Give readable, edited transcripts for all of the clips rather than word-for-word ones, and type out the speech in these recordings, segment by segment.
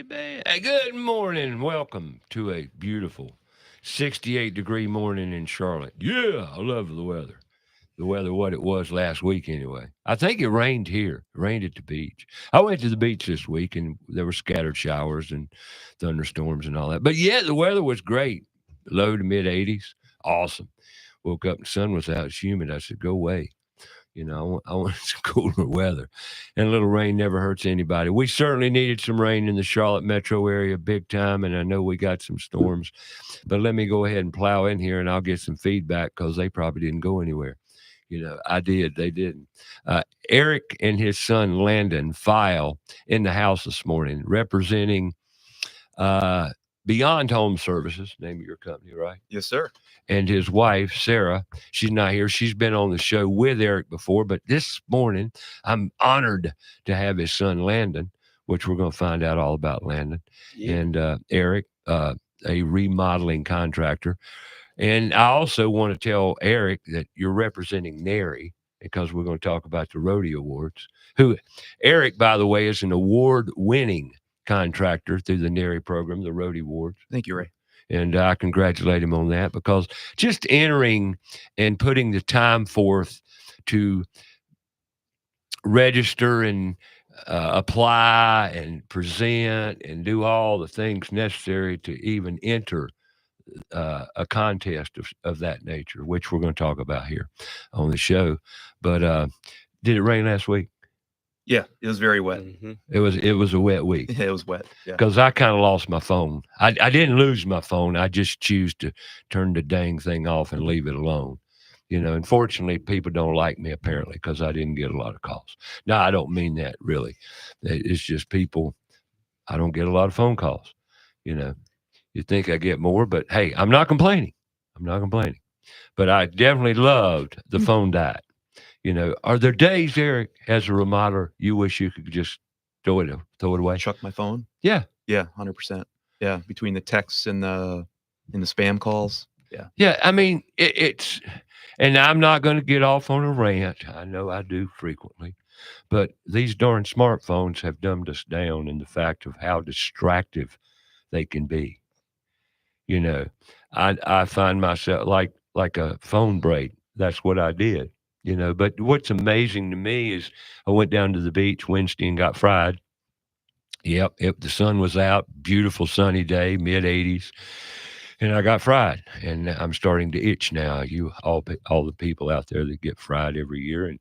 baby. Hey, good morning. Welcome to a beautiful 68-degree morning in Charlotte. Yeah, I love the weather. The weather, what it was last week, anyway. I think it rained here. It rained at the beach. I went to the beach this week, and there were scattered showers and thunderstorms and all that. But yeah, the weather was great. Low to mid 80s. Awesome. Woke up and the sun was out. It's humid. I said, go away. I want some cooler weather. And a little rain never hurts anybody. We certainly needed some rain in the Charlotte metro area big time, and I know we got some storms. But let me go ahead and plow in here, and I'll get some feedback because they probably didn't go anywhere. I did. They didn't. Eric and his son, Landon, Fiel, in the house this morning, representing uh, Beyond Home Services, name of your company, right? Yes, sir. And his wife, Sarah. She's not here. She's been on the show with Eric before, but this morning I'm honored to have his son, Landon, which we're going to find out all about Landon, and Eric, a remodeling contractor. And I also want to tell Eric that you're representing NARI because we're going to talk about the Rodeo Awards. Who, Eric, by the way, is an award-winning contractor through the NARI program, the Rodeo Awards. Thank you, Ray. And I congratulate him on that because just entering and putting the time forth to register and apply and present and do all the things necessary to even enter a contest of that nature, which we're going to talk about here on the show. But did it rain last week? Yeah, it was very wet. Mm-hmm. It was a wet week. Yeah, it was wet. Yeah, because I kind of lost my phone. I didn't lose my phone. I just choose to turn the dang thing off and leave it alone. Unfortunately, people don't like me apparently because I didn't get a lot of calls. No, I don't mean that really. It's just people. I don't get a lot of phone calls. You think I get more, but hey, I'm not complaining. But I definitely loved the phone diet. Are there days, Eric, as a remodeler, you wish you could just throw it away? Chuck my phone. Yeah. Yeah, 100%. Yeah, between the texts and the spam calls. Yeah. Yeah, I mean, it's, and I'm not going to get off on a rant. I know I do frequently, but these darn smartphones have dumbed us down in the fact of how distractive they can be. I find myself like a phone break. That's what I did. But what's amazing to me is I went down to the beach Wednesday and got fried. Yep, the sun was out, beautiful sunny day, mid 80s, and I got fried, and I'm starting to itch now. All the people out there that get fried every year, and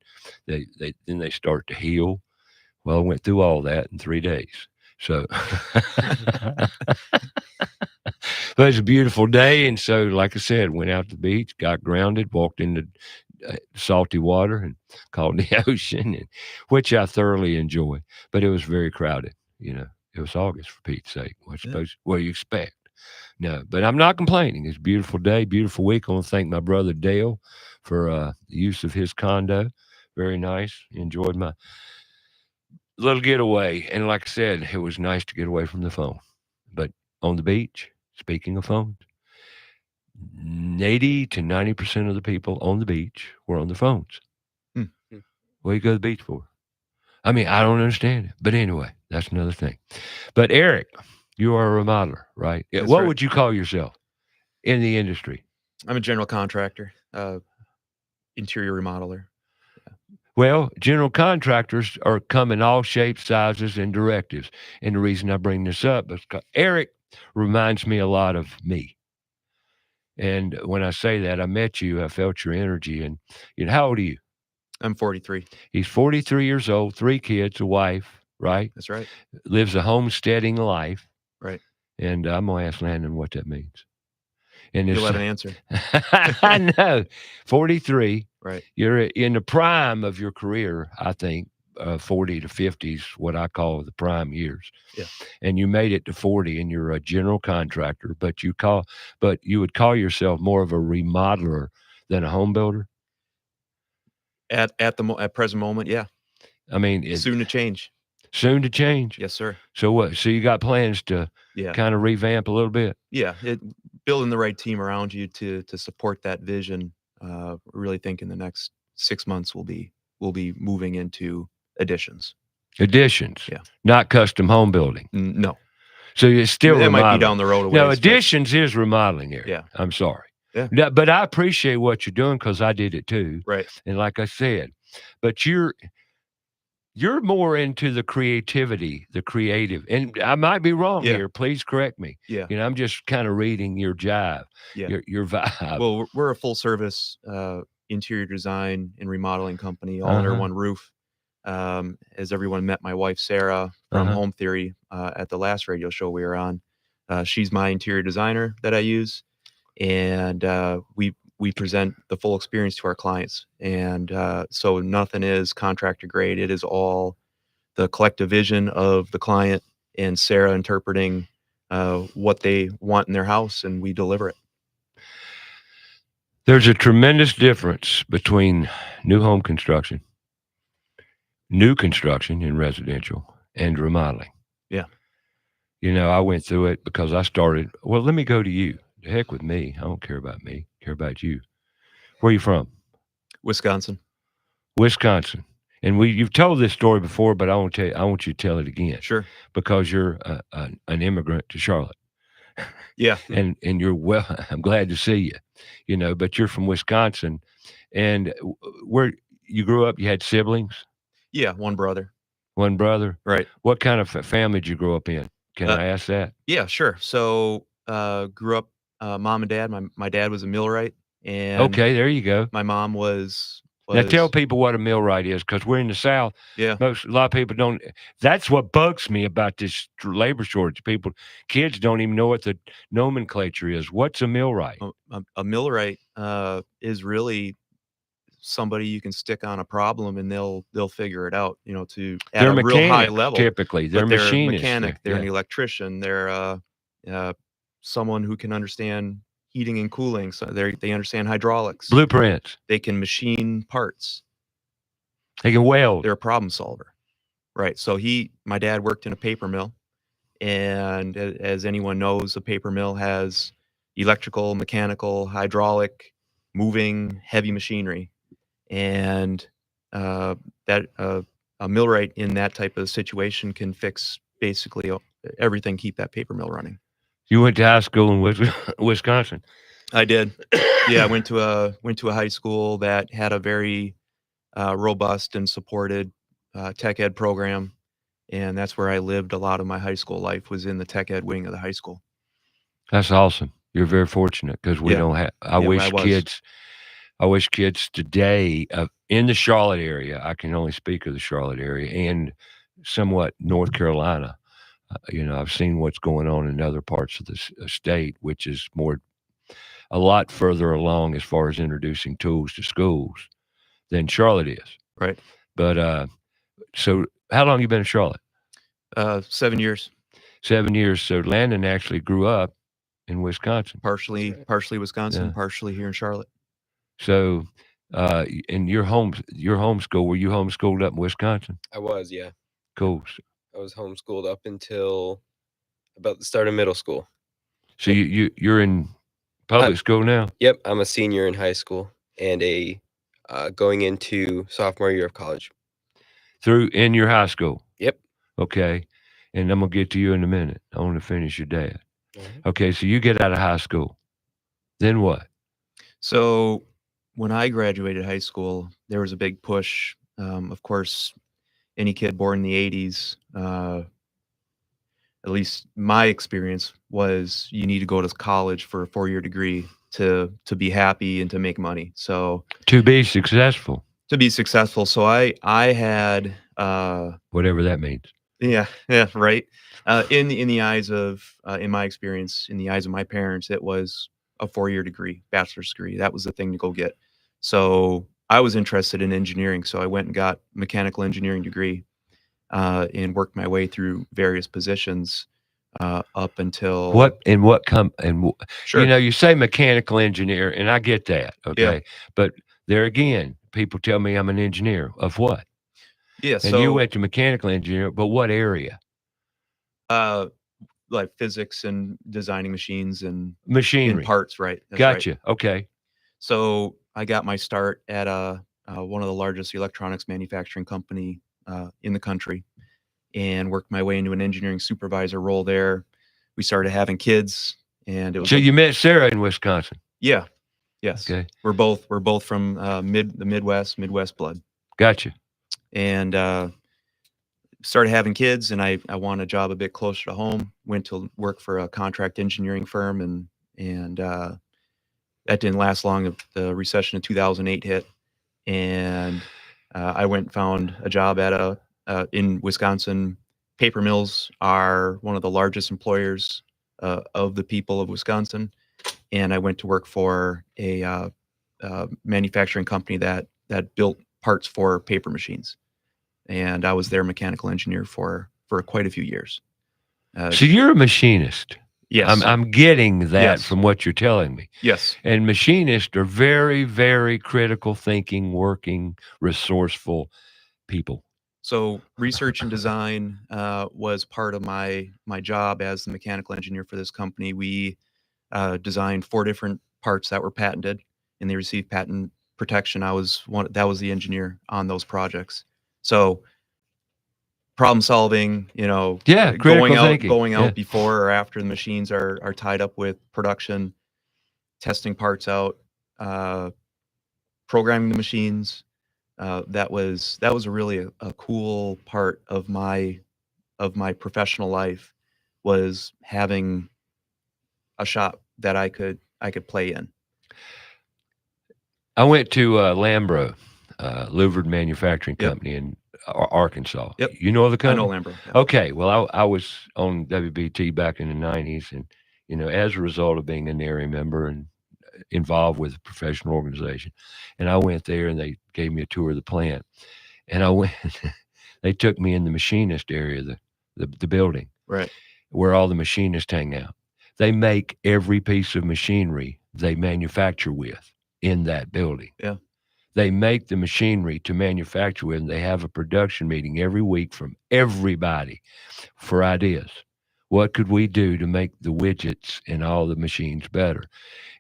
they start to heal. Well, I went through all that in 3 days. So, but it's a beautiful day, and so, like I said, went out to the beach, got grounded, walked into salty water, and called the ocean, which I thoroughly enjoy. But it was very crowded. It was August for Pete's sake. What do you expect? No, but I'm not complaining. It's a beautiful day, beautiful week. I want to thank my brother Dale for the use of his condo. Very nice. Enjoyed my little getaway. And like I said, it was nice to get away from the phone. But on the beach, speaking of phones, 80 to 90% of the people on the beach were on their phones. What do you go to the beach for? I mean, I don't understand it. But anyway, that's another thing. But Eric, you are a remodeler, right? That's what right. would you call yourself in the industry? I'm a general contractor, interior remodeler. Yeah. Well, general contractors are come in all shapes, sizes, and directives. And the reason I bring this up is because Eric reminds me a lot of me. And when I say that, I met you, I felt your energy. And how old are you? I'm 43. He's 43 years old, 3 kids, a wife, right? That's right. Lives a homesteading life. Right. And I'm going to ask Landon what that means. And you'll have an answer. I know. 43. Right. You're in the prime of your career, I think. 40 to 50 is what I call the prime years. Yeah. And you made it to 40 and you're a general contractor, but you would call yourself more of a remodeler than a home builder? At present moment, yeah. I mean, soon to change. Soon to change. Yes, sir. So what? So you got plans to kind of revamp a little bit? Yeah, building the right team around you to support that vision. Really think in the next 6 months we'll be moving into additions. Additions. Yeah. Not custom home building. No. So it's still That might be remodeling. down the road a Now, ways, but additions is remodeling area. yeah, I'm sorry. yeah, No, but I appreciate what you're doing because I did it too. right, And like I said, but you're more into the creativity, the creative. And I might be wrong yeah, here. Please correct me. yeah, I'm just kind of reading your jive, yeah. your vibe. Well, we're a full service interior design and remodeling company, all under Uh-huh. one roof. As everyone met my wife Sarah from Uh-huh. Home Theory at the last radio show we were on. She's my interior designer that I use, and we present the full experience to our clients. And so nothing is contractor grade; it is all the collective vision of the client and Sarah interpreting what they want in their house, and we deliver it. There's a tremendous difference between new home construction, new construction in residential, and remodeling. Yeah, I went through it because I started. Well, let me go to you. The heck with me. I don't care about me. I care about you. Where are you from? Wisconsin. Wisconsin. And you've told this story before, but I want you to tell it again Sure. because you're an immigrant to Charlotte, Yeah. and you're well. I'm glad to see you. But you're from Wisconsin, and where you grew up, you had siblings, Yeah. One brother. one brother. Right. What kind of family did you grow up in? Can Uh, I ask that? yeah. Sure. So grew up mom and dad. My dad was a millwright, and Okay, there you go. my mom was Now tell was people what a millwright is, because we're in the South. yeah. A lot of people don't. That's what bugs me about this labor shortage. Kids don't even know what the nomenclature is. What's a millwright? A millwright is really somebody you can stick on a problem and they'll figure it out, to at They're a real high mechanics level. typically. They're But they're a machinists. mechanic, they're an Yeah, electrician, they're uh, someone who can understand heating and cooling. So they understand hydraulics. blueprints. They can machine parts. They can weld. They're a problem solver. Right. So my dad worked in a paper mill, and as anyone knows, a paper mill has electrical, mechanical, hydraulic, moving, heavy machinery, and that a millwright in that type of situation can fix basically everything, keep that paper mill running. You went to high school in Wisconsin. I did. Yeah, I went to a high school that had a very robust and supported tech ed program, and that's where I lived a lot of my high school life, was in the tech ed wing of the high school. That's awesome. You're very fortunate because we Yeah, don't have. yeah, I was. I wish kids today in the Charlotte area. I can only speak of the Charlotte area and somewhat North Carolina. I've seen what's going on in other parts of the state, which is a lot further along as far as introducing tools to schools than Charlotte is. Right. But so how long you been in Charlotte? 7 years. 7 years. So Landon actually grew up in Wisconsin. Partially Wisconsin, Yeah. partially here in Charlotte. So, in your homeschool, were you homeschooled up in Wisconsin? I was, yeah. Cool. I was homeschooled up until about the start of middle school. So you're in public school now? Yep, I'm a senior in high school and going into sophomore year of college. In your high school? Yep. Okay. And I'm gonna get to you in a minute. I want to finish your dad. Mhm. Okay, so you get out of high school. Then what? So when I graduated high school, there was a big push. Of course, any kid born in the 80s, at least my experience was, you need to go to college for a 4-year degree to be happy and to make money. So To be successful, to be successful. So I had whatever that means. yeah, right. In the eyes of in my experience, in the eyes of my parents, it was a 4-year degree, bachelor's degree. That was the thing to go get. So I was interested in engineering, so I went and got mechanical engineering degree, and worked my way through various positions up until You sure. you say mechanical engineer, and I get that. Yeah, Okay, but there again, people tell me I'm an engineer of what? yeah. And you So went to mechanical engineer, but what area? uh, like physics and designing machines and in Machinery. parts, right? That's right. Gotcha. Okay. So I got my start at one of the largest electronics manufacturing company in the country, and worked my way into an engineering supervisor role there. we started having kids, and it was So you met Sarah in Wisconsin. yeah, yes. Okay. We're both from the Midwest blood, Gotcha. and started having kids, and I wanted a job a bit closer to home. Went to work for a contract engineering firm, and that didn't last long. The recession of 2008 hit, and I went and found a job at in Wisconsin. Paper mills are one of the largest employers of the people of Wisconsin, and I went to work for a manufacturing company that built parts for paper machines, and I was their mechanical engineer for quite a few years. So you're a machinist. Yes, I'm getting that Yes. from what you're telling me. yes, And machinists are very, very critical thinking, working, resourceful people. So research and design was part of my job as the mechanical engineer for this company. We designed 4 different parts that were patented, and they received patent protection. I was one. That was the engineer on those projects. So problem solving, Yeah, critical thinking. going out Yeah. before or after the machines are tied up with production, testing parts out, uh, programming the machines. That was really a cool part of my professional life, was having a shop that I could play in. I went to Lambro, Louvered Manufacturing Yep. Company in Arkansas. Yep. You know the I know company? Lambro. Yeah. Okay. Well, I was on WBT back in the 90s. And, as a result of being a NARI member and involved with a professional organization, and I went there and they gave me a tour of the plant. And I went, they took me in the machinist area, the building Right. where all the machinists hang out. They make every piece of machinery they manufacture with in that building. Yeah. They make the machinery to manufacture with, and they have a production meeting every week from everybody for ideas. What could we do to make the widgets and all the machines better?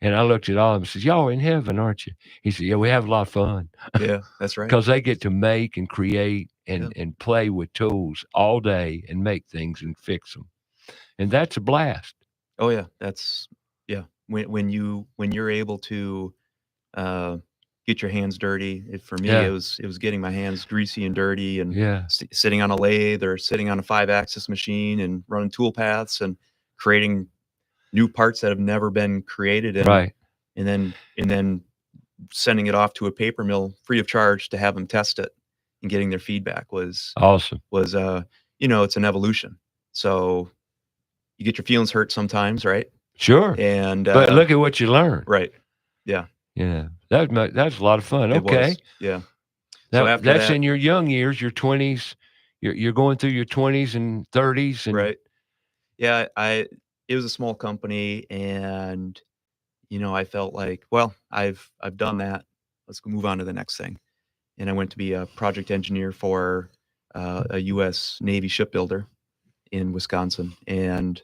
And I looked at all of them and said, y'all are in heaven, aren't you? He said, yeah, we have a lot of fun Yeah, that's right. because they get to make and create and, Yeah. and play with tools all day and make things and fix them. And that's a blast. Oh yeah, that's when you're able to get your hands dirty. For me, Yeah. it was getting my hands greasy and dirty, and Yeah. sitting on a lathe or sitting on a 5-axis machine and running tool paths and creating new parts that have never been created, Right. and then sending it off to a paper mill free of charge to have them test it, and getting their feedback was Awesome. it's an evolution. So you get your feelings hurt sometimes, right? Sure. And But look at what you learned. right, yeah, Yeah. That's a lot of fun. it Okay. was, yeah. So after That's that, in your young years, your 20s. You're going through your 20s and 30s. And right, yeah, it was a small company, and I felt like, well, I've done that. Let's move on to the next thing. And I went to be a project engineer for a U.S. Navy shipbuilder in Wisconsin, and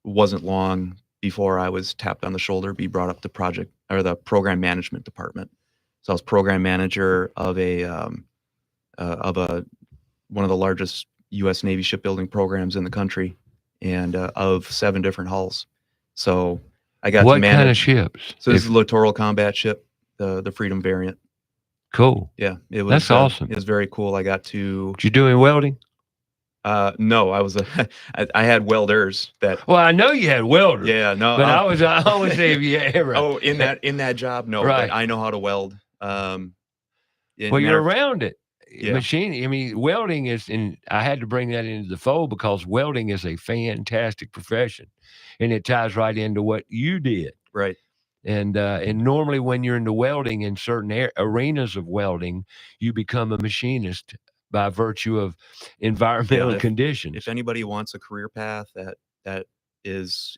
wasn't long before I was tapped on the shoulder, be brought up to project or the program management department. So I was program manager of one of the largest U.S. Navy shipbuilding programs in the country, and of 7 different hulls. So I got what to kind of manage. ships? So this is a littoral combat ship, the Freedom variant. Cool. Yeah, it was. That's awesome. It was very cool. I got to. You doing welding? No, I was I had welders that. Well, I know you had welders. Yeah, no. But I always say, yeah, right. Oh, in that job, no. Right. But I know how to weld. Well, you're around it. Yeah. Machining. I mean, welding is, and I had to bring that into the fold because welding is a fantastic profession, and it ties right into what you did. Right. And normally when you're into welding in certain arenas of welding, you become a machinist by virtue of environmental conditions. If anybody wants a career path that is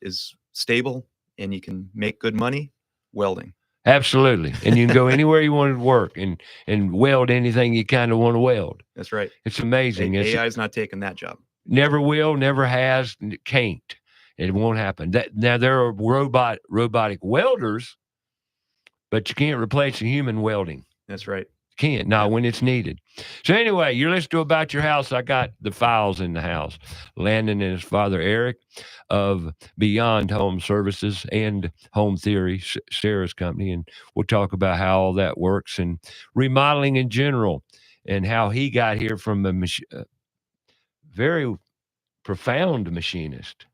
stable and you can make good money, welding. Absolutely. And you can go anywhere you want to work and weld anything you kind of want to weld. That's right. It's amazing. AI's not taking that job. Never will, never has, can't. It won't happen. Now there are robotic welders, but you can't replace a human welding. That's right. Can't. Not when it's needed. So anyway, you're listening to About Your House. I got the Files in the house. Landon and his father, Eric, of Beyond Home Services and Home Theory, Sarah's company. And we'll talk about how all that works and remodeling in general and how he got here from a very profound machinist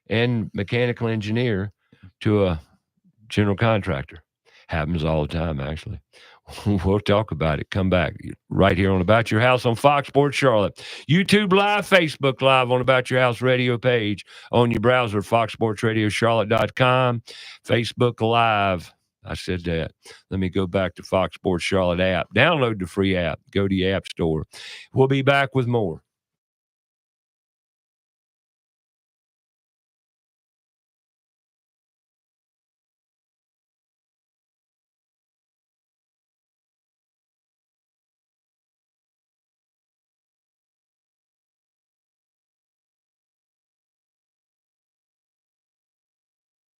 and mechanical engineer to a general contractor. Happens all the time, actually. We'll talk about it. Come back right here on About Your House on Fox Sports Charlotte. YouTube Live, Facebook Live on About Your House radio page on your browser, foxsportsradiocharlotte.com. Facebook Live. I said that. Let me go back to Fox Sports Charlotte app. Download the free app. Go to the App Store. We'll be back with more.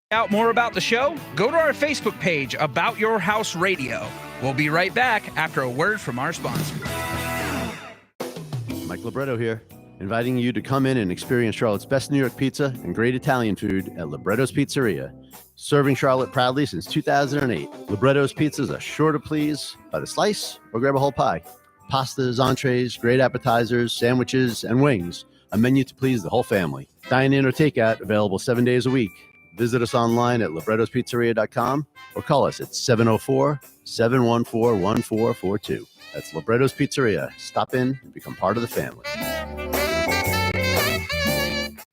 Out more about the show? Go to our Facebook page, About Your House Radio. We'll be right back after a word from our sponsor. Mike Libretto here, inviting you to come in and experience Charlotte's best New York pizza and great Italian food at Libretto's Pizzeria. Serving Charlotte proudly since 2008. Libretto's pizzas are sure to please. Bite a slice or grab a whole pie. Pastas, entrees, great appetizers, sandwiches, and wings. A menu to please the whole family. Dine in or takeout, available 7 days a week. Visit us online at librettospizzeria.com or call us at 704-714-1442. That's Libretto's Pizzeria. Stop in and become part of the family.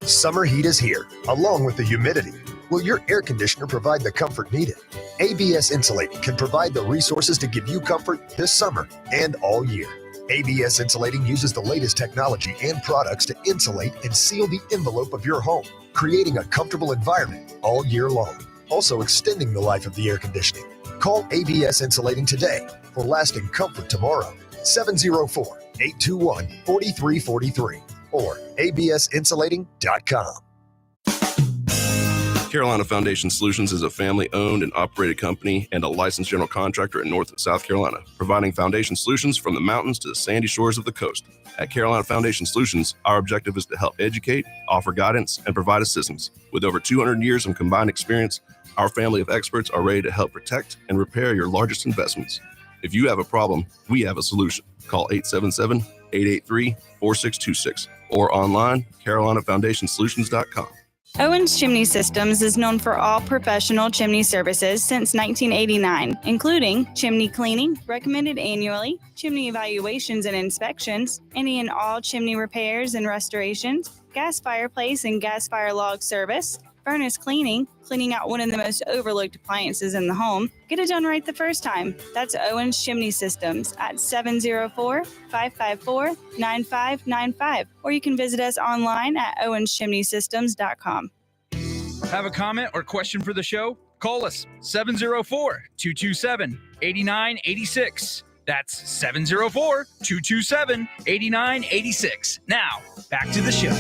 Summer heat is here, along with the humidity. Will your air conditioner provide the comfort needed? ABS Insulating can provide the resources to give you comfort this summer and all year. ABS Insulating uses the latest technology and products to insulate and seal the envelope of your home, creating a comfortable environment all year long, also extending the life of the air conditioning. Call ABS Insulating today for lasting comfort tomorrow. 704-821-4343 or absinsulating.com. Carolina Foundation Solutions is a family-owned and operated company and a licensed general contractor in North and South Carolina, providing foundation solutions from the mountains to the sandy shores of the coast. At Carolina Foundation Solutions, our objective is to help educate, offer guidance, and provide assistance. With over 200 years of combined experience, our family of experts are ready to help protect and repair your largest investments. If you have a problem, we have a solution. Call 877-883-4626 or online, carolinafoundationsolutions.com. Owens Chimney Systems is known for all professional chimney services since 1989, including chimney cleaning, recommended annually, chimney evaluations and inspections, any and all chimney repairs and restorations, gas fireplace and gas fire log service, furnace cleaning, cleaning out one of the most overlooked appliances in the home. Get it done right the first time. That's Owens Chimney Systems at 704-554-9595. Or you can visit us online at owenschimneysystems.com. Have a comment or question for the show? Call us 704-227-8986. That's 704-227-8986. Now, back to the show.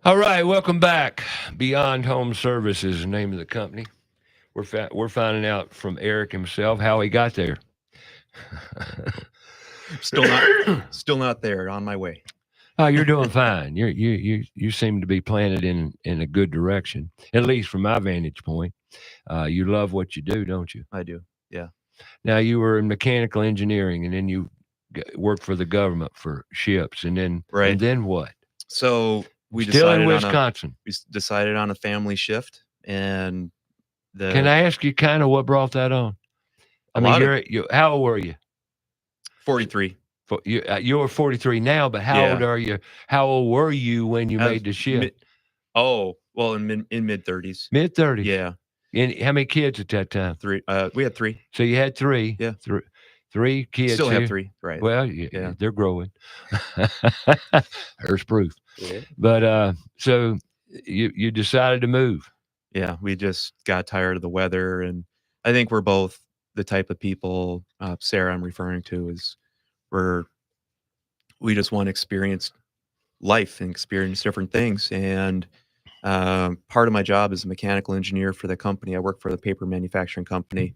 All right, welcome back. Beyond Home Service is the name of the company. We're finding out from Eric himself how he got there. Still not there. On my way. Oh, you're doing fine. You seem to be planted in a good direction, at least from my vantage point. You love what you do, don't you? I do. Yeah. Now you were in mechanical engineering, and then you worked for the government for ships, and then Right. And then what? So we Still in decided Wisconsin. we decided on a family shift, and Can I ask you kind of what brought that on? I mean, you how old were you? 43. You were 43 now, but how old are you? How old were you when you made the shift? In mid 30s. Mid 30s. Yeah. And how many kids at that time? 3. We had 3. So you had 3. Yeah. 3 kids. Still have here? 3, right? Well, Yeah. they're growing. There's proof. Yeah. But so you decided to move. Yeah, we just got tired of the weather, and I think we're both the type of people, Sarah I'm referring to, is we just want to experience life and experience different things. And part of my job as a mechanical engineer for the company, I work for the paper manufacturing company,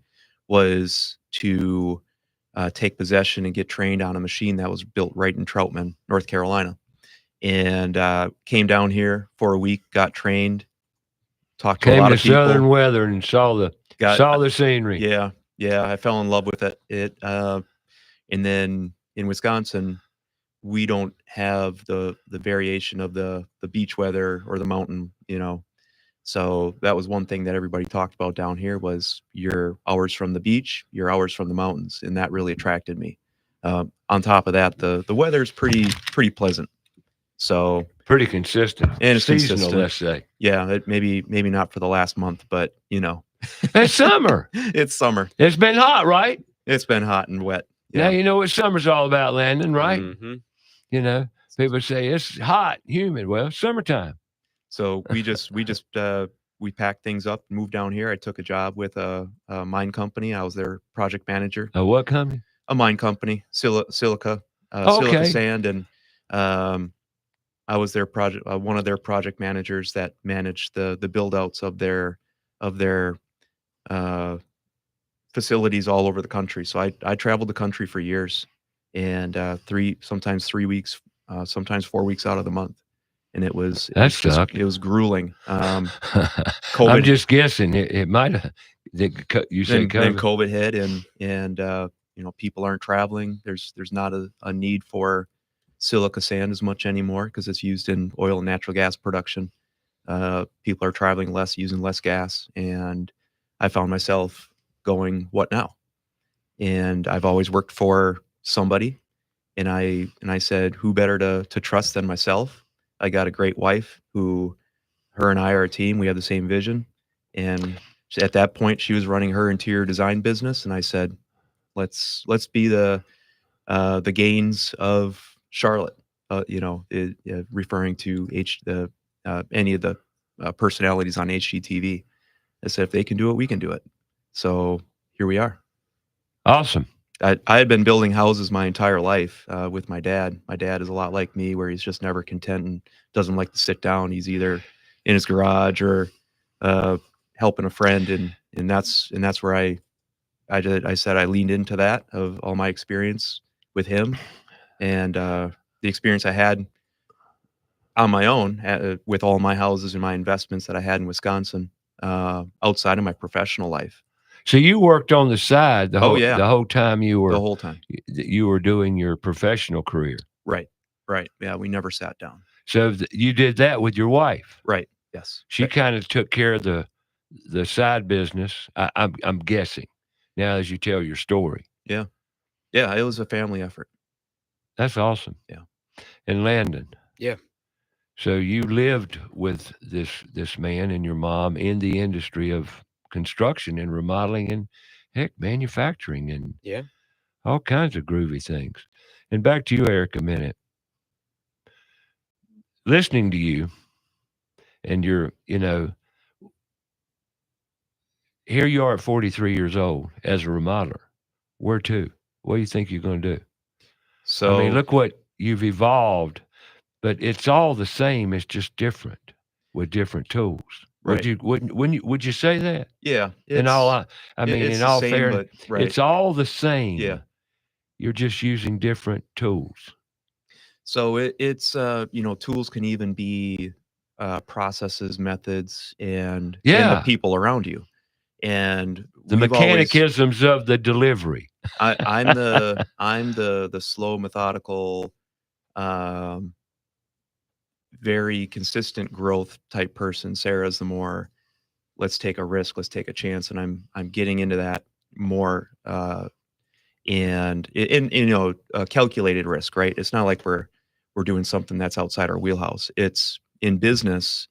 was to take possession and get trained on a machine that was built right in Troutman, North Carolina. And came down here for a week, got trained, talked to a Came lot to of people. southern weather and saw the scenery. Yeah, I fell in love with it. And then in Wisconsin, we don't have the variation of the beach weather or the mountain, So that was one thing that everybody talked about down here was your hours from the beach, your hours from the mountains, and that really attracted me. On top of that, the weather's pretty pleasant. So Pretty consistent. And it's seasonal, consistent. let's say. yeah, it maybe not for the last month, but It's summer. it's summer. It's been hot, right? It's been hot and wet. Now Yeah. you know what summer's all about, Landon, right? Mhm. People say it's hot, humid. Well, summertime. So we packed things up, moved down here. I took a job with a mine company. I was their project manager. What company? A mine company, silica Okay. sand, and I was their one of their project managers that managed the build outs of their uh, facilities all over the country. So I traveled the country for years, and sometimes 3 weeks, sometimes 4 weeks out of the month, and it was sucked. it was grueling. I'm COVID. just guessing. It might have. You say Then COVID. COVID hit, and people aren't traveling. There's not a need for silica sand as much anymore because it's used in oil and natural gas production. People are traveling less, using less gas, and I found myself going, what now? And I've always worked for somebody, and I said, who better to trust than myself? I got a great wife who, her and I are a team. We have the same vision, and at that point, she was running her interior design business, and I said, let's be the Gaines of Charlotte. Referring to any of the personalities on HGTV. I said, if they can do it, we can do it. So here we are. Awesome. I had been building houses my entire life with my dad. My dad is a lot like me, where he's just never content and doesn't like to sit down. He's either in his garage or helping a friend, and that's where I said I leaned into that of all my experience with him, and the experience I had on my own with all my houses and my investments that I had in Wisconsin outside of my professional life. So you worked on the side the whole time The whole time. you were doing your professional career. Right. Yeah, we never sat down. So you did that with your wife. Right. Yes. She kind of took care of the side business. I'm guessing now as you tell your story. Yeah, it was a family effort. That's awesome. Yeah. And Landon. Yeah. So you lived with this man and your mom in the industry of construction and remodeling and heck, manufacturing and Yeah. all kinds of groovy things. And back to you, Eric, a minute. Listening to you and you're, here you are at 43 years old as a remodeler. Where to? What do you think you're going to do? So I mean, look what you've evolved, but it's all the same. It's just different with different tools. Right. Would you say that? Yeah. In all fairness, right. it's all the same. Yeah. You're just using different tools. So it's tools can even be processes, methods, and the people around you, and the mechanicisms of the delivery. I'm the slow, methodical, very consistent growth type person. Sarah's the more, let's take a risk, let's take a chance, and I'm getting into that more, and in calculated risk, right? It's not like we're doing something that's outside our wheelhouse. It's in business,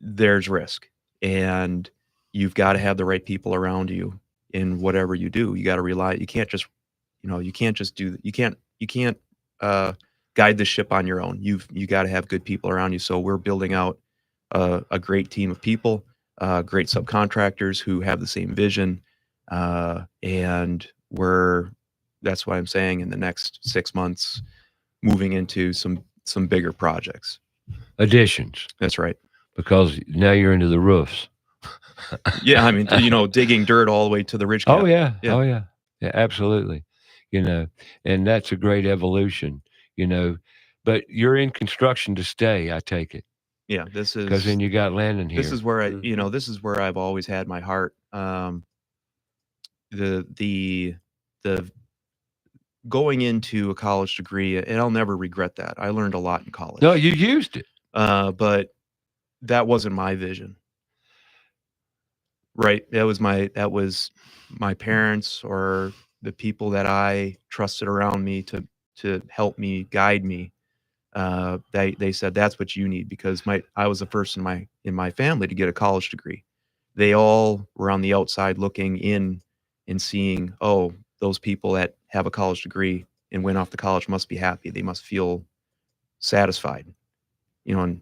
there's risk, and you've got to have the right people around you in whatever you do. You got to rely. You can't just, you can't just do. You can't guide the ship on your own. You got to have good people around you. So we're building out a great team of people, great subcontractors who have the same vision, and that's why I'm saying in the next 6 months, moving into some bigger projects. Additions, That's right. because now you're into the roofs. Yeah, I mean, digging dirt all the way to the ridge cap. Oh yeah. Yeah. Oh yeah. Yeah, absolutely. And that's a great evolution, but you're in construction to stay, I take it. Yeah, this is Because then you got land in here. this is where this is where I've always had my heart. The going into a college degree, and I'll never regret that. I learned a lot in college. No, you used it. But that wasn't my vision. Right. That was my parents or the people that I trusted around me to help me, guide me. They said that's what you need, because I was the first in my family to get a college degree. They all were on the outside looking in and seeing, oh, those people that have a college degree and went off to college must be happy. They must feel satisfied, and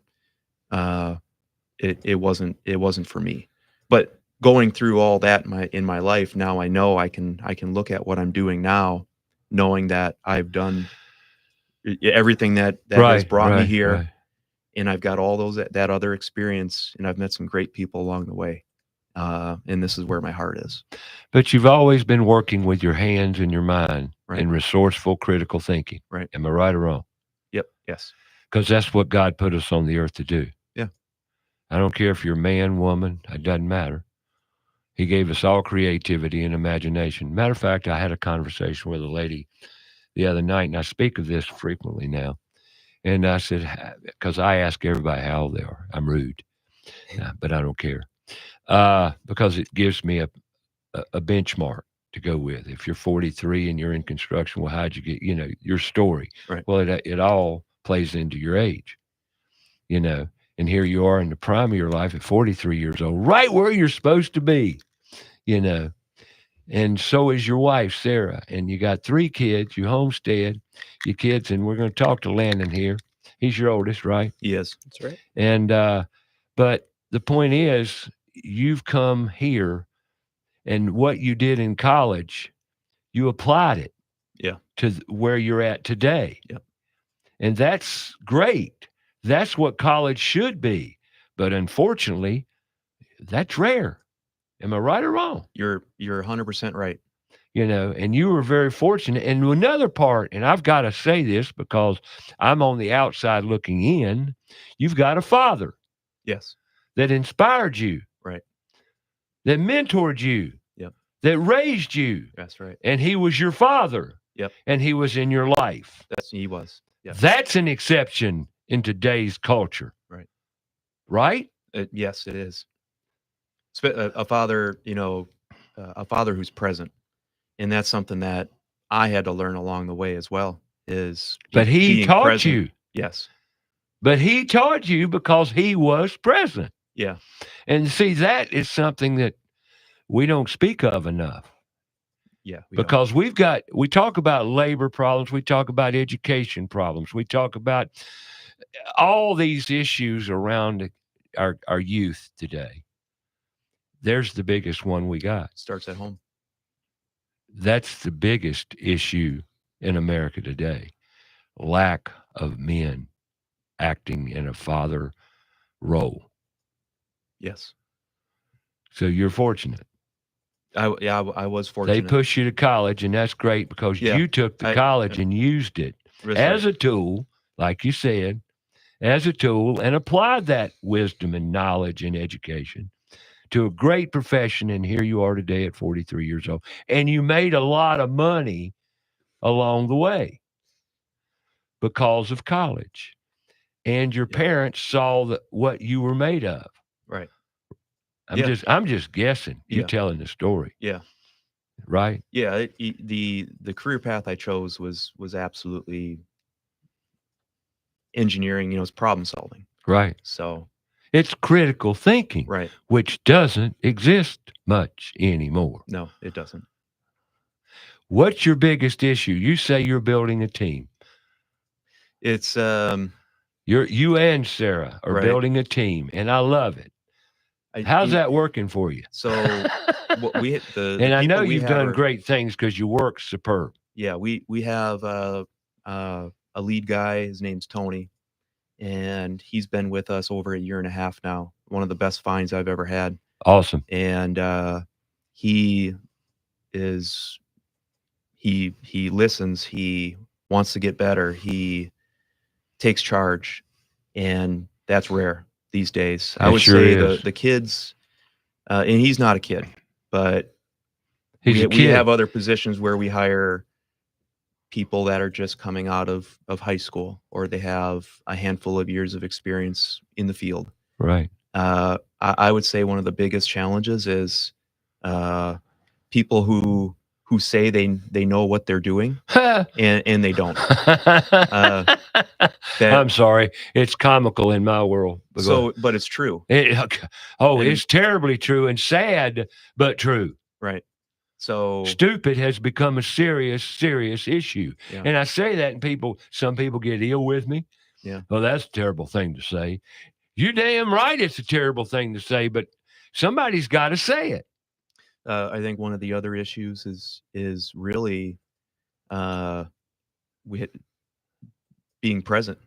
it wasn't for me. But going through all that in my life, now I know I can look at what I'm doing now, knowing that I've done everything that has brought me here, right. and I've got all that other experience, and I've met some great people along the way. And this is where my heart is. But you've always been working with your hands and your mind, Right. and resourceful, critical thinking. Right. Am I right or wrong? Yep. Yes. Because that's what God put us on the earth to do. Yeah. I don't care if you're man, woman, it doesn't matter. He gave us all creativity and imagination. Matter of fact, I had a conversation with a lady the other night, and I speak of this frequently now. And I said, because I ask everybody how old they are. I'm rude, but I don't care. Because it gives me a benchmark to go with. If you're 43 and you're in construction, well, how'd you get, your story? Right. Well, it all plays into your age, and here you are in the prime of your life at 43 years old, right where you're supposed to be, and so is your wife, Sarah, and you got 3 kids, you homestead your kids, and we're going to talk to Landon here. He's your oldest, right? Yes. That's right. And, but the point is, you've come here, and what you did in college, you applied it to where you're at today. Yep. And that's great. That's what college should be. But unfortunately, that's rare. Am I right or wrong? You're 100% right. And you were very fortunate. And another part, and I've got to say this because I'm on the outside looking in, you've got a father. Yes. That inspired you. Right. That mentored you. Yep. That raised you. That's right. And he was your father. Yep. And he was in your life. He was. Yep. That's an exception in today's culture. Right. Right? Yes, it is. A father, a father who's present. And that's something that I had to learn along the way as well. But he taught present. You. Yes. But he taught you because he was present. Yeah. And see, that is something that we don't speak of enough. Yeah. Because we talk about labor problems, we talk about education problems, we talk about all these issues around our youth today. There's the biggest one we got. Starts at home. That's the biggest issue in America today. Lack of men acting in a father role. Yes. So you're fortunate. I was fortunate. They push you to college, and that's great because you took the college and used it as a tool, like you said, as a tool, and applied that wisdom and knowledge and education to a great profession. And here you are today at 43 years old. And you made a lot of money along the way because of college. And your parents saw what you were made of. Right. I'm just guessing. You telling the story. Yeah. Right? Yeah. The career path I chose was absolutely engineering, it's problem solving. Right. So It's critical thinking, Right. which doesn't exist much anymore. No, it doesn't. What's your biggest issue? You say you're building a team. It's You and Sarah are Right. building a team, and I love it. How's that working for you? So what the And I know people we you've have done are- great things because you work superb. Yeah, we have a lead guy. His name's Tony, and he's been with us over a year and a half now. One of the best finds I've ever had. Awesome. And he listens. He wants to get better. He takes charge, and that's rare these days. I It would sure say is. the kids, and he's not a kid, but He's a we kid. have other positions where we hire people that are just coming out of high school, or they have a handful of years of experience in the field. Right. I would say one of the biggest challenges is people who say they know what they're doing and they don't. I'm sorry. It's comical in my world. But it's true. It's terribly true and sad, but true. Right. So stupid has become a serious issue. Yeah. And I say that, and some people get ill with me. Yeah. Well, that's a terrible thing to say. You damn right it's a terrible thing to say, but somebody's got to say it. I think one of the other issues is really being present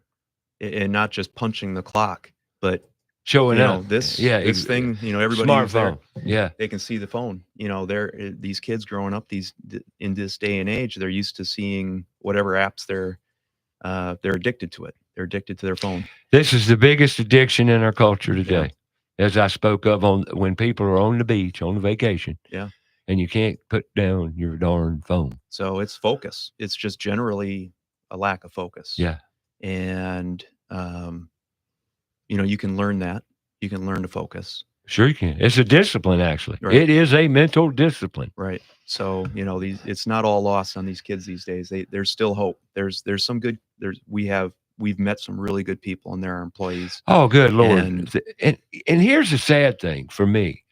and not just punching the clock, but showing up. This thing, everybody smartphone. Yeah, they can see the phone. These kids growing up in this day and age, they're used to seeing whatever apps they're addicted to it. They're addicted to their phone. This is the biggest addiction in our culture today, as I spoke of when people are on the beach on vacation. Yeah, and you can't put down your darn phone. So it's focus. It's just generally a lack of focus. Yeah, and you can learn that. You can learn to focus. Sure you can. It's a discipline, actually. Right. It is a mental discipline. Right. So, it's not all lost on these kids these days. There's still hope. There's some good, we've met some really good people, and they're our employees. Oh, good Lord. And here's the sad thing for me.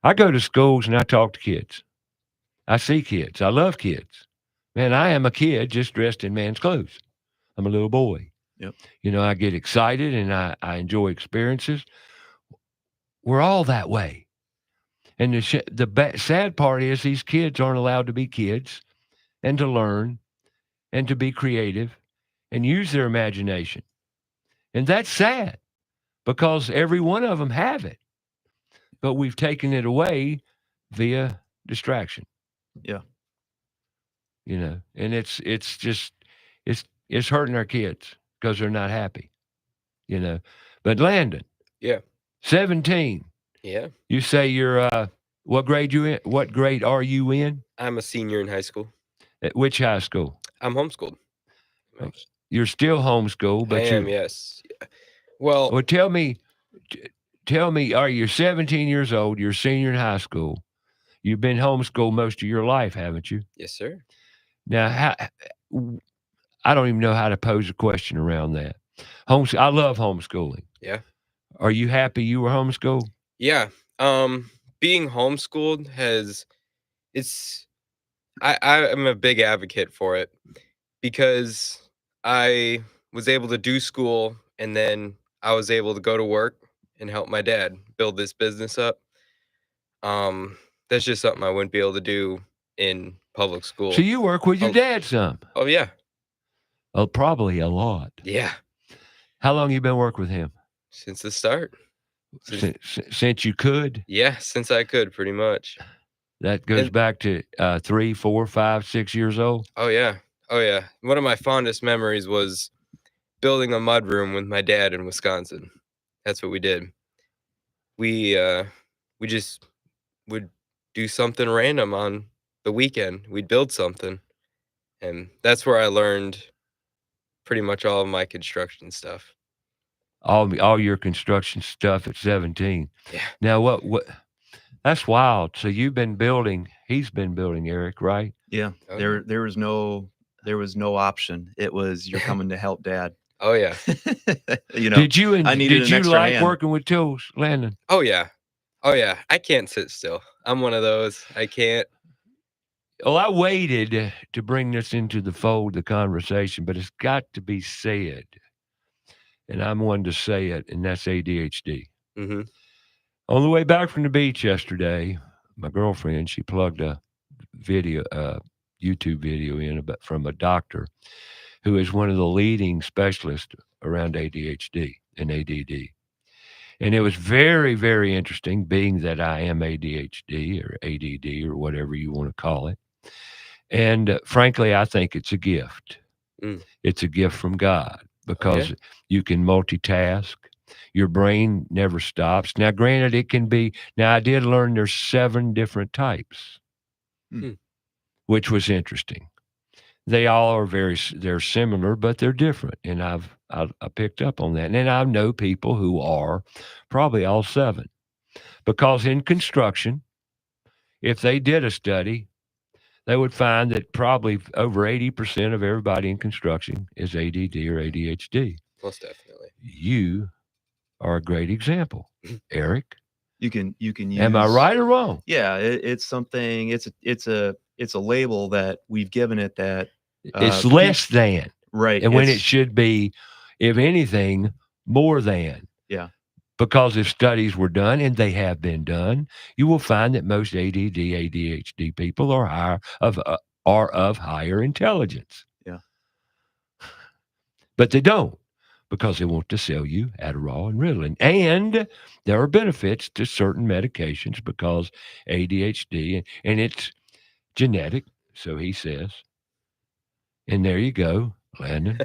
I go to schools and I talk to kids. I see kids. I love kids. Man, I am a kid just dressed in man's clothes. I'm a little boy. Yep. I get excited and I enjoy experiences. We're all that way. And the sad part is these kids aren't allowed to be kids and to learn and to be creative and use their imagination. And that's sad because every one of them have it. But we've taken it away via distraction. Yeah. And it's hurting our kids because they're not happy. But Landon. Yeah. 17. Yeah. You say you're what grade are you in? I'm a senior in high school. At which high school? I'm homeschooled. You're still homeschooled, but I am, yes. Well, tell me, are you 17 years old? You're a senior in high school. You've been homeschooled most of your life, haven't you? Yes, sir. Now, I don't even know how to pose a question around that. I love homeschooling. Yeah. Are you happy you were homeschooled? Yeah. Being homeschooled I'm a big advocate for it because I was able to do school and then I was able to go to work and help my dad build this business up. That's just something I wouldn't be able to do in public school. So you work with your dad some? Oh, yeah. Oh, probably a lot. Yeah. How long you been working with him? Since the start. Since you could? Yeah, since I could, pretty much. That goes back to 3, 4, 5, 6 years old? Oh, yeah. Oh, yeah. One of my fondest memories was building a mudroom with my dad in Wisconsin. That's what we did. We just would do something random on the weekend. We'd build something. And that's where I learned pretty much all of my construction stuff. All your construction stuff at 17. Yeah. Now what that's wild. So he's been building, Eric, right? Yeah. Okay. There was no option. It was you're coming to help Dad. Oh yeah. Did you I needed did an you extra like hand. working with tools, Landon? Oh yeah. Oh yeah. I can't sit still. I'm one of those. I can't. Well, I waited to bring this into the fold, the conversation, but it's got to be said. And I'm one to say it, and that's ADHD. Mm-hmm. On the way back from the beach yesterday, my girlfriend, she plugged a video, YouTube video in from a doctor who is one of the leading specialists around ADHD and ADD. And it was very, very interesting, being that I am ADHD or ADD or whatever you want to call it. And frankly, I think it's a gift. Mm. It's a gift from God because you can multitask. Your brain never stops. Now, granted, it can be. Now, I did learn there's 7 different types, which was interesting. They all are they're similar, but they're different. And I picked up on that. And I know people who are probably all 7, because in construction, if they did a study, they would find that probably over 80% of everybody in construction is ADD or ADHD. Most definitely. You are a great example, Eric. You can use. Am I right or wrong? Yeah, it's something. It's a label that we've given it that It's less than, right, and when it should be, if anything, more than. Yeah. Because if studies were done, and they have been done, you will find that most ADD, ADHD people are of higher intelligence. Yeah. But they don't, because they want to sell you Adderall and Ritalin. And there are benefits to certain medications because ADHD, and it's genetic, so he says. And there you go, Landon,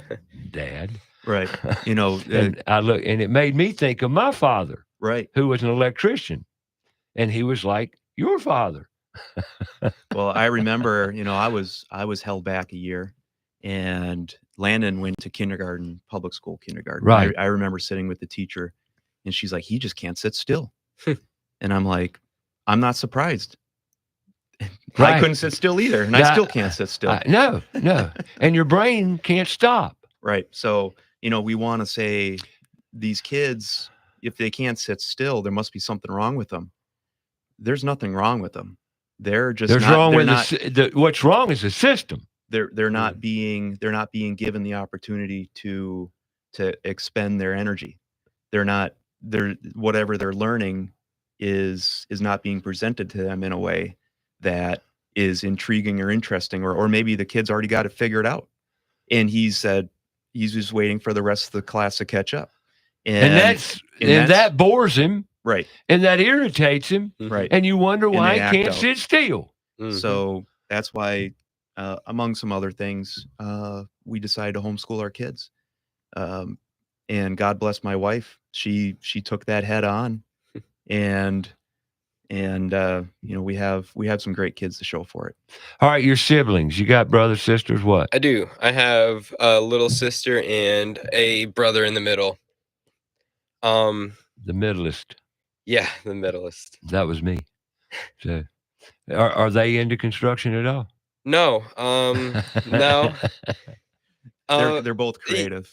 Dad. Right. And I look, and it made me think of my father, right, who was an electrician, and he was like your father. Well, I remember, I was held back a year, and Landon went to kindergarten, public school kindergarten. Right. I remember sitting with the teacher, and she's like, "He just can't sit still," and I'm like, "I'm not surprised." Right. I couldn't sit still either, and I still can't sit still. No, and your brain can't stop. Right. So, we want to say these kids, if they can't sit still, there must be something wrong with them. There's nothing wrong with them. They're just what's wrong is the system. They're not being given the opportunity to expend their energy. Whatever they're learning is not being presented to them in a way that is intriguing or interesting, or maybe the kid's already got it figured out, and he said he's just waiting for the rest of the class to catch up, and that bores him, right, and that irritates him, right, and you wonder why he can't sit still. Mm-hmm. So that's why, among some other things, we decided to homeschool our kids, and God bless my wife. She took that head on, and we have some great kids to show for it. All right, your siblings, you got brothers, sisters, what? I do. I have a little sister and a brother in the middle. The middleist. Yeah, the middleist. That was me. So, are they into construction at all? No. No. They're both creative.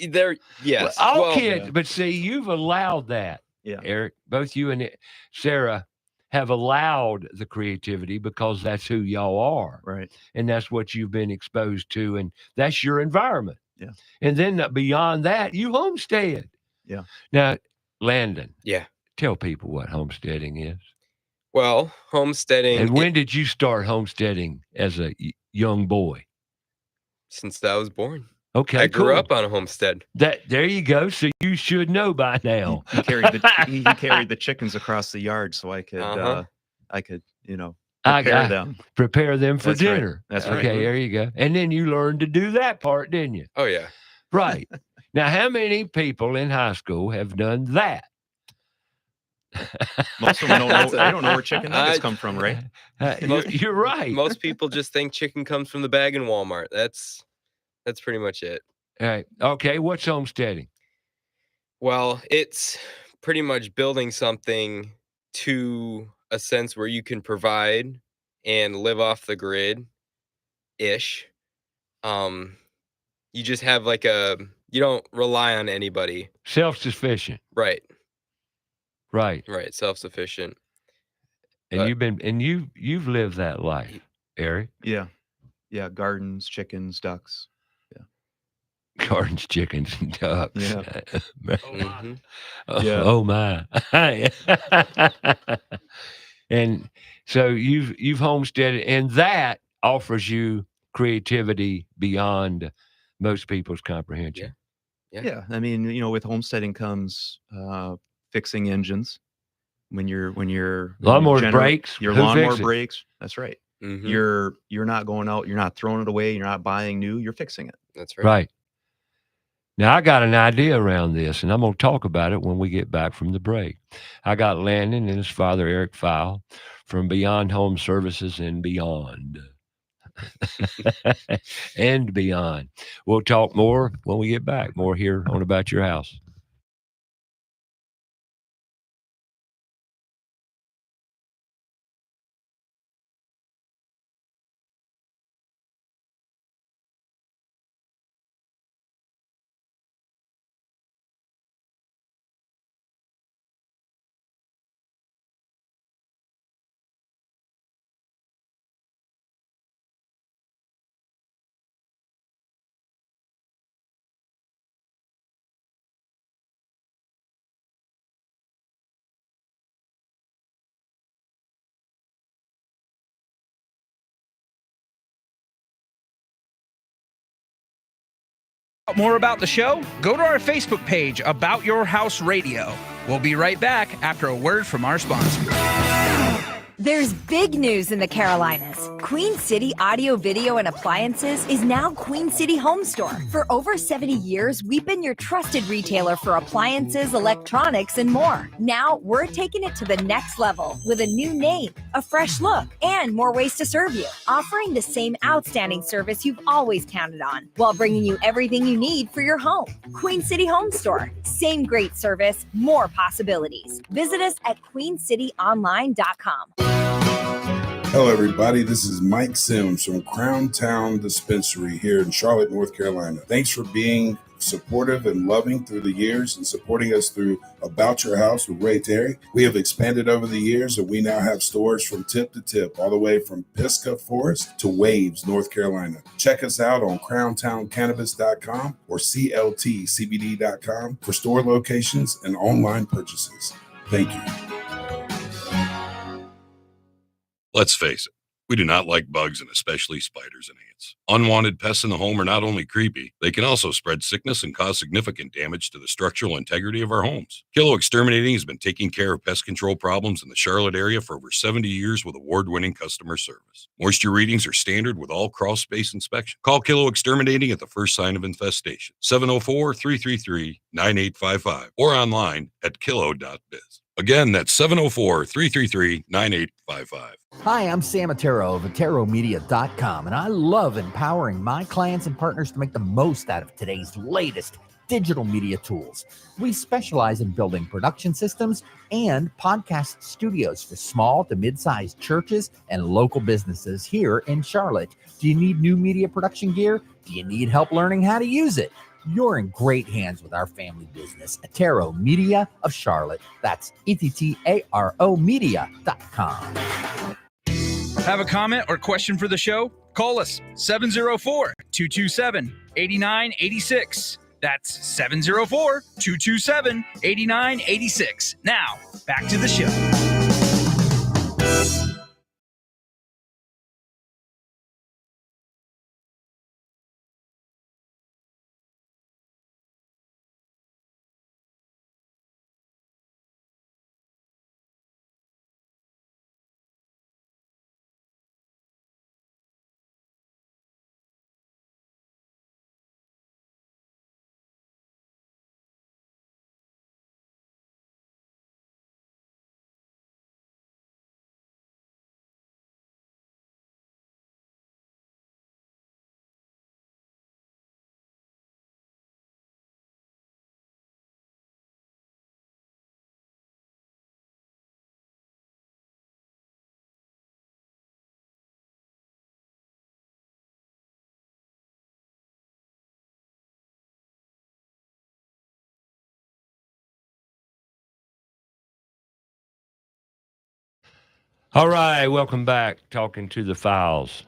Yes. All kids, but see, you've allowed that. Yeah. Eric, both you and Sarah have allowed the creativity because that's who y'all are. Right. And that's what you've been exposed to, and that's your environment. Yeah. And then beyond that, you homestead. Yeah. Now, Landon. Yeah. Tell people what homesteading is. Well, homesteading. And when did you start homesteading as a young boy? Since I was born. Okay, I grew up on a homestead. There you go. So you should know by now. He carried the chickens across the yard, so I could prepare them for That's dinner. Right. That's okay, right. There you go. And then you learned to do that part, didn't you? Oh yeah. Right. Now, how many people in high school have done that? Most of them don't know. They don't know where chicken nuggets come from, right? You're right. Most people just think chicken comes from the bag in Walmart. That's pretty much it. All right. Okay. What's homesteading? Well, it's pretty much building something to a sense where you can provide and live off the grid ish. You just have like a You don't rely on anybody. Self-sufficient. Right. Right. Right. Self-sufficient. And you've lived that life, Eric. Yeah. Yeah. Gardens, chickens, ducks. Gardens, chickens, and ducks. Yeah. Mm-hmm. Yeah. Oh my. And so you've homesteaded, and that offers you creativity beyond most people's comprehension. Yeah. I mean, with homesteading comes fixing engines. When Lawnmower breaks. your Who lawnmower fixes it? breaks. That's right. Mm-hmm. You're not going out. You're not throwing it away. You're not buying new. You're fixing it. That's right. Right. Now, I got an idea around this, and I'm going to talk about it when we get back from the break. I got Landon and his father, Eric Fiel, from Beyond Home Services and Beyond. And beyond. We'll talk more when we get back. More here on About Your House. More about the show? Go to our Facebook page, About Your House Radio. We'll be right back after a word from our sponsor. There's big news in the Carolinas. Queen City Audio, Video, and Appliances is now Queen City Home Store. For over 70 years, we've been your trusted retailer for appliances, electronics, and more. Now, we're taking it to the next level with a new name, a fresh look, and more ways to serve you, offering the same outstanding service you've always counted on, while bringing you everything you need for your home. Queen City Home Store. Same great service, more possibilities. Visit us at queencityonline.com. Hello, everybody. This is Mike Sims from Crown Town Dispensary here in Charlotte, North Carolina. Thanks for being supportive and loving through the years and supporting us through About Your House with Ray Terry. We have expanded over the years, and we now have stores from tip to tip, all the way from Pisgah Forest to Waves, North Carolina. Check us out on crowntowncannabis.com or cltcbd.com for store locations and online purchases. Thank you. Let's face it, we do not like bugs, and especially spiders and ants. Unwanted pests in the home are not only creepy, they can also spread sickness and cause significant damage to the structural integrity of our homes. Kilo Exterminating has been taking care of pest control problems in the Charlotte area for over 70 years with award-winning customer service. Moisture readings are standard with all crawl space inspection. Call Kilo Exterminating at the first sign of infestation, 704-333-9855, or online at kilo.biz. Again, that's 704-333-9855. Hi, I'm Sam Attero of AteroMedia.com, and I love empowering my clients and partners to make the most out of today's latest digital media tools. We specialize in building production systems and podcast studios for small to mid-sized churches and local businesses here in Charlotte. Do you need new media production gear? Do you need help learning how to use it? You're in great hands with our family business, Attero Media of Charlotte. That's ETTARO Media.com. Have a comment or question for the show? Call us 704-227-8986. That's 704-227-8986. Now, back to the show. All right, welcome back. Talking to the files,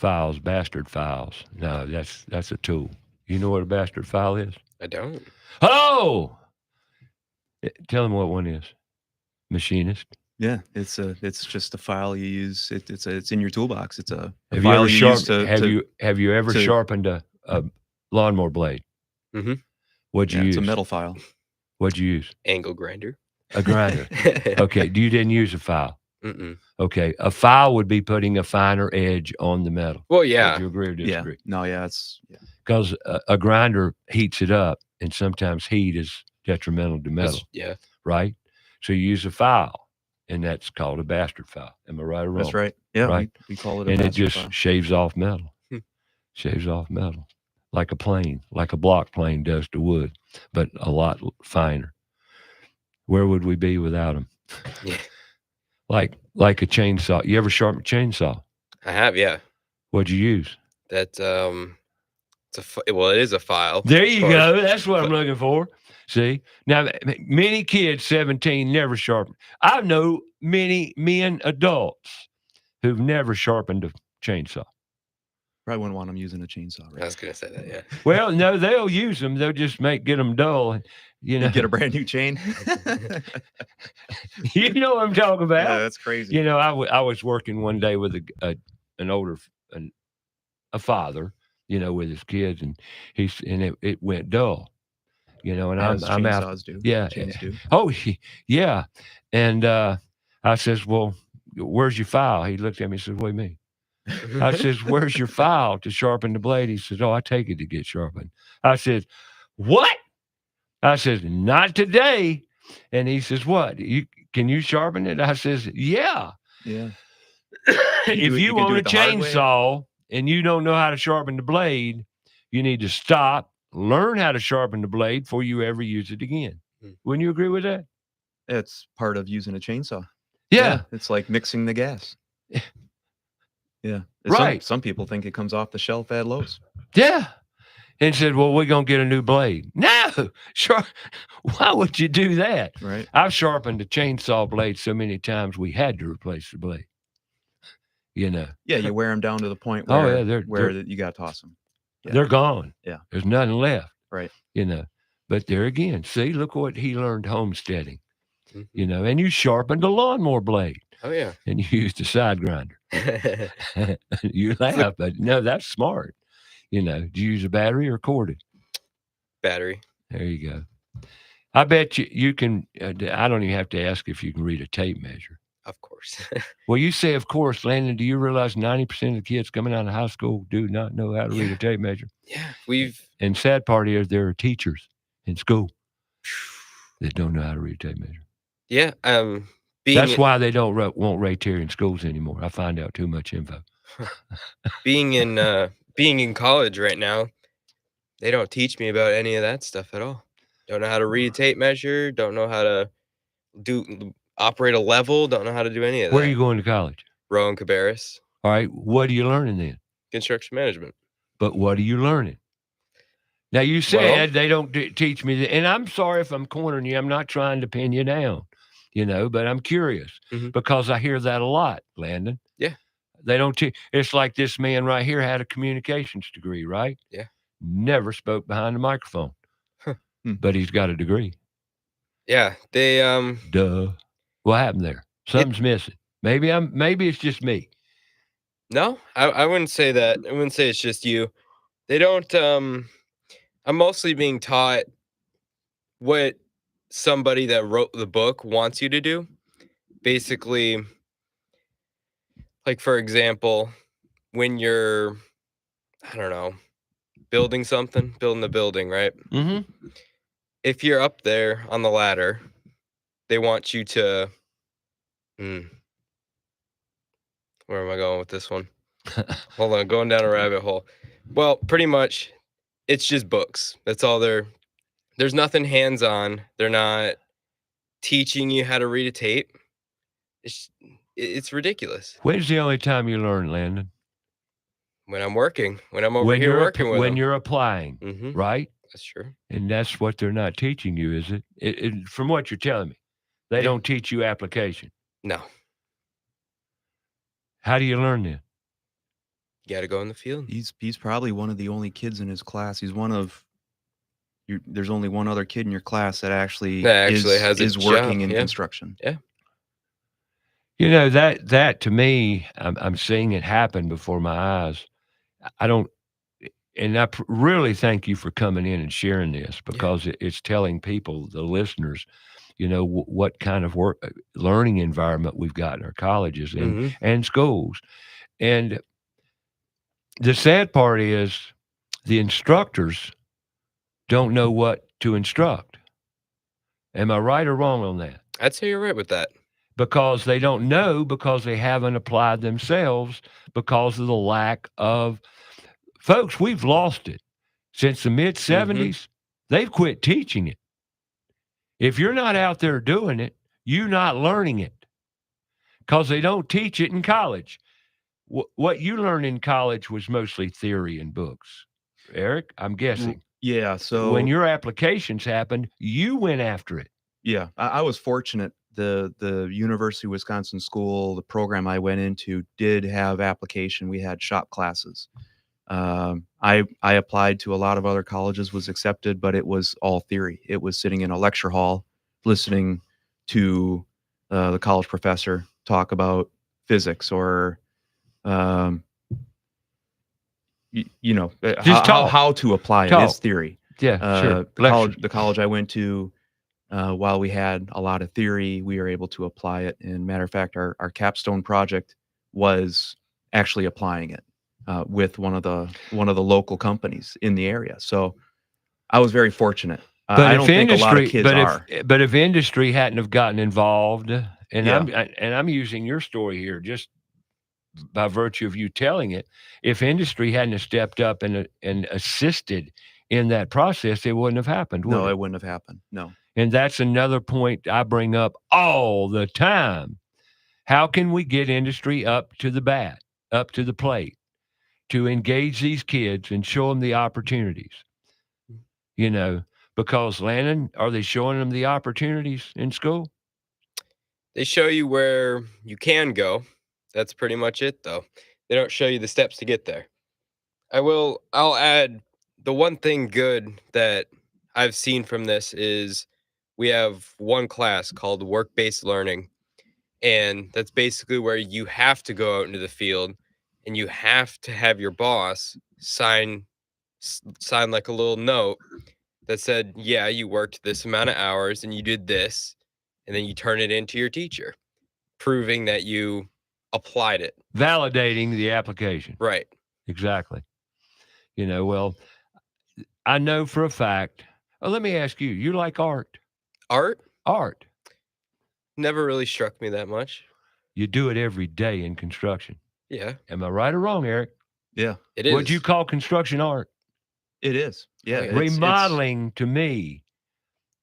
bastard files. No, that's a tool. You know what a bastard file is? I don't. Oh, tell them what one is. Machinist. Yeah, it's just a file you use. It's in your toolbox. It's a Have you file ever use sharpened? Have you ever to- sharpened a lawnmower blade? Mm-hmm. What'd you use? It's a metal file. What'd you use? Angle grinder. A grinder. Okay. You didn't use a file. Mm-mm. Okay. A file would be putting a finer edge on the metal. Well, yeah. Would you agree or disagree? No, yeah, it's Because a grinder heats it up, and sometimes heat is detrimental to metal. Yeah. Right? So you use a file, and that's called a bastard file. Am I right or wrong? That's right. Yeah, Right. we call it a And it bastard just file. shaves off metal. Shaves off metal. Like a plane, like a block plane does to wood, but a lot finer. Where would we be without them? Yeah. Like a chainsaw. You ever sharpen a chainsaw? I have, yeah. What'd you use? That it is a file. There you of course. go. That's what I'm looking for. See? Now, many kids, 17, never sharpen. I know many men, adults, who've never sharpened a chainsaw. Probably wouldn't want them using a chainsaw. Right? I was gonna say that, yeah. Well, no, they'll use them. They'll just get them dull. You know, Get a brand new chain. you know what I'm talking about. Yeah, that's crazy. You know, I was working one day with an older a father, you know, with his kids, and it went dull. You know, and As I'm out. chainsaws do. Yeah. Chains do. Oh, yeah. And I says, well, where's your file? He looked at me and says, what do you mean? I says, where's your file to sharpen the blade? He says, oh, I take it to get sharpened. I said, what? I says, not today. And he says, what? Can you sharpen it? I says, yeah. Yeah. If you can do own a it the hard way. chainsaw and you don't know how to sharpen the blade, you need to stop, learn how to sharpen the blade before you ever use it again. Wouldn't you agree with that? It's part of using a chainsaw. Yeah. It's like mixing the gas. Yeah. Right. Some people think it comes off the shelf at Lowe's. Yeah. And said, well, we're going to get a new blade. No, sure. Why would you do that? Right. I've sharpened a chainsaw blade so many times we had to replace the blade. You know. Yeah, you wear them down to the point Oh, where, yeah, you got to toss them. Yeah. They're gone. Yeah. There's nothing left. Right. You know. But there again, see, look what he learned homesteading. You know, and you sharpened a lawnmower blade. Oh, yeah. And you used a side grinder. You laugh, but no, that's smart. You know, do you use a battery or corded? Battery. There you go. I bet you can. I don't even have to ask if you can read a tape measure. Of course. Well, you say, of course, Landon. Do you realize 90% of the kids coming out of high school do not know how to read a tape measure? Yeah, And sad part is there are teachers in school that don't know how to read a tape measure. Yeah. That's why they won't rate here in schools anymore. I find out too much info. being in college right now, they don't teach me about any of that stuff at all. Don't know how to read a tape measure. Don't know how to operate a level. Don't know how to do any of that. Where are you going to college? Rowan Cabarrus. All right. What are you learning then? Construction management. But what are you learning? Now, you said they don't teach me that. And I'm sorry if I'm cornering you. I'm not trying to pin you down, you know, but I'm curious because I hear that a lot, Landon. Yeah. They don't teach. It's like this man right here had a communications degree, right? Yeah. Never spoke behind the microphone, but he's got a degree. Yeah. They, Duh. What happened there? Something's missing. Maybe it's just me. No, I wouldn't say that. I wouldn't say it's just you. They don't, I'm mostly being taught what somebody that wrote the book wants you to do. Basically, like, for example, when you're, I don't know, building the building, right? Mm-hmm. If you're up there on the ladder, they want you to, where am I going with this one? Hold on, going down a rabbit hole. Well, pretty much, it's just books. That's all there's nothing hands-on. They're not teaching you how to read a tape. It's ridiculous. When's the only time you learn, Landon? When I'm working. When I'm over here working with when them. you're applying, right? That's true. And that's what they're not teaching you, is it? From what you're telling me, they don't teach you application. No. How do you learn this? You got to go in the field. He's probably one of the only kids in his class. He's one of there's only one other kid in your class that actually has a is working job, in yeah. construction. Yeah. You know, that to me, I'm seeing it happen before my eyes. I don't, and I really thank you for coming in and sharing this, because it's telling people, the listeners, you know, what kind of learning environment we've got in our colleges and schools. And the sad part is the instructors don't know what to instruct. Am I right or wrong on that? I'd say you're right with that. Because they don't know, because they haven't applied themselves, because of the lack of folks. We've lost it since the mid 70s. They've quit teaching it. If you're not out there doing it, you're not learning it, because they don't teach it in college. What you learned in college was mostly theory and books, Eric, I'm guessing. Yeah. So when your applications happened, you went after it. Yeah, I was fortunate. The University of Wisconsin school, the program I went into, did have application. We had shop classes. I applied to a lot of other colleges, was accepted, but it was all theory. It was sitting in a lecture hall, listening to the college professor talk about physics or, how to apply it. It's theory. Yeah, sure. The college I went to, while we had a lot of theory, we were able to apply it. And matter of fact, our capstone project was actually applying it with one of the local companies in the area. So I was very fortunate. I don't think a lot of kids are. But if industry hadn't have gotten involved, and Yeah. I'm using your story here just by virtue of you telling it, if industry hadn't have stepped up and assisted in that process, it wouldn't have happened. No, it wouldn't have happened. No. And that's another point I bring up all the time. How can we get industry up to the bat, up to the plate, to engage these kids and show them the opportunities? You know, because Landon, are they showing them the opportunities in school? They show you where you can go. That's pretty much it, though. They don't show you the steps to get there. I'll add the one thing good that I've seen from this is we have one class called work-based learning, and that's basically where you have to go out into the field and you have to have your boss sign like a little note that said, yeah, you worked this amount of hours and you did this, and then you turn it into your teacher, proving that you applied it. Validating the application. Right. Exactly. You know, well, I know for a fact. Oh, let me ask you, you like art? Art. Never really struck me that much. You do it every day in construction. Yeah. Am I right or wrong, Eric? Yeah. It is. Would you call construction art? It is. Yeah. Remodeling to me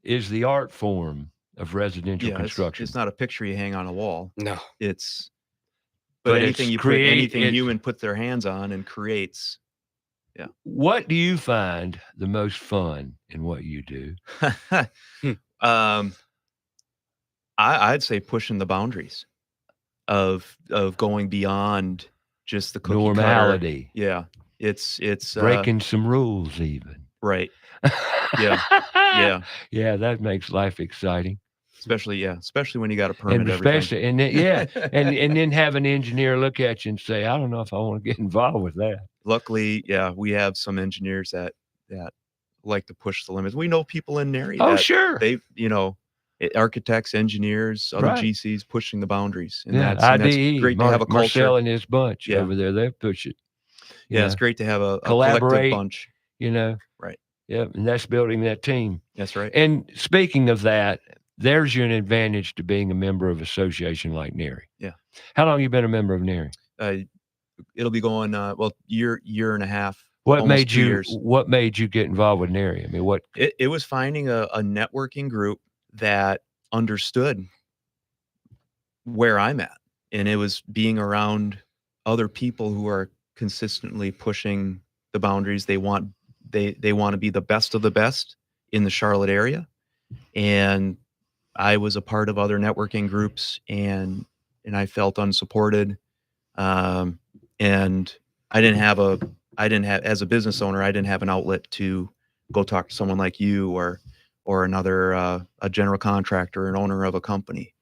is the art form of residential construction. It's not a picture you hang on a wall. No. But anything anything human puts their hands on and creates. Yeah. What do you find the most fun in what you do? I'd say pushing the boundaries of going beyond just the cookie normality. Cutter. Yeah. It's breaking some rules even. Right. Yeah. Yeah. Yeah, that makes life exciting. Especially when you got a permit. And especially, and then, and then have an engineer look at you and say, I don't know if I want to get involved with that. Luckily, yeah, we have some engineers that like to push the limits. We know people in there. Oh, sure. They, architects, engineers, other GCs pushing the boundaries. And that's great to have a culture. Marcel and his bunch over there, they push it. Yeah, it's great to have a collective bunch. Right. Yeah, and that's building that team. That's right. And speaking of that, there's an advantage to being a member of an association like NARI. Yeah. How long have you been a member of NARI? It'll be going year and a half. What made you get involved with NARI? I mean, it was finding a networking group that understood where I'm at, and it was being around other people who are consistently pushing the boundaries. They want to be the best of the best in the Charlotte area, and I was a part of other networking groups, and I felt unsupported. And I didn't have, as a business owner, I didn't have an outlet to go talk to someone like you or another, a general contractor, an owner of a company.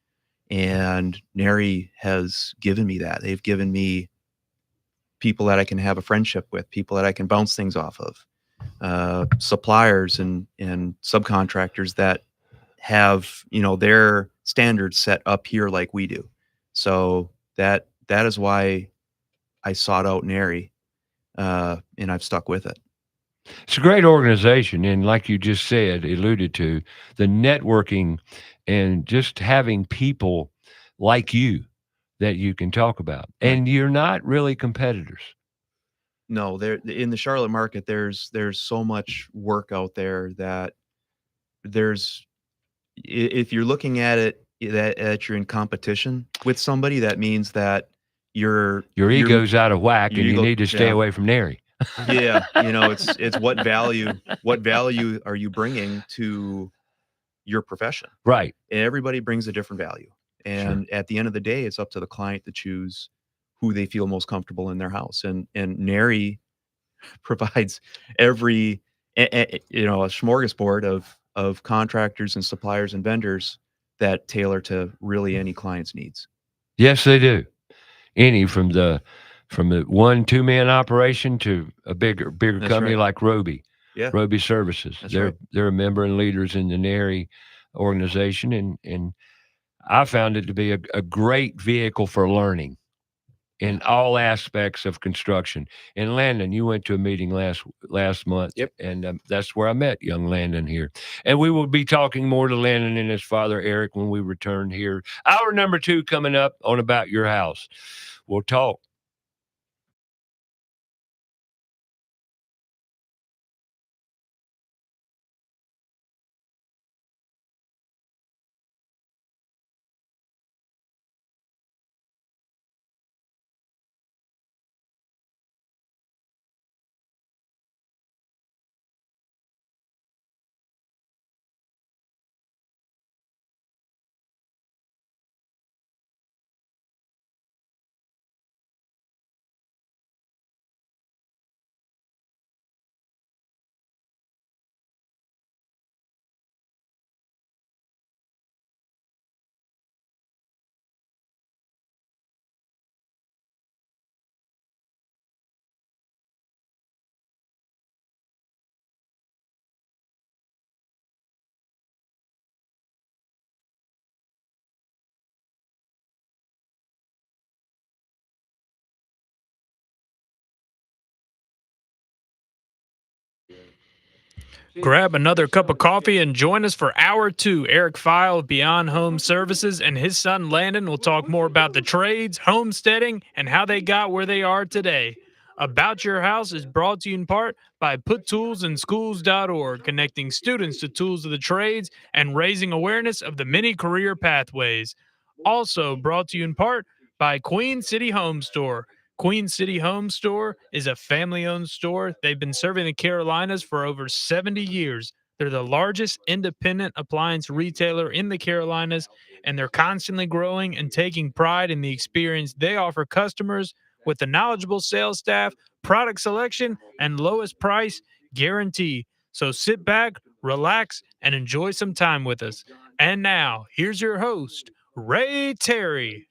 And NARI has given me that. They've given me people that I can have a friendship with, people that I can bounce things off of, suppliers and subcontractors that have, their standards set up here like we do. So that is why I sought out NARI, and I've stuck with it. It's a great organization, and like you just said, alluded to, the networking and just having people like you that you can talk about, and you're not really competitors. No, there in the Charlotte market, there's so much work out there that there's if you're looking at it that you're in competition with somebody, that means that Your ego's out of whack, your and you ego, need to stay yeah. away from NARI. Yeah, it's what value are you bringing to your profession? Right. And everybody brings a different value. And at the end of the day, it's up to the client to choose who they feel most comfortable in their house. And NARI provides every a smorgasbord of contractors and suppliers and vendors that tailor to really any client's needs. Yes, they do. Any from the 1-2-man operation to a bigger That's company right. like Roby. Yeah. Roby Services. That's they're right. they're a member and leaders in the NARI organization, and I found it to be a great vehicle for learning in all aspects of construction. And Landon, you went to a meeting last month. Yep. And that's where I met young Landon here. And we will be talking more to Landon and his father, Eric, when we return here. Hour number 2 coming up on About Your House. We'll talk. Grab another cup of coffee and join us for hour 2. Eric Fiel of Beyond Home Services and his son Landon will talk more about the trades, homesteading, and how they got where they are today. About Your House is brought to you in part by PutToolsInSchools.org, connecting students to tools of the trades and raising awareness of the many career pathways. Also brought to you in part by Queen City Home Store. Queen City Home Store is a family-owned store. They've been serving the Carolinas for over 70 years. They're the largest independent appliance retailer in the Carolinas, and they're constantly growing and taking pride in the experience they offer customers with a knowledgeable sales staff, product selection, and lowest price guarantee. So sit back, relax, and enjoy some time with us. And now, here's your host, Ray Terry.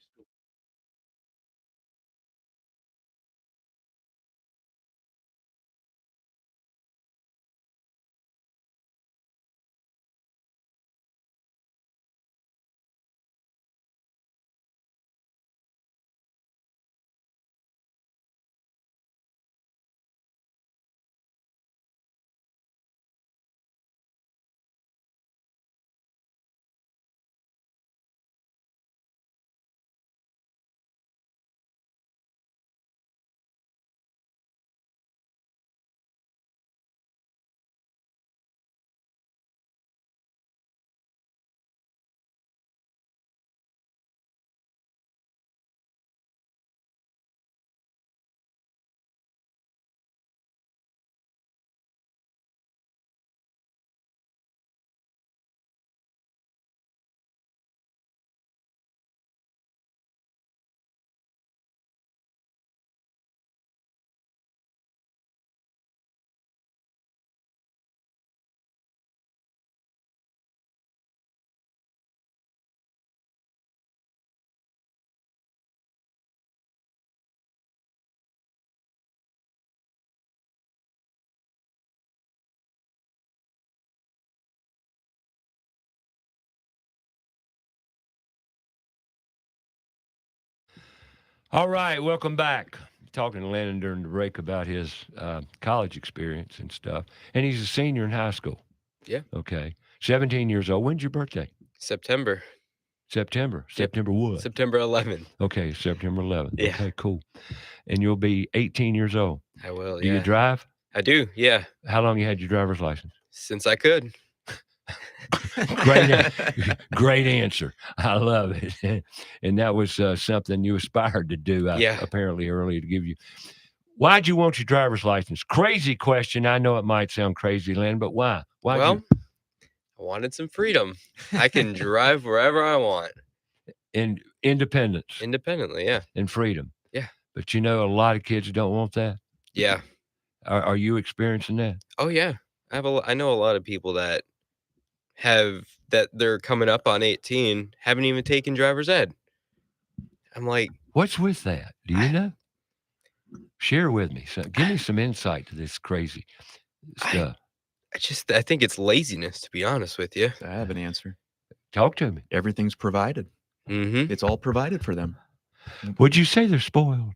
All right, welcome back. Talking to Landon during the break about his college experience and stuff. And he's a senior in high school. Yeah. Okay. 17 years old. When's your birthday? September. September. Yep. September what? September 11th. Okay, September 11th. Yeah. Okay, cool. And you'll be 18 years old. I will, Do yeah. you drive? I do, yeah. How long you had your driver's license? Since I could. Great answer. I love it. And that was something you aspired to do, Yeah. apparently earlier to give you. Why'd you want your driver's license? Crazy question. I know it might sound crazy, Len, but why? Well, I wanted some freedom. I can drive wherever I want. And independence. Independently, yeah. And freedom. Yeah. But you know, a lot of kids don't want that. Yeah. Are you experiencing that? Oh, yeah. I know a lot of people that they're coming up on 18, haven't even taken driver's ed. I'm like, what's with that? Do you know? Share with me. So give me some insight to this crazy stuff. I think it's laziness, to be honest with you. I have an answer. Talk to me. Everything's provided. Mm-hmm. It's all provided for them. Would you say they're spoiled?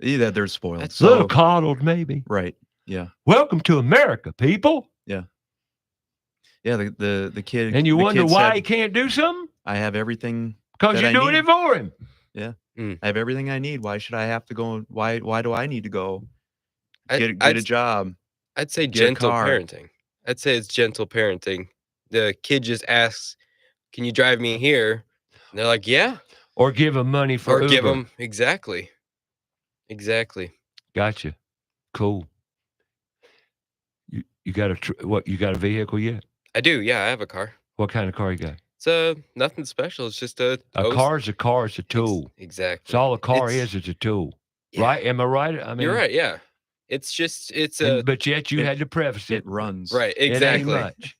Yeah, they're spoiled. A little coddled, maybe. Right. Yeah. Welcome to America, people. Yeah. Yeah. The kid. And you wonder kid why said, he can't do something? I have everything. Because you're doing it for him. Yeah. I have everything I need. Why should I have to go? Why do I need to go get a job? I'd say gentle parenting. I'd say it's gentle parenting. The kid just asks, "Can you drive me here?" And they're like, "Yeah." Or give them money for Uber. Give them exactly. Gotcha. Cool. You got you got a vehicle yet? I do. Yeah, I have a car. What kind of car you got? It's nothing special. It's just a car's a car. It's a tool. Exactly. It's all a car is. It's a tool. Yeah. Right? Am I right? I mean, you're right. Yeah. But yet you had to preface it. It runs. Right. Exactly. It ain't much.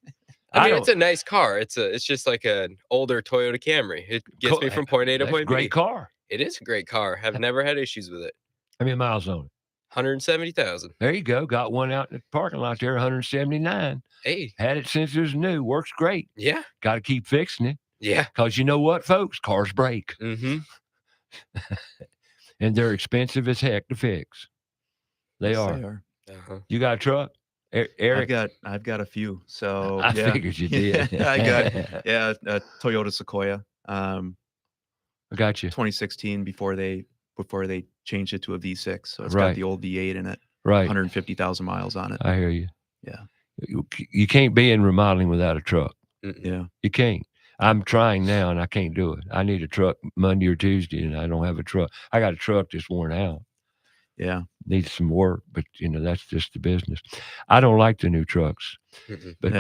I mean, it's a nice car. It's just like an older Toyota Camry. It gets me from point A to point B. Great car. It is a great car. I've never had issues with it. How many miles on it? 170,000. There you go. Got one out in the parking lot there, 179. Hey. Had it since it was new. Works great. Yeah. Got to keep fixing it. Yeah. Because you know what, folks? Cars break. Mm-hmm. And they're expensive as heck to fix. They are. They are. Uh-huh. You got a truck? Eric? I've got a few. So I figured you did. I got a Toyota Sequoia. I got you. 2016 before they changed it to a V6. So it's Right. got the old V8 in it. Right. 150,000 miles on it. I hear you. Yeah. You can't be in remodeling without a truck. Yeah. You can't. I'm trying now and I can't do it. I need a truck Monday or Tuesday and I don't have a truck. I got a truck that's worn out. Yeah. Needs some work, but that's just the business. I don't like the new trucks. But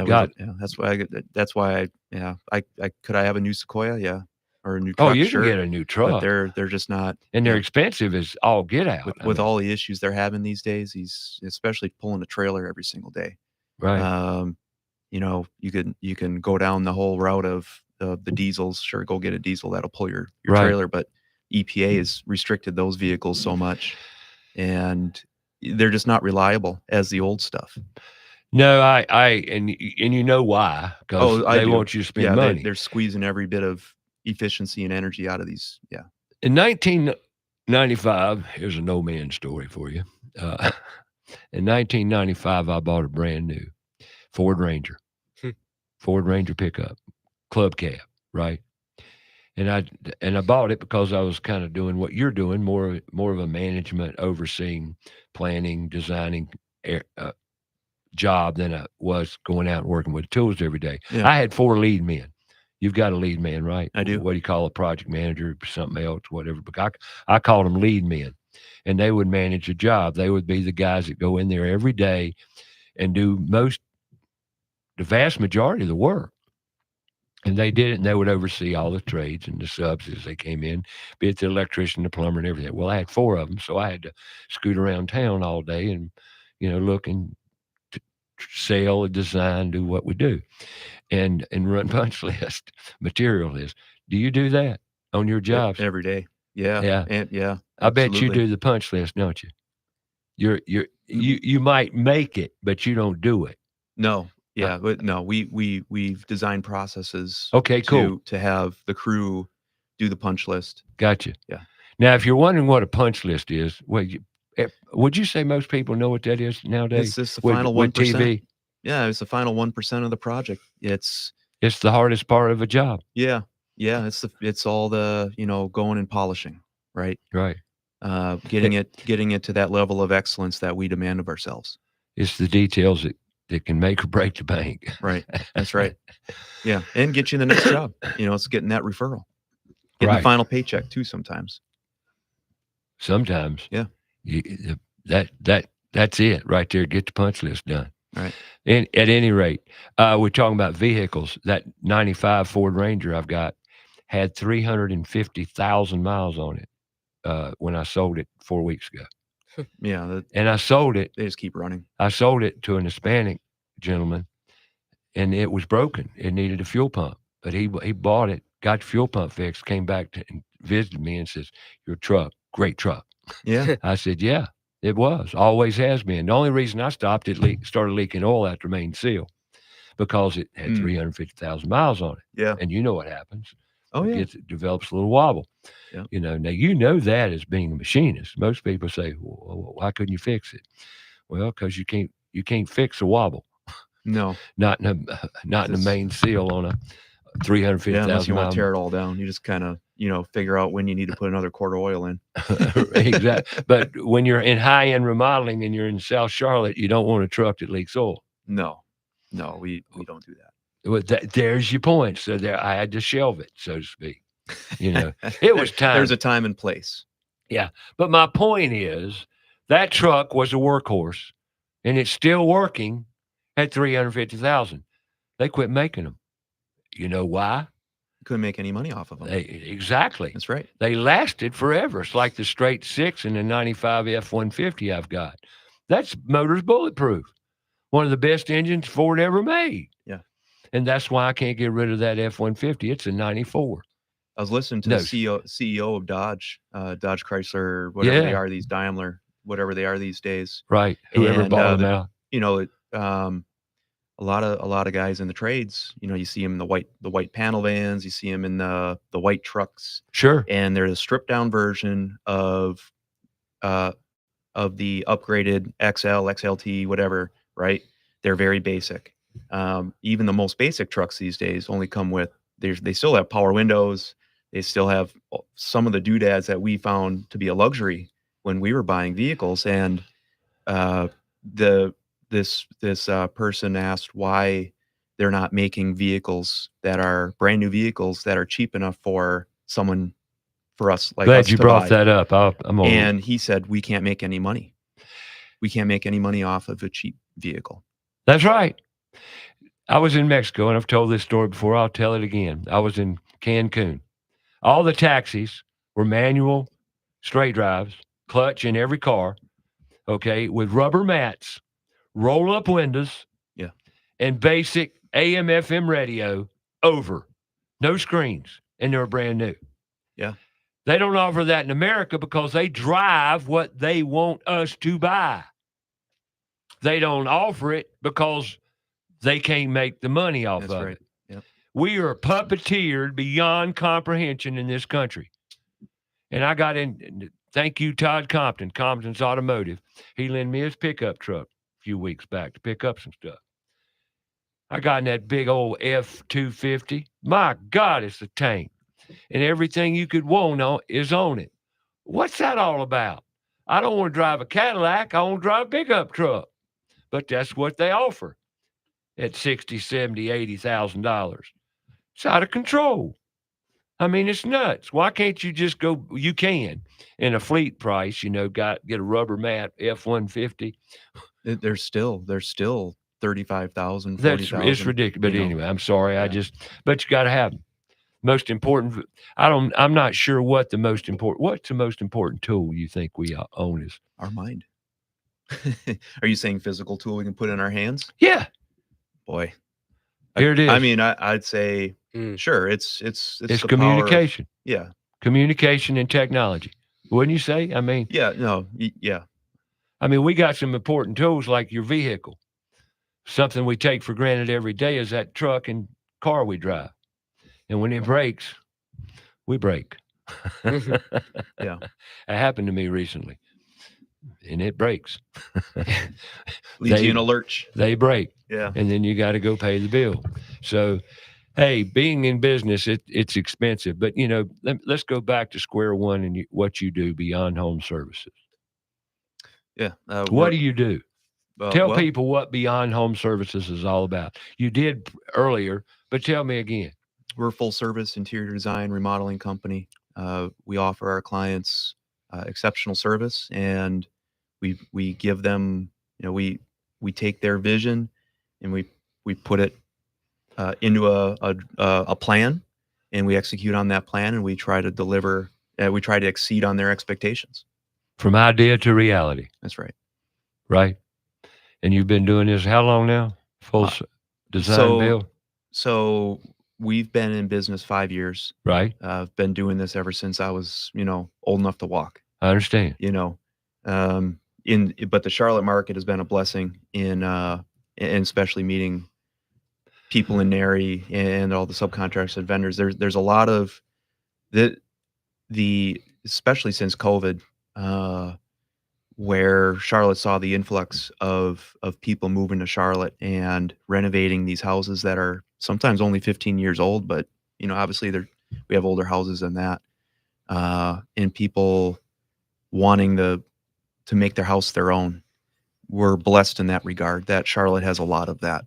that's why I could I have a new Sequoia? Yeah. Or a new truck. Oh, you sure. can get a new truck. But they're just not, and they're expensive as all get out. With all the issues they're having these days, he's especially pulling a trailer every single day. Right. You can go down the whole route of the diesels. Sure, go get a diesel that'll pull your Right. trailer, but EPA has restricted those vehicles so much, and they're just not reliable as the old stuff. No, and you know why? Because they want you to spend money. They're squeezing every bit of efficiency and energy out of these. Yeah. In 1995, here's a no man story for you. In 1995, I bought a brand new Ford Ranger, Ford Ranger pickup, club cab, right? And I bought it because I was kind of doing what you're doing, more of a management, overseeing, planning, designing job than I was going out and working with tools every day. Yeah. I had 4 lead men. You've got a lead man, right? I do. What do you call a project manager, something else, whatever. But I called them lead men, and they would manage a job. They would be the guys that go in there every day and do the vast majority of the work. And they did it, and they would oversee all the trades and the subs as they came in, be it the electrician, the plumber, and everything. Well, I had 4 of them, so I had to scoot around town all day and, look and sell and design, do what we do. And run punch list, material list. Do you do that on your jobs? Every day. Yeah. Yeah. And yeah. I bet you absolutely. do the punch list, don't you? You might make it, but you don't do it. No. Yeah. But no, we've designed processes. Okay, cool. To have the crew do the punch list. Gotcha. Yeah. Now, if you're wondering what a punch list is, would you say most people know what that is nowadays? It's just the with, final with 1%. TV? Yeah, it's the final 1% of the project. It's the hardest part of a job. Yeah. It's all the going and polishing, right? Right. Getting it to that level of excellence that we demand of ourselves. It's the details that can make or break the bank. Right. That's right. Yeah, and get you the next job. It's getting that referral, getting Right. the final paycheck too. Sometimes. Sometimes. Yeah. That's it right there. Get the punch list done. Right. And at any rate, we're talking about vehicles. That 95 Ford Ranger I've got had 350,000 miles on it when I sold it 4 weeks ago. Yeah. And I sold it. They just keep running. I sold it to an Hispanic gentleman, and it was broken. It needed a fuel pump. But he bought it, got the fuel pump fixed, came back and visited me and says, "Your truck, great truck." Yeah. I said, "Yeah, it was. Always has been. The only reason I stopped it started leaking oil after main seal because it had 350,000 miles on it." Yeah. And you know what happens. Oh, yeah. It develops a little wobble. Yeah. Now that as being a machinist. Most people say, "Well, why couldn't you fix it?" Well, because you can't fix a wobble. No. Not in the main seal on a 350,000 Yeah, unless you want mile. to tear it all down. You just kind of figure out when you need to put another quart of oil in. Exactly. But when you're in high-end remodeling and you're in South Charlotte, you don't want a truck that leaks oil. No, we don't do that. Well, there's your point. So there, I had to shelve it, so to speak. It was time. There's a time and place. Yeah. But my point is that truck was a workhorse, and it's still working at 350,000. They quit making them. You know why? Couldn't make any money off of them. Exactly. That's right. They lasted forever. It's like the straight 6 and the 95 F-150 I've got. That's motor's bulletproof. One of the best engines Ford ever made. Yeah. And that's why I can't get rid of that F-150. It's a 94. I was listening to the CEO of Dodge, Dodge Chrysler, whatever they are, these Daimler, whatever they are these days. Right. Whoever bought them out. A lot of guys in the trades, you see them in the white panel vans, you see them in the white trucks. Sure. And they're a stripped down version of the upgraded XL, XLT, whatever, right? They're very basic. Even the most basic trucks these days only come with, they still have power windows. They still have some of the doodads that we found to be a luxury when we were buying vehicles. And this person asked why they're not making vehicles that are brand new vehicles that are cheap enough for us like Glad us you to brought buy. that up. I'm old. And he said, we can't make any money. We can't make any money off of a cheap vehicle. That's right. I was in Mexico, and I've told this story before. I'll tell it again. I was in Cancun. All the taxis were manual, straight drives, clutch in every car, okay, with rubber mats, roll-up windows, yeah, and basic AM, FM radio over. No screens, and they were brand new. Yeah. They don't offer that in America because they drive what they want us to buy. They don't offer it because they can't make the money off of it. Yep. We are puppeteered beyond comprehension in this country. And I got in, thank you, Todd Compton, Compton's Automotive. He lent me his pickup truck a few weeks back to pick up some stuff. I got in that big old F-250. My God, it's a tank. And everything you could want is on it. What's that all about? I don't want to drive a Cadillac. I want to drive a pickup truck. But that's what they offer at $60,000, $70,000, $80,000. It's out of control. I mean, it's nuts. Why can't you just go? You can in a fleet price, get a rubber mat F-150. They're still $35,000, $40,000. It's ridiculous. But anyway, I'm sorry. Yeah. But you got to have them. Most important. I'm not sure what's the most important tool you think we own is? Our mind. Are you saying physical tool we can put in our hands? Yeah. Boy. Here it is. I mean, I'd say, sure. It's communication. Yeah. Communication and technology. Wouldn't you say? I mean. Yeah. No. Yeah. I mean, we got some important tools like your vehicle. Something we take for granted every day is that truck and car we drive. And when it breaks, we break. Mhm. Yeah. It happened to me recently, and it breaks. Leaves you in a lurch. They break, Yeah. and then you got to go pay the bill. So, hey, being in business, it's expensive. But let's go back to square one and what you do beyond home services. Yeah. What do you do? Tell well, people what Beyond Home Services is all about. You did earlier, but tell me again. we're a full service interior design remodeling company. We offer our clients exceptional service, and we give them, we take their vision and we put it into a plan, and we execute on that plan, and we try to deliver. We try to exceed on their expectations. From idea to reality. That's right. Right. And you've been doing this how long now? Full design so build? so we've been in business 5 years. Right. I've been doing this ever since I was, old enough to walk. I understand. But the Charlotte market has been a blessing in especially meeting people in NARI and all the subcontractors and vendors. There's a lot of the especially since COVID, where Charlotte saw the influx of people moving to Charlotte and renovating these houses that are sometimes only 15 years old, but obviously we have older houses than that, and people wanting to make their house their own. We're blessed in that regard that Charlotte has a lot of that,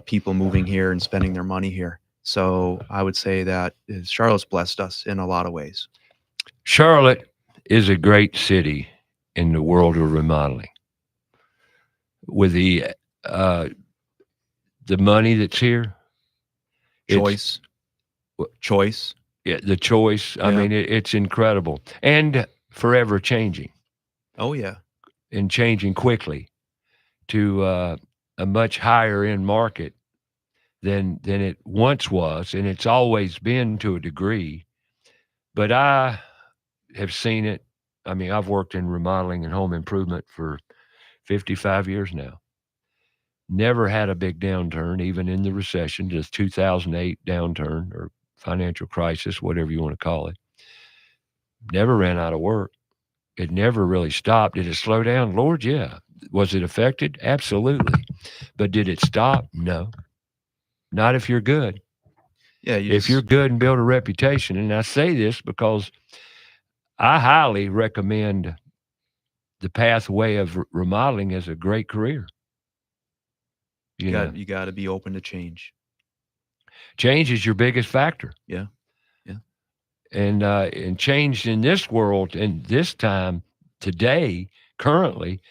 people moving here and spending their money here. So I would say that Charlotte's blessed us in a lot of ways. Charlotte is a great city in the world of remodeling. With the money that's here, Choice. Yeah, the choice. I Yeah. mean, it's incredible and forever changing. Oh yeah. And changing quickly to a much higher end market than it once was, and it's always been to a degree. But I have seen it. I mean, I've worked in remodeling and home improvement for 55 years now. Never had a big downturn, even in the recession, just 2008 downturn or financial crisis, whatever you want to call it. Never ran out of work. It never really stopped. Did it slow down? Lord, yeah. Was it affected? Absolutely. But did it stop? No. Not if you're good. Yeah. If you're good and build a reputation, and I say this because I highly recommend the pathway of remodeling as a great career. You got to be open to change. Change is your biggest factor. Yeah. And change in this world and this time today, currently,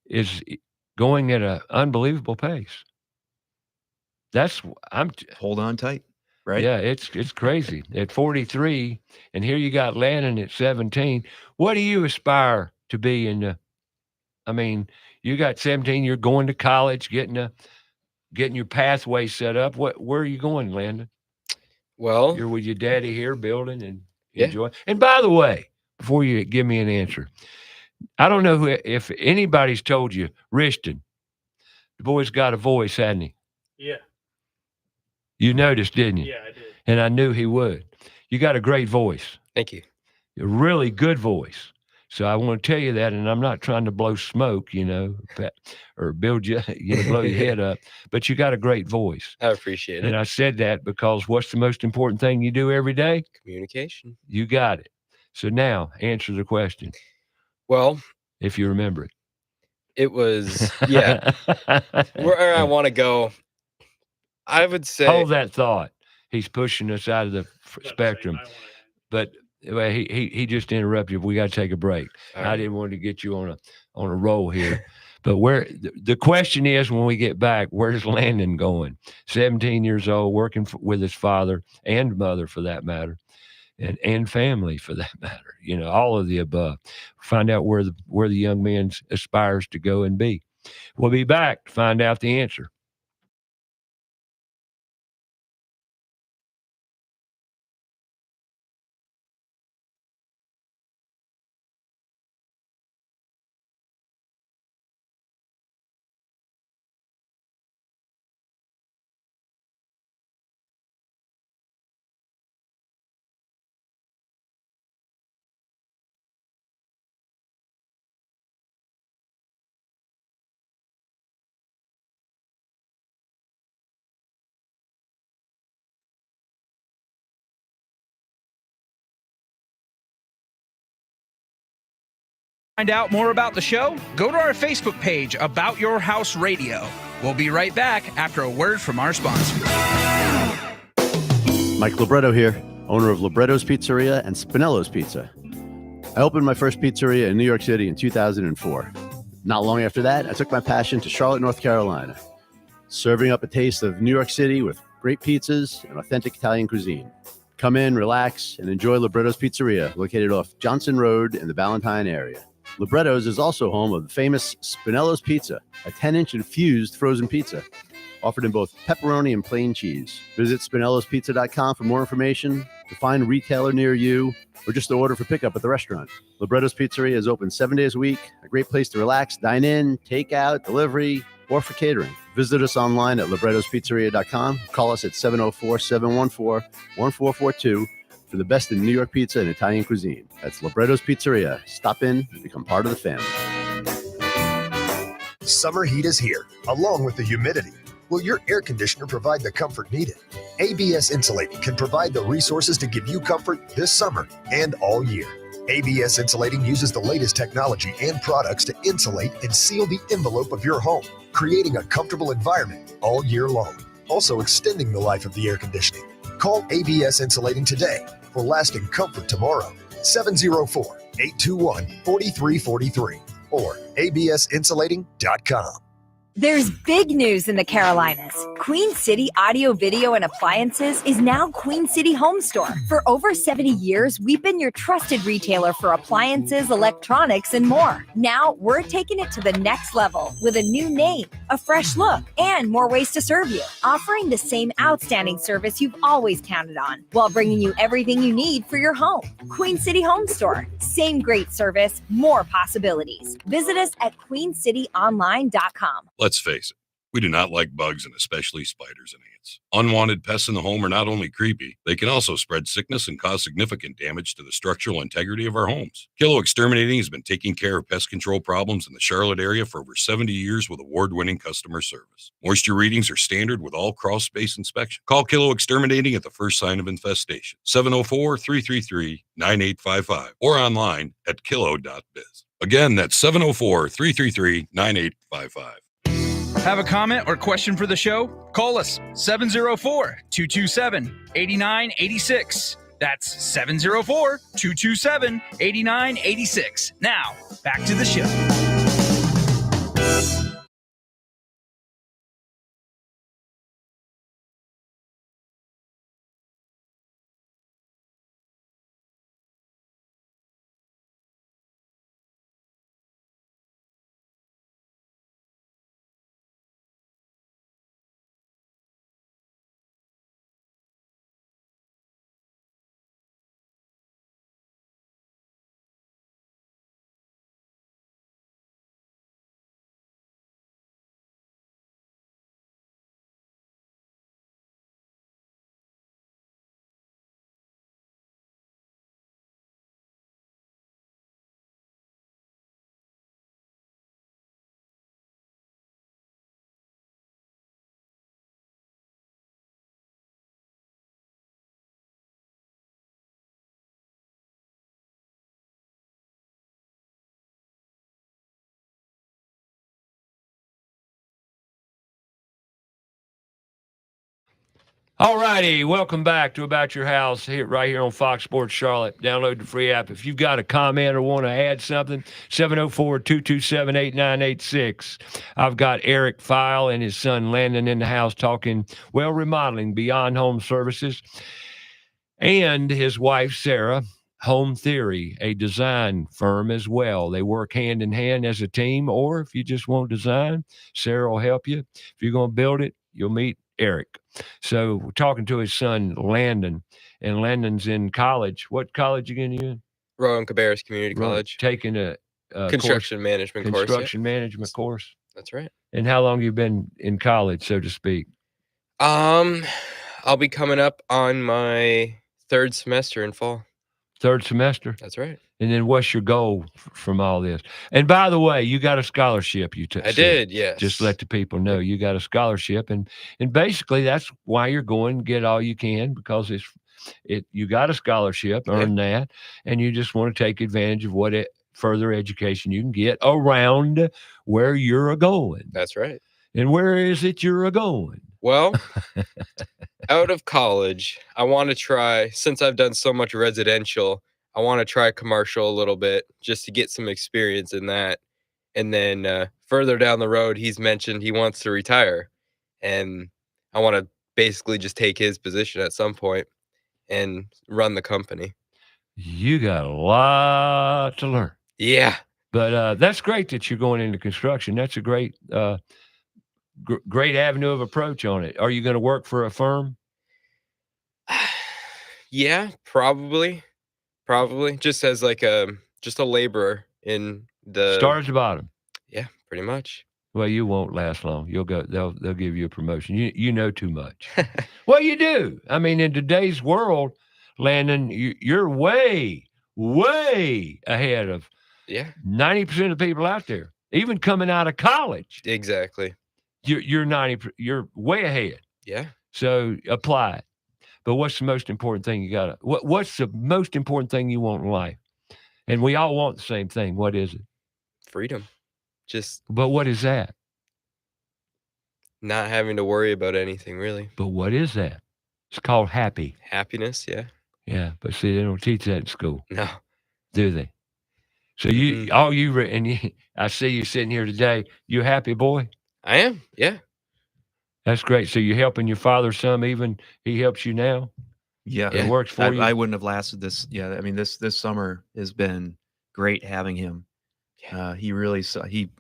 is going at an unbelievable pace. Hold on tight, right? Yeah, it's crazy. At 43, and here you got Landon at 17. What do you aspire to be I mean, you got 17, you're going to college, getting your pathway set up. Where are you going, Landon? Well, You're with your daddy here building and Yeah. enjoying. And by the way, before you give me an answer, I don't know if anybody's told you, Rishton, the boy's got a voice, hasn't he? Yeah. You noticed, didn't you? Yeah, I did. And I knew he would. You got a great voice. Thank you. A really good voice. So I want to tell you that, and I'm not trying to blow smoke, or build you, blow your head up, but you got a great voice. I appreciate And it. I said that because what's the most important thing you do every day? Communication. You got it. So now answer the question. Well, if you remember it. It was, yeah. Where I want to go, I would say. Hold that thought. He's pushing us out of the spectrum. But well, he just interrupted. We got to take a break. All I right. didn't want to get you on a roll here. But the question is, when we get back, where's Landon going? 17 years old, working with his father and mother, for that matter, and family, for that matter. All of the above. Find out where the young man aspires to go and be. We'll be back to find out the answer. Find out more about the show? Go to our Facebook page, About Your House Radio. We'll be right back after a word from our sponsor. Mike Libretto here, owner of Libretto's Pizzeria and Spinello's Pizza. I opened my first pizzeria in New York City in 2004. Not long after that, I took my passion to Charlotte, North Carolina, serving up a taste of New York City with great pizzas and authentic Italian cuisine. Come in, relax, and enjoy Libretto's Pizzeria, located off Johnson Road in the Ballantyne area. Libretto's is also home of the famous Spinello's Pizza, a 10-inch infused frozen pizza, offered in both pepperoni and plain cheese. Visit SpinellosPizza.com for more information, to find a retailer near you, or just to order for pickup at the restaurant. Libretto's Pizzeria is open 7 days a week, a great place to relax, dine in, take out, delivery, or for catering. Visit us online at Libretto'sPizzeria.com. Call us at 704-714-1442 for the best in New York pizza and Italian cuisine. That's Libretto's Pizzeria. Stop in and become part of the family. Summer heat is here, along with the humidity. Will your air conditioner provide the comfort needed? ABS Insulating can provide the resources to give you comfort this summer and all year. ABS Insulating uses the latest technology and products to insulate and seal the envelope of your home, creating a comfortable environment all year long, also extending the life of the air conditioning. Call ABS Insulating today for lasting comfort tomorrow. 704-821-4343 or absinsulating.com. There's big news in the Carolinas. Queen City Audio, Video, and Appliances is now Queen City Home Store. For over 70 years, we've been your trusted retailer for appliances, electronics, and more. Now, we're taking it to the next level with a new name, a fresh look, and more ways to serve you, offering the same outstanding service you've always counted on, while bringing you everything you need for your home. Queen City Home Store. Same great service, more possibilities. Visit us at queencityonline.com. Let's face it, we do not like bugs and especially spiders and ants. Unwanted pests in the home are not only creepy, they can also spread sickness and cause significant damage to the structural integrity of our homes. Kilo Exterminating has been taking care of pest control problems in the Charlotte area for over 70 years with award-winning customer service. Moisture readings are standard with all crawl space inspection. Call Kilo Exterminating at the first sign of infestation, 704-333-9855, or online at kilo.biz. Again, that's 704-333-9855. Have a comment or question for the show? Call us 704-227-8986. That's 704-227-8986. Now, back to the show. All righty, welcome back to About Your House right here on Fox Sports Charlotte. Download the free app. If you've got a comment or want to add something, 704-227-8986. I've got Eric Fiel and his son Landon in the house talking, remodeling Beyond Home Services, and his wife Sarah, Home Theory, a design firm as well. They work hand in hand as a team, or if you just want design, Sarah will help you. If you're going to build it, you'll meet Eric. So we're talking to his son, Landon, and Landon's in college. What college again you in? Rowan Cabarrus Community College. Taking a construction management course. Construction management course. That's right. And how long you been in college, so to speak? I'll be coming up on my third semester in fall. Third semester? That's right. And then what's your goal from all this? And by the way, you got a scholarship. I did, yes. Just let the people know you got a scholarship, and basically that's why you're going to get all you can, because you got a scholarship, earn that, and you just want to take advantage of what further education you can get around where you're a going. That's right. And where is it you're a going? Well, out of college, I want to try, since I've done so much residential, I want to try commercial a little bit just to get some experience in that. And then further down the road, he's mentioned he wants to retire. And I want to basically just take his position at some point and run the company. You got a lot to learn. Yeah. But that's great that you're going into construction. That's a great great avenue of approach on it. Are you going to work for a firm? Yeah, probably just as like just a laborer in the Start at the bottom. Yeah, pretty much. Well, you won't last long. You'll go. They'll give you a promotion. You know too much. Well, you do. I mean, in today's world, Landon, you're way ahead of 90% of people out there. Even coming out of college, exactly. You're way ahead. Yeah. So apply it. But what's the most important thing you got? What's the most important thing you want in life? And we all want the same thing. What is it? Freedom. But what is that? Not having to worry about anything, really. But what is that? It's called happy. Happiness, yeah. Yeah, but see, they don't teach that in school. No. Do they? So I see you sitting here today. You a happy boy? I am, yeah. That's great. So you're helping your father some, even he helps you now? Yeah. It works for you? I wouldn't have lasted this. Yeah. I mean, this summer has been great having him. He really,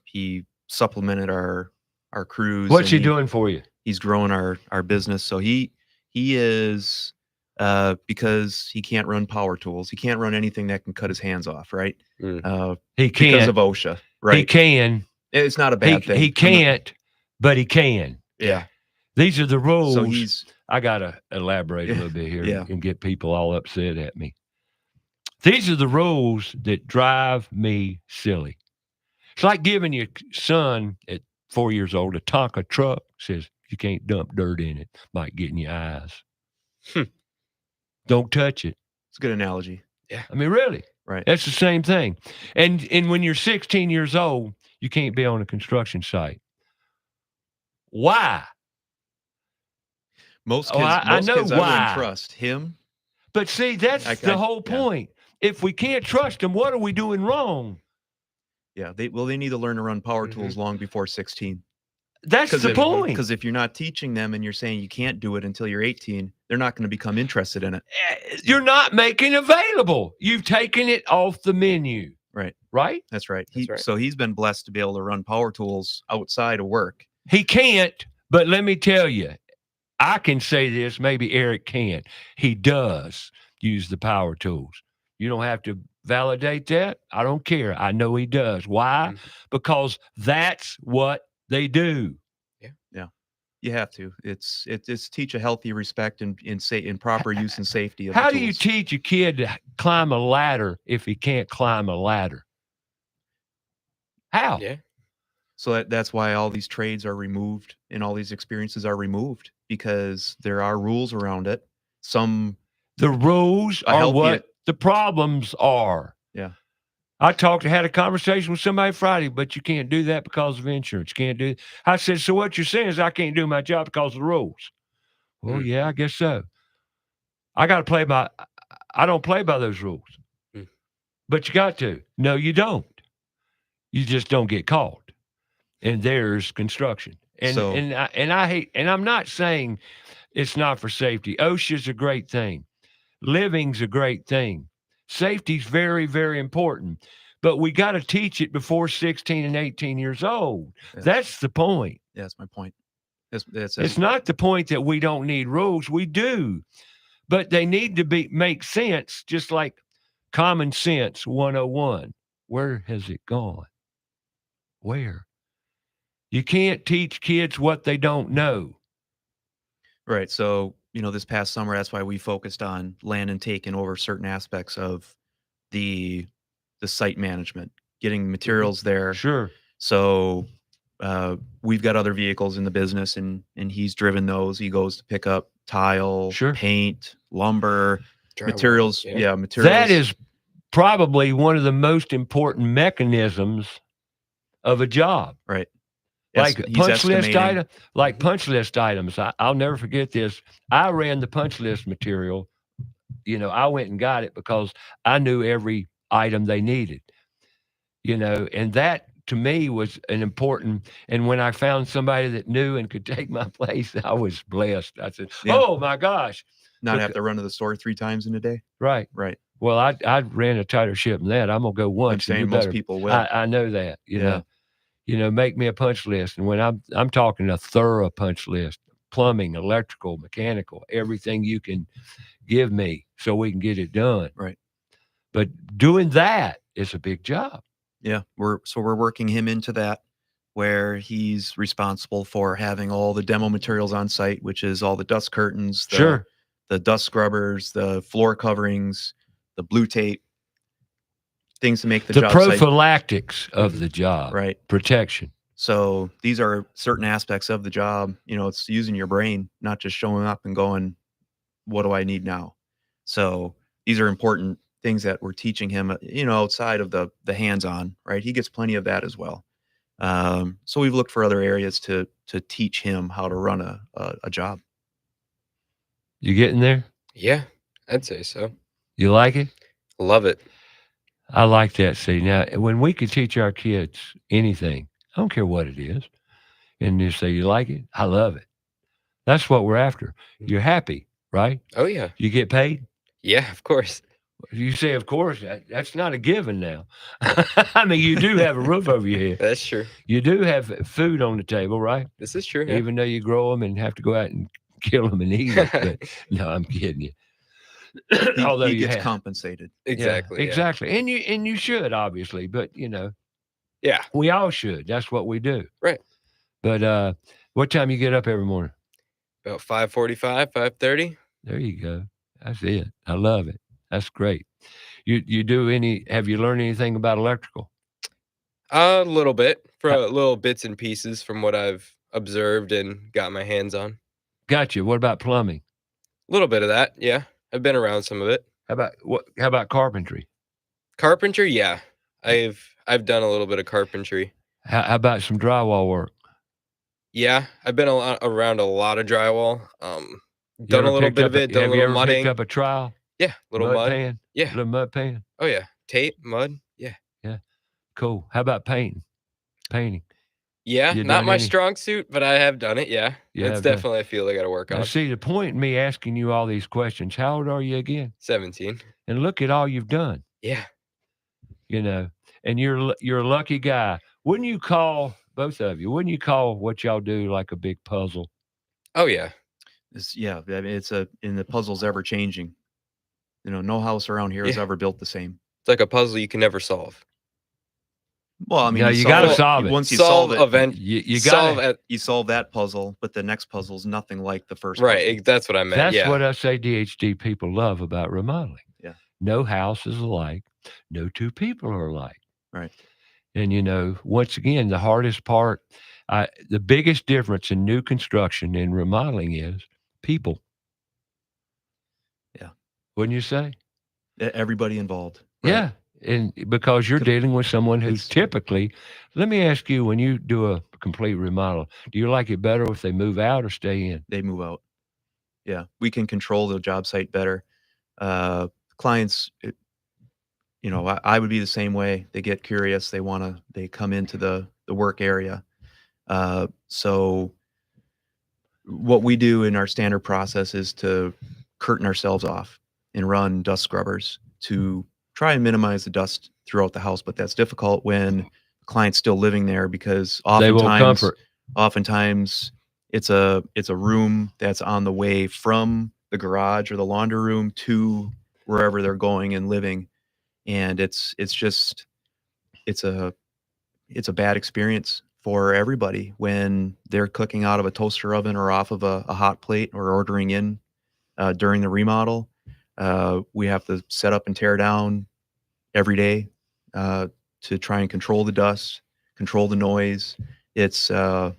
he supplemented our crews. What's he doing for you? He's growing our business. So he is, because he can't run power tools. He can't run anything that can cut his hands off. Right. He can't. Because of OSHA. Right. He can. It's not a bad thing. He can't, but he can. Yeah. These are the rules. So I got to elaborate a little bit here and get people all upset at me. These are the rules that drive me silly. It's like giving your son at 4 years old a Tonka truck. Says you can't dump dirt in it. Might get in your eyes. Don't touch it. It's a good analogy. Yeah. I mean, really. Right. That's the same thing. And when you're 16 years old, you can't be on a construction site. Why? Most kids, I know kids why. I wouldn't trust him. But see, that's the whole point. If we can't trust them, what are we doing wrong? Yeah, they need to learn to run power tools long before 16. That's the point. Because if you're not teaching them and you're saying you can't do it until you're 18, they're not going to become interested in it. You're not making available. You've taken it off the menu. Right. Right? That's right. That's right. So he's been blessed to be able to run power tools outside of work. He can't, but let me tell you, I can say this, maybe Eric can't. He does use the power tools. You don't have to validate that. I don't care. I know he does. Why? Because that's what they do. Yeah. You have to. It's teach a healthy respect and in proper use and safety of How the do you tools. teach a kid to climb a ladder if he can't climb a ladder? How? Yeah. So that's why all these trades are removed and all these experiences are removed, because there are rules around it. The rules are what the problems are. Yeah. I had a conversation with somebody Friday, but you can't do that because of insurance. You can't do it. I said, so what you're saying is I can't do my job because of the rules. Well, yeah, I guess so. I don't play by those rules. But you got to. No, you don't. You just don't get caught. And there's construction. And I'm not saying it's not for safety. OSHA's a great thing. Living's a great thing. Safety's very, very important. But we got to teach it before 16 and 18 years old. Yes. That's the point. Yeah, that's my point. It's not the point that we don't need rules. We do. But they need to make sense, just like Common Sense 101. Where has it gone? Where? You can't teach kids what they don't know. Right. So, this past summer, that's why we focused on Landon taking over certain aspects of the site management, getting materials there. Sure. So we've got other vehicles in the business and he's driven those. He goes to pick up tile, paint, lumber, drywall, materials. Yeah. Materials. That is probably one of the most important mechanisms of a job. Right. Like He's punch list estimating. item, like punch list items. I'll never forget this. I ran the punch list material. I went and got it because I knew every item they needed. And that to me was an important. And when I found somebody that knew and could take my place, I was blessed. I said, Yeah. "Oh my gosh!" Not have to run to the store 3 times in a day. Right. Right. Well, I ran a tighter ship than that. I'm gonna go once. I'm and saying you most better- people will. I know that. Yeah. Make me a punch list. And when I'm talking a thorough punch list, plumbing, electrical, mechanical, everything you can give me so we can get it done. Right. But doing that is a big job. Yeah. We're working him into that, where he's responsible for having all the demo materials on site, which is all the dust curtains, Sure. the dust scrubbers, the floor coverings, the blue tape, things to make the job site. Prophylactics of the job. Right. Protection. So these are certain aspects of the job. It's using your brain, not just showing up and going, what do I need now? So these are important things that we're teaching him, outside of the hands-on, right? He gets plenty of that as well. So we've looked for other areas to teach him how to run a job. You getting there? Yeah, I'd say so. You like it? Love it. I like that. See, now, when we could teach our kids anything, I don't care what it is, and you say, you like it? I love it. That's what we're after. You're happy, right? Oh, yeah. You get paid? Yeah, of course. You say, of course, that's not a given now. I mean, you do have a roof over your head. That's true. You do have food on the table, right? This is true. Yeah. Even though you grow them and have to go out and kill them and eat it. But, no, I'm kidding you. Although he you gets have. compensated. Exactly. Yeah, yeah. exactly. And you should, obviously, but Yeah. we all should. That's what we do. Right. But what time you get up every morning? About 5:45, 5:30. There you go. That's it. I love it. That's great. You do have you learned anything about electrical? A little bit, little bits and pieces from what I've observed and got my hands on. Gotcha. What about plumbing? A little bit of that, yeah. I've been around some of it. How about carpentry? Carpentry, yeah. I've done a little bit of carpentry. How about some drywall work? Yeah, I've been around a lot of drywall. You Done ever a little picked bit up of it, done a have you little ever mudding. picked up a trowel? Yeah, little mud. pan? Yeah. Little mud pan? Oh yeah, tape, mud. Yeah. Yeah. Cool. How about painting? Painting. Yeah, You not done my any? strong suit, but I have done it. Yeah, You it's have done- definitely a field I got to work Now, on. see, the point in me asking you all these questions, how old are you again? 17. And look at all you've done, Yeah. and you're a lucky guy. Wouldn't you call, both of you, wouldn't you call what y'all do like a big puzzle? Oh yeah. I mean, and the puzzle's ever changing. No house around here is Yeah. ever built the same. It's like a puzzle you can never solve. Well, I mean, No, you gotta solve it. Once you solve it, event. You solve got at you solve that puzzle, but the next puzzle's nothing like the first. right. puzzle. That's what I meant. That's yeah. what us ADHD people love about remodeling. Yeah. No house is alike. No two people are alike. Right. And once again, the hardest part, the biggest difference in new construction and remodeling is people. Yeah. Wouldn't you say? Everybody involved. Right. Yeah. And because you're dealing with someone who's typically, let me ask you, when you do a complete remodel, do you like it better if they move out or stay in? They move out. Yeah, we can control the job site better. Clients, I would be the same way. They get curious. They come into the work area. So what we do in our standard process is to curtain ourselves off and run dust scrubbers to try and minimize the dust throughout the house. But that's difficult when the client's still living there, because They want comfort. oftentimes it's a room that's on the way from the garage or the laundry room to wherever they're going and living. And it's a bad experience for everybody when they're cooking out of a toaster oven or off of a hot plate or ordering in during the remodel. We have to set up and tear down every day to try and control the dust, control the noise. It's I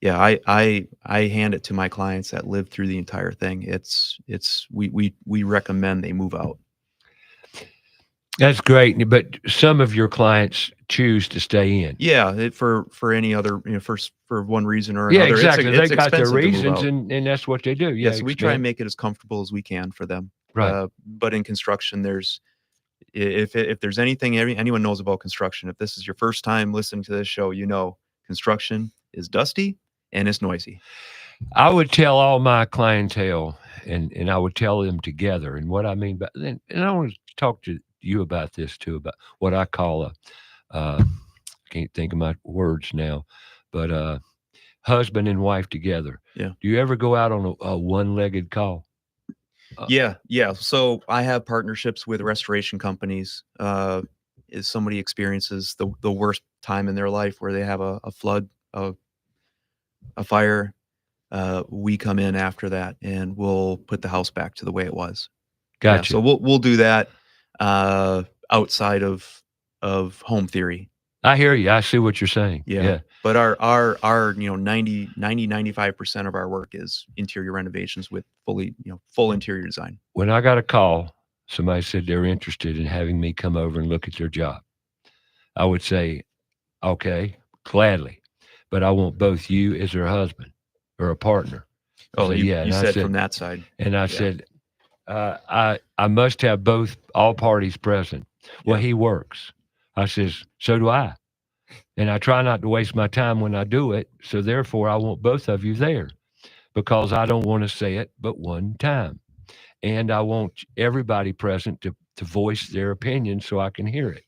hand it to my clients that live through the entire thing. We recommend they move out. That's great. But some of your clients choose to stay in. Yeah, for any other, for one reason or Yeah, another. exactly. It's They got their expensive to move reasons, out. and that's what they do. Yeah, Yeah, so we try and expand. make it as comfortable as we can for them. Right. But in construction, if there's anything anyone knows about construction, if this is your first time listening to this show, construction is dusty and it's noisy. I would tell all my clientele, and I would tell them together. And what I mean by and I want to talk to you about this too, about what I call a can't think of my words now, but husband and wife together. Yeah. Do you ever go out on a one-legged call? Yeah. So I have partnerships with restoration companies. If somebody experiences the worst time in their life where they have a flood, a fire, we come in after that and we'll put the house back to the way it was. Yeah, Gotcha. so we'll do that outside of home theory. I hear you. I see what you're saying. Yeah. But our 95% of our work is interior renovations with full interior design. When I got a call, somebody said they're interested in having me come over and look at their job. I would say, okay, gladly, but I want both you as their husband or a partner. Oh, So, you and I said said, from that side. and I said, I must have all parties present. Well, he works. I says, so do I. And I try not to waste my time when I do it. So therefore, I want both of you there because I don't want to say it but one time. And I want everybody present to voice their opinion so I can hear it.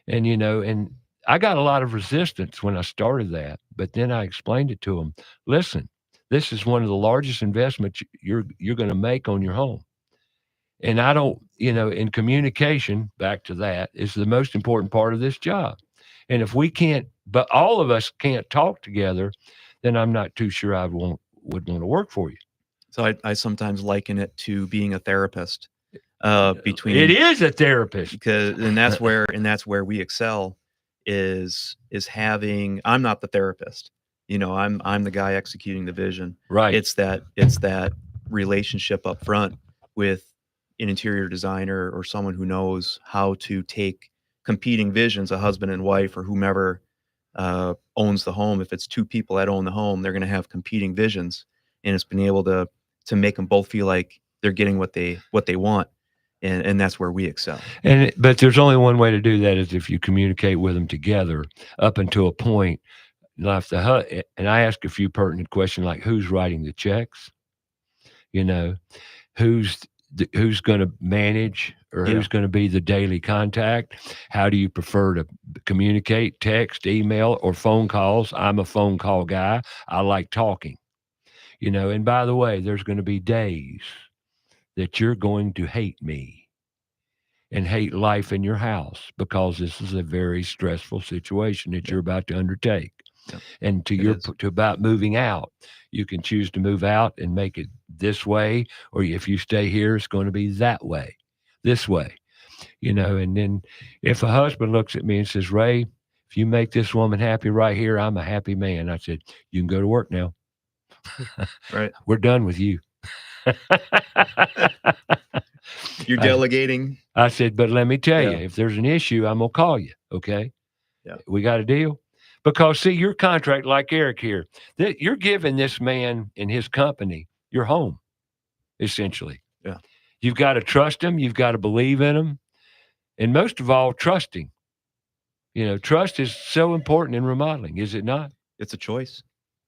And, and I got a lot of resistance when I started that, but then I explained it to them. Listen, this is one of the largest investments you're going to make on your home. And I don't, in communication, back to that, is the most important part of this job. And if we can't, but all of us can't talk together, then I'm not too sure I would want to work for you. So I sometimes liken it to being a therapist. It is a therapist, and that's where we excel is having. I'm not the therapist. I'm the guy executing the vision. Right. It's that relationship up front with an interior designer or someone who knows how to take competing visions, a husband and wife or whomever owns the home. If it's two people that own the home, they're going to have competing visions, and it's been able to make them both feel like they're getting what they want, and that's where we excel. But there's only one way to do that is if you communicate with them together up until a point. Like and I ask a few pertinent questions like who's writing the checks, who's going to manage or who's going to be the daily contact? How do you prefer to communicate? Text, email, or phone calls? I'm a phone call guy. I like talking, and by the way, there's going to be days that you're going to hate me and hate life in your house because this is a very stressful situation that you're about to undertake. Yep. And to about moving out, you can choose to move out and make it this way, or if you stay here, it's going to be that way, this way, and then if a husband looks at me and says, Ray, if you make this woman happy right here, I'm a happy man. I said, you can go to work now. Right. We're done with you. You're delegating. I said, but let me tell you, if there's an issue, I'm going to call you. Okay. Yeah. We got a deal. Because see, your contract, like Eric here, that you're giving this man and his company your home, essentially. Yeah. You've got to trust him. You've got to believe in him. And most of all, trusting. Trust is so important in remodeling, is it not? It's a choice.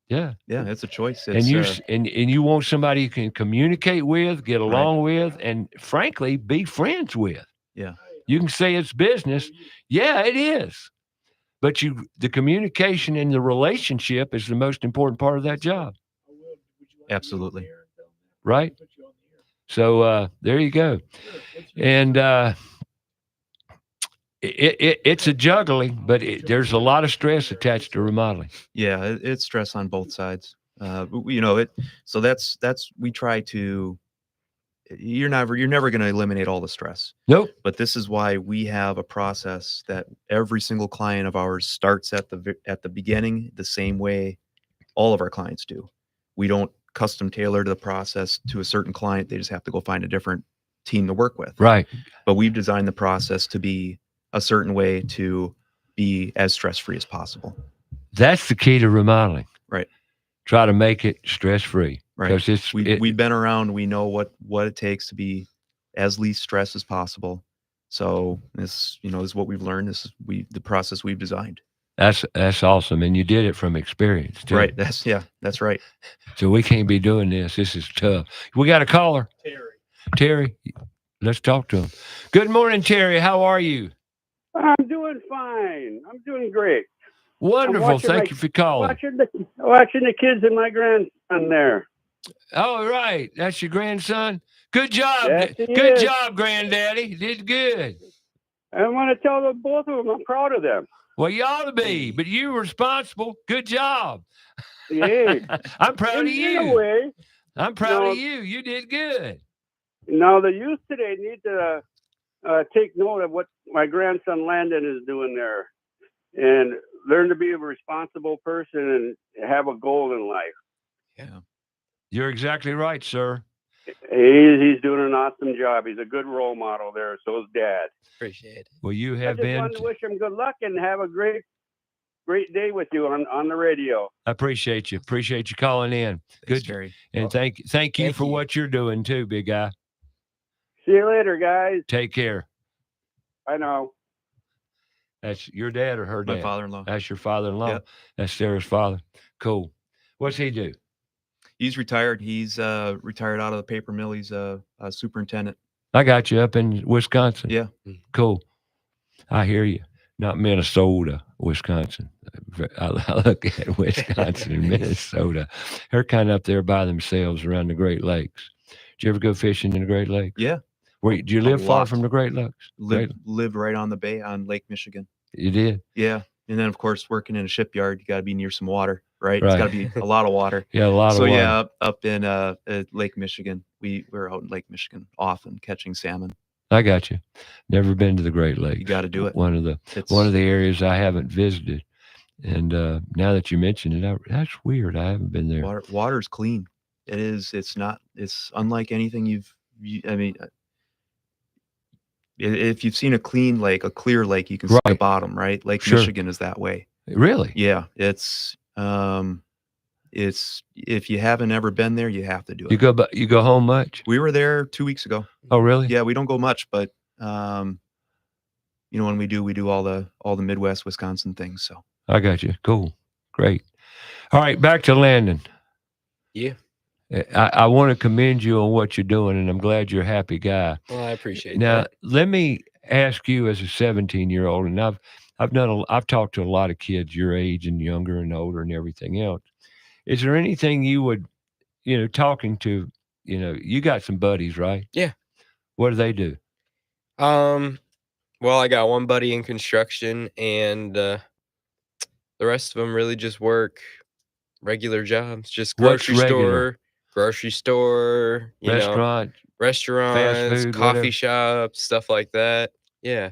Yeah. Yeah, it's a choice. And you want somebody you can communicate with, get along with, and frankly, be friends with. Yeah. You can say it's business. Yeah, it is. But the communication and the relationship is the most important part of that job. Absolutely. Right? So there you go. And it's a juggling, but there's a lot of stress attached to remodeling. Yeah, it's stress on both sides. So that's we try to. You're never going to eliminate all the stress. Nope. But this is why we have a process that every single client of ours starts at the beginning the same way all of our clients do. We don't custom tailor the process to a certain client. They just have to go find a different team to work with. Right. But we've designed the process to be a certain way to be as stress-free as possible. That's the key to remodeling. Right. Try to make it stress-free. Right. Because we've been around. We know what it takes to be as least stress as possible. So this is what we've learned. This is the process we've designed. That's awesome, and you did it from experience too. Right. That's right. So we can't be doing this. This is tough. We got a caller. Terry, let's talk to him. Good morning, Terry. How are you? I'm doing fine. I'm doing great. Wonderful. Thank you for calling. Watching the kids and my grandson there. Oh, right. That's your grandson. Good job. Yes, he Good is. job, Granddaddy. Did good. I want to tell them, both of them, I'm proud of them. Well, you ought to be, but you were responsible. Good job. Yeah. I'm proud of In you. a way. I'm proud of you. You did good. Now, the youth today need to take note of what my grandson Landon is doing there and learn to be a responsible person and have a goal in life. Yeah. You're exactly right, sir. He's doing an awesome job. He's a good role model there. So is Dad. Appreciate it. Well, you I have just been. wanted to wish him good luck and have a great day with you on the radio. I appreciate you. Appreciate you calling in. Good, Terry. And thank you for what you're doing too, big guy. See you later, guys. Take care. I know. That's your dad or her dad? My father-in-law. That's your father-in-law. Yep. That's Sarah's father. Cool. What's he do? He's retired. He's retired out of the paper mill. He's a superintendent. I got you up in Wisconsin. Yeah. Cool. I hear you. Not Minnesota, Wisconsin. I look at Wisconsin and Minnesota. They're kind of up there by themselves around the Great Lakes. Did you ever go fishing in the Great Lakes? Yeah. Do you live far from the Great Lakes? Lived right on the bay on Lake Michigan. You did? Yeah. And then, of course, working in a shipyard, you got to be near some water, right? Right. It's got to be a lot of water. Yeah, a lot of water. So, yeah, up in Lake Michigan. We're out in Lake Michigan often catching salmon. I got you. Never been to the Great Lakes. You got to do it. One of the areas I haven't visited. And now that you mention it, that's weird. I haven't been there. Water's clean. It is. It's not. It's unlike anything I mean, if you've seen a clean lake, a clear lake, you can see the bottom, right? Lake Michigan is that way. Really? Yeah. It's if you haven't ever been there, you have to do it. You go home much? We were there 2 weeks ago. Oh, really? Yeah, we don't go much, but when we do all the Midwest Wisconsin things. So I got you. Cool. Great. All right, back to Landon. Yeah. I want to commend you on what you're doing, and I'm glad you're a happy guy. Well, I appreciate now, that. let me ask you, as a 17-year-old, and I've talked to a lot of kids your age and younger and older and everything else. Is there anything you would, talking to, you got some buddies, right? Yeah. What do they do? Well, I got one buddy in construction, and the rest of them really just work regular jobs, just grocery store, restaurants, restaurants, food, coffee whatever. shops, stuff like that. Yeah.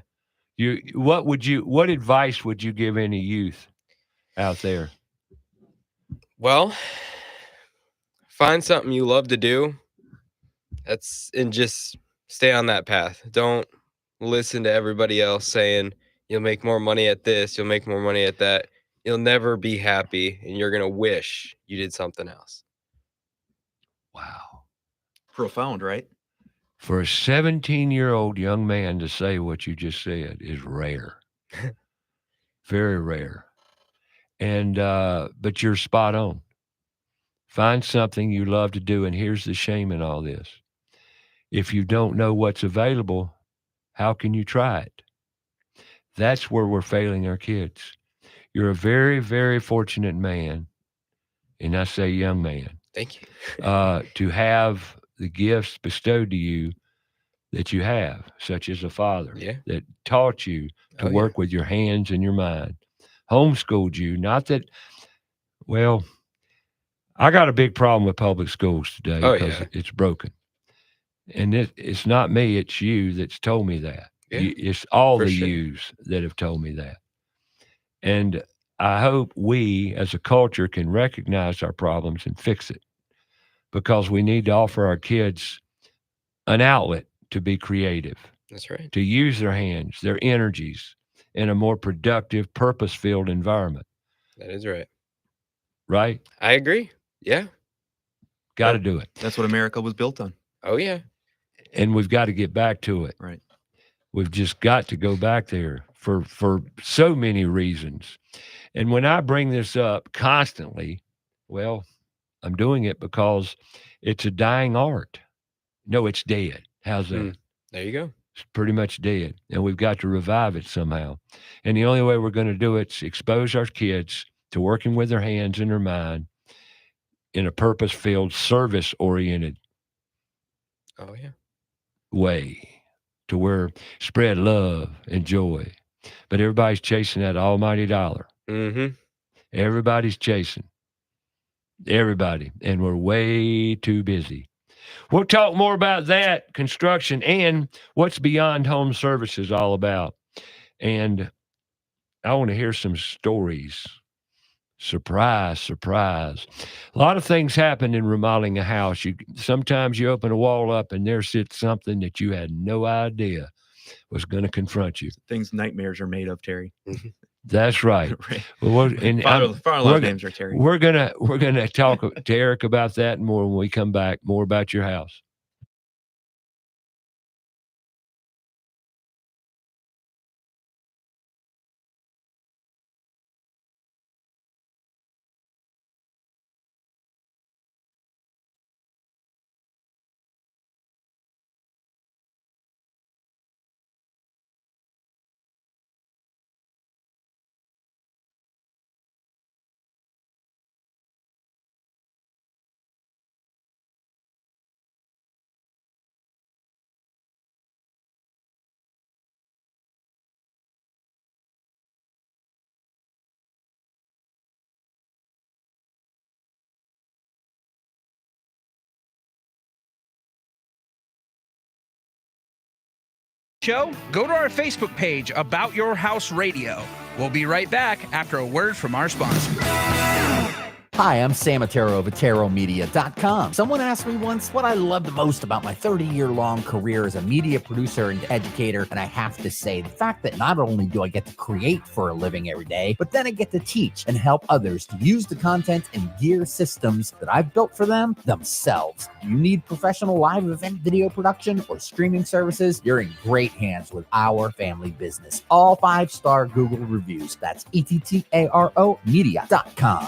What advice would you give any youth out there? Well, find something you love to do. And just stay on that path. Don't listen to everybody else saying you'll make more money at this, you'll make more money at that. You'll never be happy, and you're going to wish you did something else. Wow. Profound, right? For a 17-year-old young man to say what you just said is rare. Very rare. And but you're spot on. Find something you love to do, and here's the shame in all this. If you don't know what's available, how can you try it? That's where we're failing our kids. You're a very, very fortunate man, and I say young man. Thank you. To have the gifts bestowed to you that you have, such as a father that taught you to work with your hands and your mind, homeschooled you. Not that, well, I got a big problem with public schools today because it's broken. And it's not me, it's you that's told me that. Yeah, it's all the yous that have told me that. And I hope we as a culture can recognize our problems and fix it, because we need to offer our kids an outlet to be creative, That's right. to use their hands, their energies in a more productive, purpose-filled environment. That is right. Right? I agree. Yeah. Got to do it. That's what America was built on. Oh, yeah. And we've got to get back to it. Right. We've just got to go back there for so many reasons. And when I bring this up constantly, well, I'm doing it because it's a dying art. No, it's dead. How's that? There you go. It's pretty much dead. And we've got to revive it somehow. And the only way we're going to do it is expose our kids to working with their hands and their mind in a purpose-filled, service-oriented way, to where spread love and joy. But everybody's chasing that almighty dollar. Mm-hmm. Everybody's chasing. Everybody. And we're way too busy. We'll talk more about that, construction, and what's Beyond Home Services all about. And I want to hear some stories. Surprise, surprise. A lot of things happen in remodeling a house. Sometimes you open a wall up and there sits something that you had no idea was going to confront you. Things nightmares are made of, Terry. That's right. Right. Well, names are Terry. We're gonna talk to Eric about that and more when we come back. More about your house. Show, go to our Facebook page, About Your House Radio. We'll be right back after a word from our sponsor. Hi, I'm Sam Otero of AteroMedia.com. Someone asked me once what I love the most about my 30-year-long career as a media producer and educator, and I have to say the fact that not only do I get to create for a living every day, but then I get to teach and help others to use the content and gear systems that I've built for them themselves. Do you need professional live event video production or streaming services? You're in great hands with our family business. All 5-star Google reviews. That's ETTARO Media.com.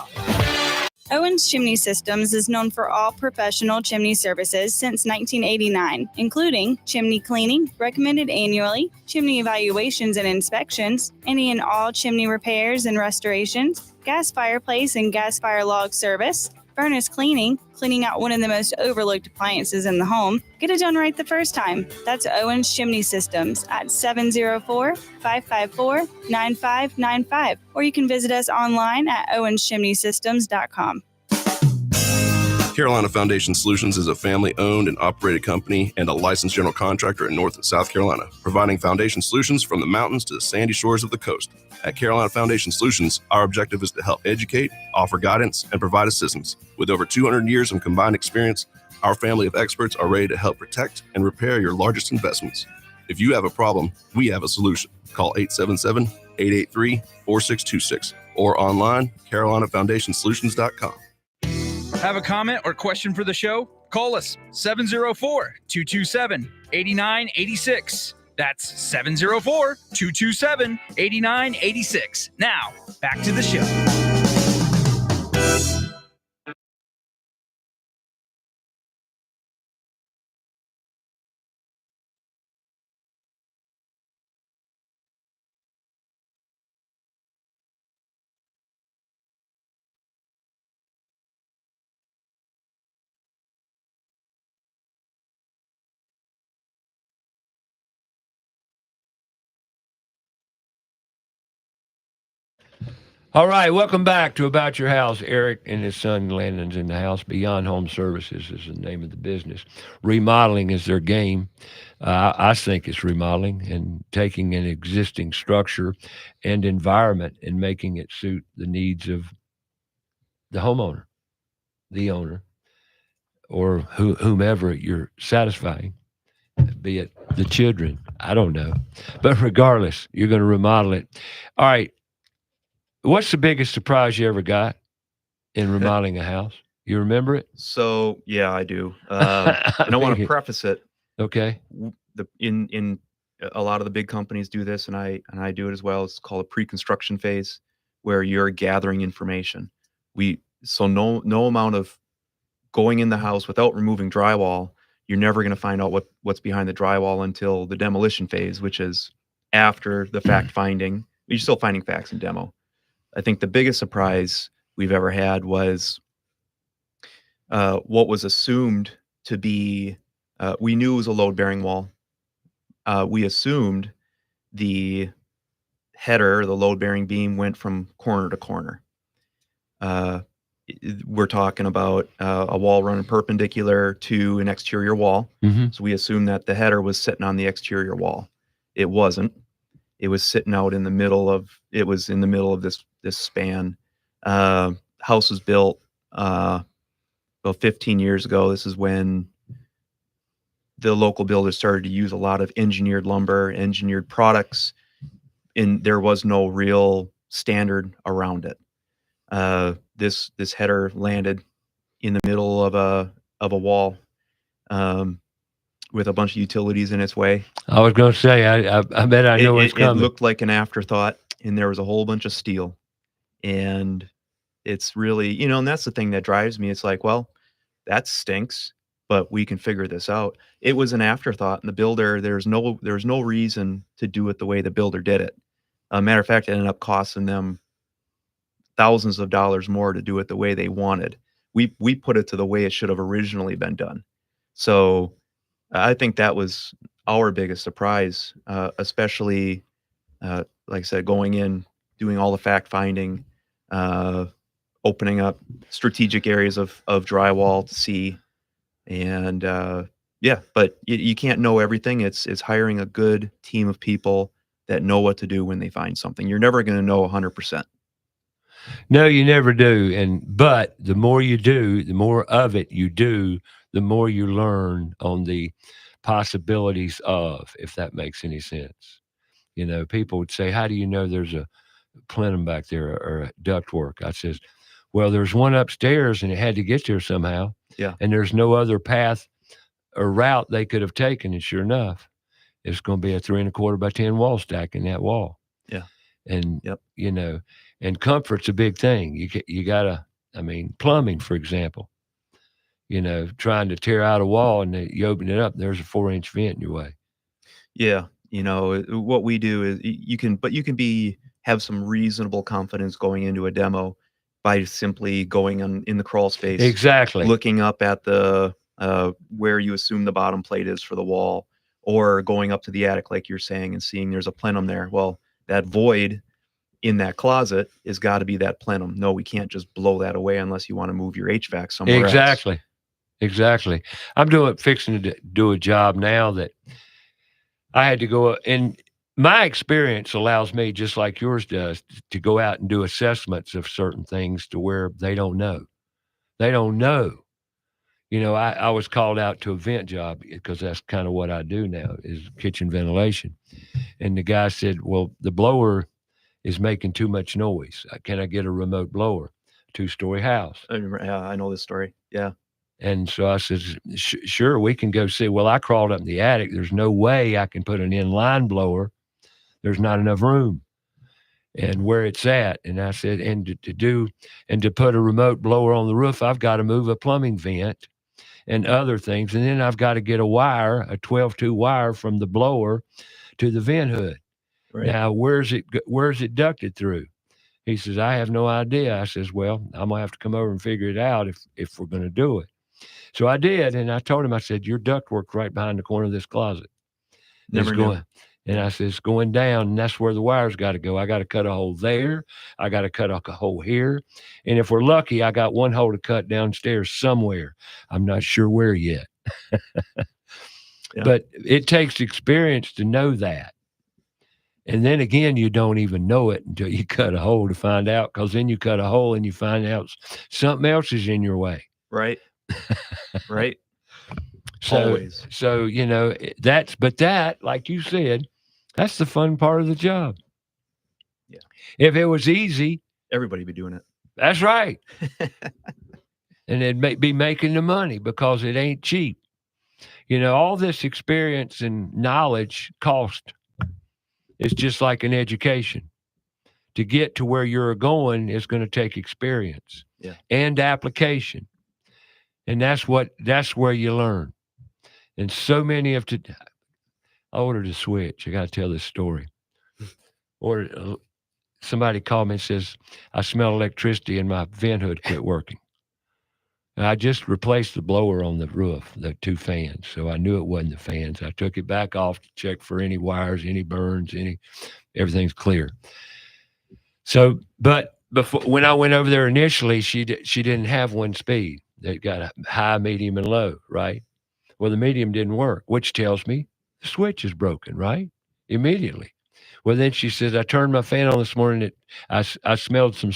Owens Chimney Systems is known for all professional chimney services since 1989, including chimney cleaning, recommended annually, chimney evaluations and inspections, any and all chimney repairs and restorations, gas fireplace and gas fire log service, furnace cleaning, cleaning out one of the most overlooked appliances in the home. Get it done right the first time. That's Owens Chimney Systems at 704-554-9595. Or you can visit us online at owenschimneysystems.com. Carolina Foundation Solutions is a family-owned and operated company and a licensed general contractor in North and South Carolina, providing foundation solutions from the mountains to the sandy shores of the coast. At Carolina Foundation Solutions, our objective is to help educate, offer guidance, and provide assistance. With over 200 years of combined experience, our family of experts are ready to help protect and repair your largest investments. If you have a problem, we have a solution. Call 877-883-4626 or online, carolinafoundationsolutions.com. Have a comment or question for the show? Call us 704-227-8986. That's 704-227-8986. Now, back to the show. All right, welcome back to About Your House. Eric and his son Landon's in the house. Beyond Home Services is the name of the business. Remodeling is their game. I think it's remodeling and taking an existing structure and environment and making it suit the needs of the homeowner, the owner, or whomever you're satisfying. be it the children. I don't know. But regardless, you're going to remodel it. All right. What's the biggest surprise you ever got in remodeling a house? You remember it? So yeah, I do. And I want to preface it. Okay. In a lot of the big companies do this, and I do it as well. It's called a pre-construction phase, where you're gathering information. No amount of going in the house without removing drywall, you're never going to find out what's behind the drywall until the demolition phase, which is after the fact finding. You're still finding facts in demo. I think the biggest surprise we've ever had was what was assumed to be, we knew it was a load-bearing wall. We assumed the header, the load-bearing beam, went from corner to corner. We're talking about a wall running perpendicular to an exterior wall. Mm-hmm. So we assumed that the header was sitting on the exterior wall. It wasn't. It was sitting out in the middle of. It was in the middle of this span. House was built about 15 years ago. This is when the local builders started to use a lot of engineered lumber, engineered products, and there was no real standard around it. This header landed in the middle of a wall, with a bunch of utilities in its way. I was going to say, I bet I know what's coming. It looked like an afterthought, and there was a whole bunch of steel. And it's really, and that's the thing that drives me. It's like, well, that stinks, but we can figure this out. It was an afterthought, and the builder, there's no reason to do it the way the builder did it. Matter of fact, it ended up costing them thousands of dollars more to do it the way they wanted. We put it to the way it should have originally been done. So I think that was our biggest surprise, especially, like I said, going in, doing all the fact finding, opening up strategic areas of drywall to see. And yeah, but you can't know everything. It's hiring a good team of people that know what to do when they find something. You're never going to know 100%. No, you never do. But the more you do, the more of it you do, the more you learn on the possibilities of, if that makes any sense. People would say, how do you know there's a plenum back there or a ductwork? I says, well, there's one upstairs and it had to get there somehow. Yeah. And there's no other path or route they could have taken. And sure enough, it's going to be a 3 1/4 by 10 wall stack in that wall. Yeah. And, yep. And comfort's a big thing. You got to, plumbing, for example, trying to tear out a wall and you open it up, there's a 4-inch vent in your way. Yeah. What we do is you can have some reasonable confidence going into a demo by simply going in the crawl space. Exactly. Looking up at the, where you assume the bottom plate is for the wall, or going up to the attic, like you're saying, and seeing there's a plenum there. Well, that void in that closet has got to be that plenum. No, we can't just blow that away unless you want to move your HVAC somewhere Exactly. else. Exactly. I'm fixing to do a job now that I had to go, and my experience allows me, just like yours does, to go out and do assessments of certain things to where they don't know. They don't know. I was called out to a vent job because that's kind of what I do now, is kitchen ventilation. And the guy said, well, the blower is making too much noise. Can I get a remote blower? 2-story house. Yeah, I know this story. Yeah. And so I said, sure, we can go see. Well, I crawled up in the attic. There's no way I can put an inline blower. There's not enough room. And where it's at. And I said, and to put a remote blower on the roof, I've got to move a plumbing vent and other things. And then I've got to get a 12-2 wire from the blower to the vent hood. Right. Now, where's it ducted through? He says, I have no idea. I says, well, I'm going to have to come over and figure it out if we're going to do it. So I did. And I told him, I said, your ductwork right behind the corner of this closet. Never knew. And I said, it's going down, and that's where the wire's got to go. I got to cut a hole there. I got to cut a hole here. And if we're lucky, I got one hole to cut downstairs somewhere. I'm not sure where yet. Yeah. But it takes experience to know that. And then again, you don't even know it until you cut a hole to find out, because then you cut a hole and you find out something else is in your way. Right. Right. So, Always. so but that, like you said, that's the fun part of the job. Yeah. If it was easy, everybody be doing it. That's right. And they'd be making the money because it ain't cheap. All this experience and knowledge cost. It's just like an education. To get to where you're going is going to take experience and application. And that's where you learn. And so many of I ordered a switch. I got to tell this story. Somebody called me and says, I smell electricity and my vent hood quit working. And I just replaced the blower on the roof, the 2 fans. So I knew it wasn't the fans. I took it back off to check for any wires, any burns, everything's clear. So, but before, when I went over there initially, she didn't have one speed. They got a high, medium, and low, right? Well, the medium didn't work, which tells me the switch is broken, right? Immediately. Well, then she says, I turned my fan on this morning. I smelled some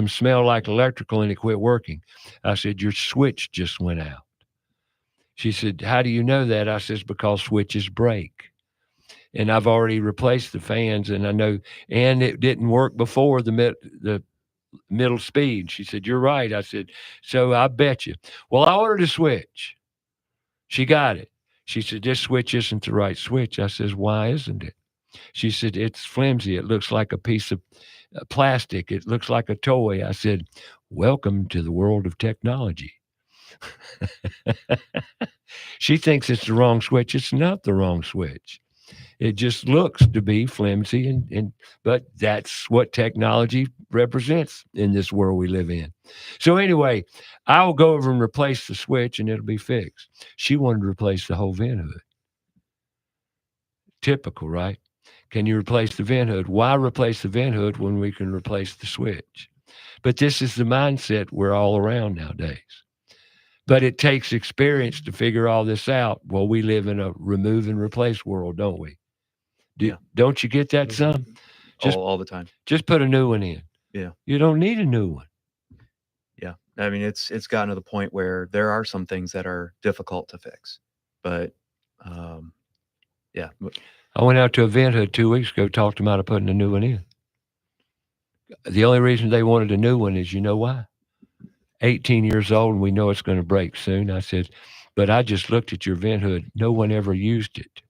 smell like electrical, and it quit working. I said, your switch just went out. She said, how do you know that? I says, because switches break. And I've already replaced the fans, and I know, and it didn't work before the middle speed. She said, you're right. I said, so I bet you. Well, I ordered a switch. She got it. She said, this switch isn't the right switch. I says, why isn't it? She said, it's flimsy. It looks like a piece of plastic. It looks like a toy. I said, welcome to the world of technology. She thinks it's the wrong switch. It's not the wrong switch. It just looks to be flimsy, but that's what technology represents in this world we live in. So anyway, I'll go over and replace the switch, and it'll be fixed. She wanted to replace the whole vent hood. Typical, right? Can you replace the vent hood? Why replace the vent hood when we can replace the switch? But this is the mindset we're all around nowadays. But it takes experience to figure all this out. Well, we live in a remove and replace world, don't we? Don't you get that, son? All the time. Just put a new one in. Yeah. You don't need a new one. Yeah. I mean, it's gotten to the point where there are some things that are difficult to fix. But, yeah. I went out to a vent hood 2 weeks ago, talked them out of putting a new one in. The only reason they wanted a new one is, you know why? 18 years old, and we know it's going to break soon. I said, but I just looked at your vent hood. No one ever used it.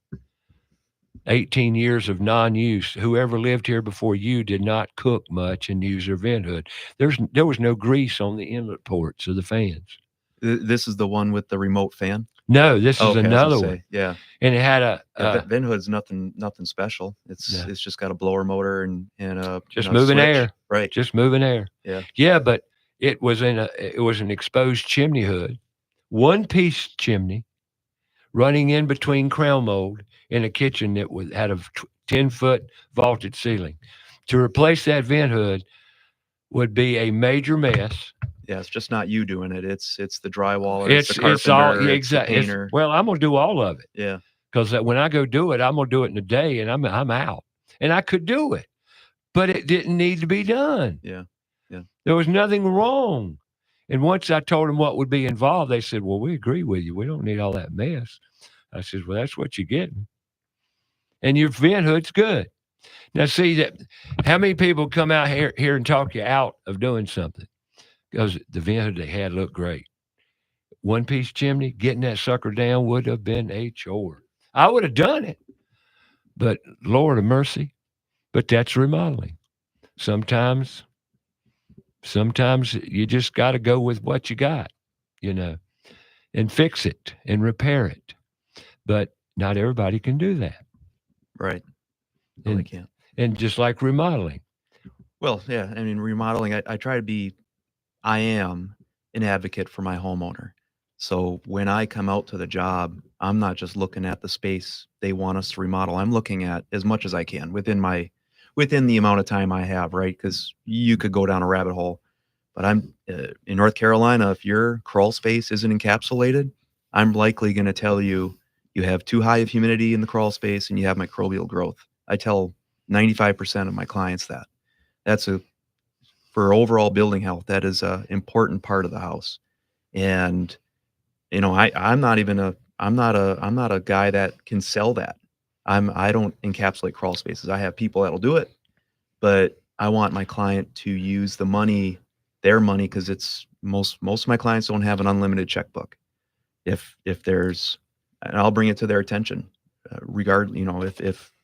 18 years of non-use. Whoever lived here before you did not cook much and use their vent hood. There was no grease on the inlet ports of the fans. This is the one with the remote fan? No, this is another one. Yeah. And it had vent hood's nothing special. It's just got a blower motor and a just moving switch. air. Right. Just moving air. Yeah. Yeah, but it was an exposed chimney hood, one-piece chimney running in between crown mold in a kitchen that had a 10-foot vaulted ceiling. To replace that vent hood would be a major mess. Yeah, it's just not you doing it. It's the drywaller. It's the carpenter, it's all it's the exactly. painter. Well, I'm gonna do all of it. Yeah, because when I go do it, I'm gonna do it in a day, and I'm out. And I could do it, but it didn't need to be done. Yeah. There was nothing wrong. And once I told them what would be involved, they said, "Well, we agree with you. We don't need all that mess." I said, "Well, that's what you're getting, and your vent hood's good." Now, see that how many people come out here and talk you out of doing something because the vent hood they had looked great. One-piece chimney, getting that sucker down would have been a chore. I would have done it, but Lord of mercy. But that's remodeling. Sometimes you just got to go with what you got, and fix it and repair it. But not everybody can do that. Right. No, they can't. And just like remodeling. Well, yeah. I mean, remodeling, I am an advocate for my homeowner. So when I come out to the job, I'm not just looking at the space they want us to remodel. I'm looking at as much as I can within the amount of time I have, right? Because you could go down a rabbit hole. But I'm in North Carolina, if your crawl space isn't encapsulated, I'm likely going to tell you have too high of humidity in the crawl space and you have microbial growth. I tell 95% of my clients that. For overall building health, that is an important part of the house. And I'm not a guy that can sell that. I don't encapsulate crawl spaces. I have people that'll do it, but I want my client to use their money, because it's most of my clients don't have an unlimited checkbook. If there's, and I'll bring it to their attention,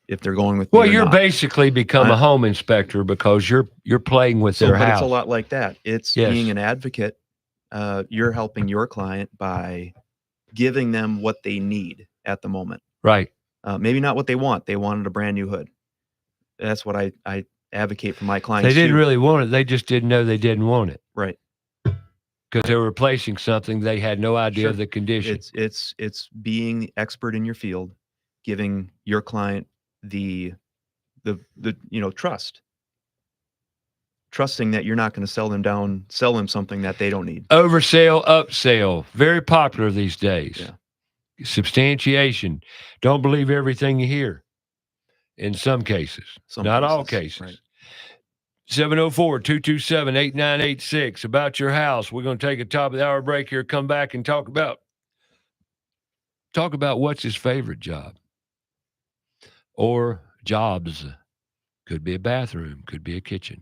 if they're going with me Well, or you're not. basically become a home inspector because you're playing with their But house. it's a lot like that. It's Yes. being an advocate. You're helping your client by giving them what they need at the moment. Right. Maybe not what they want. They wanted a brand new hood. That's what I advocate for my clients. They didn't too. really want it. They just didn't know they didn't want it. Right. Because they were replacing something they had no idea of the condition. It's being the expert in your field, giving your client the trust. Trusting that you're not going to sell them something that they don't need. Oversell, upsell, very popular these days. Yeah. Substantiation. Don't believe everything you hear. In some cases, not all cases. Right. 704-227-8986 about your house. We're going to take a top of the hour break here, come back and talk about what's his favorite job or jobs. Could be a bathroom, could be a kitchen,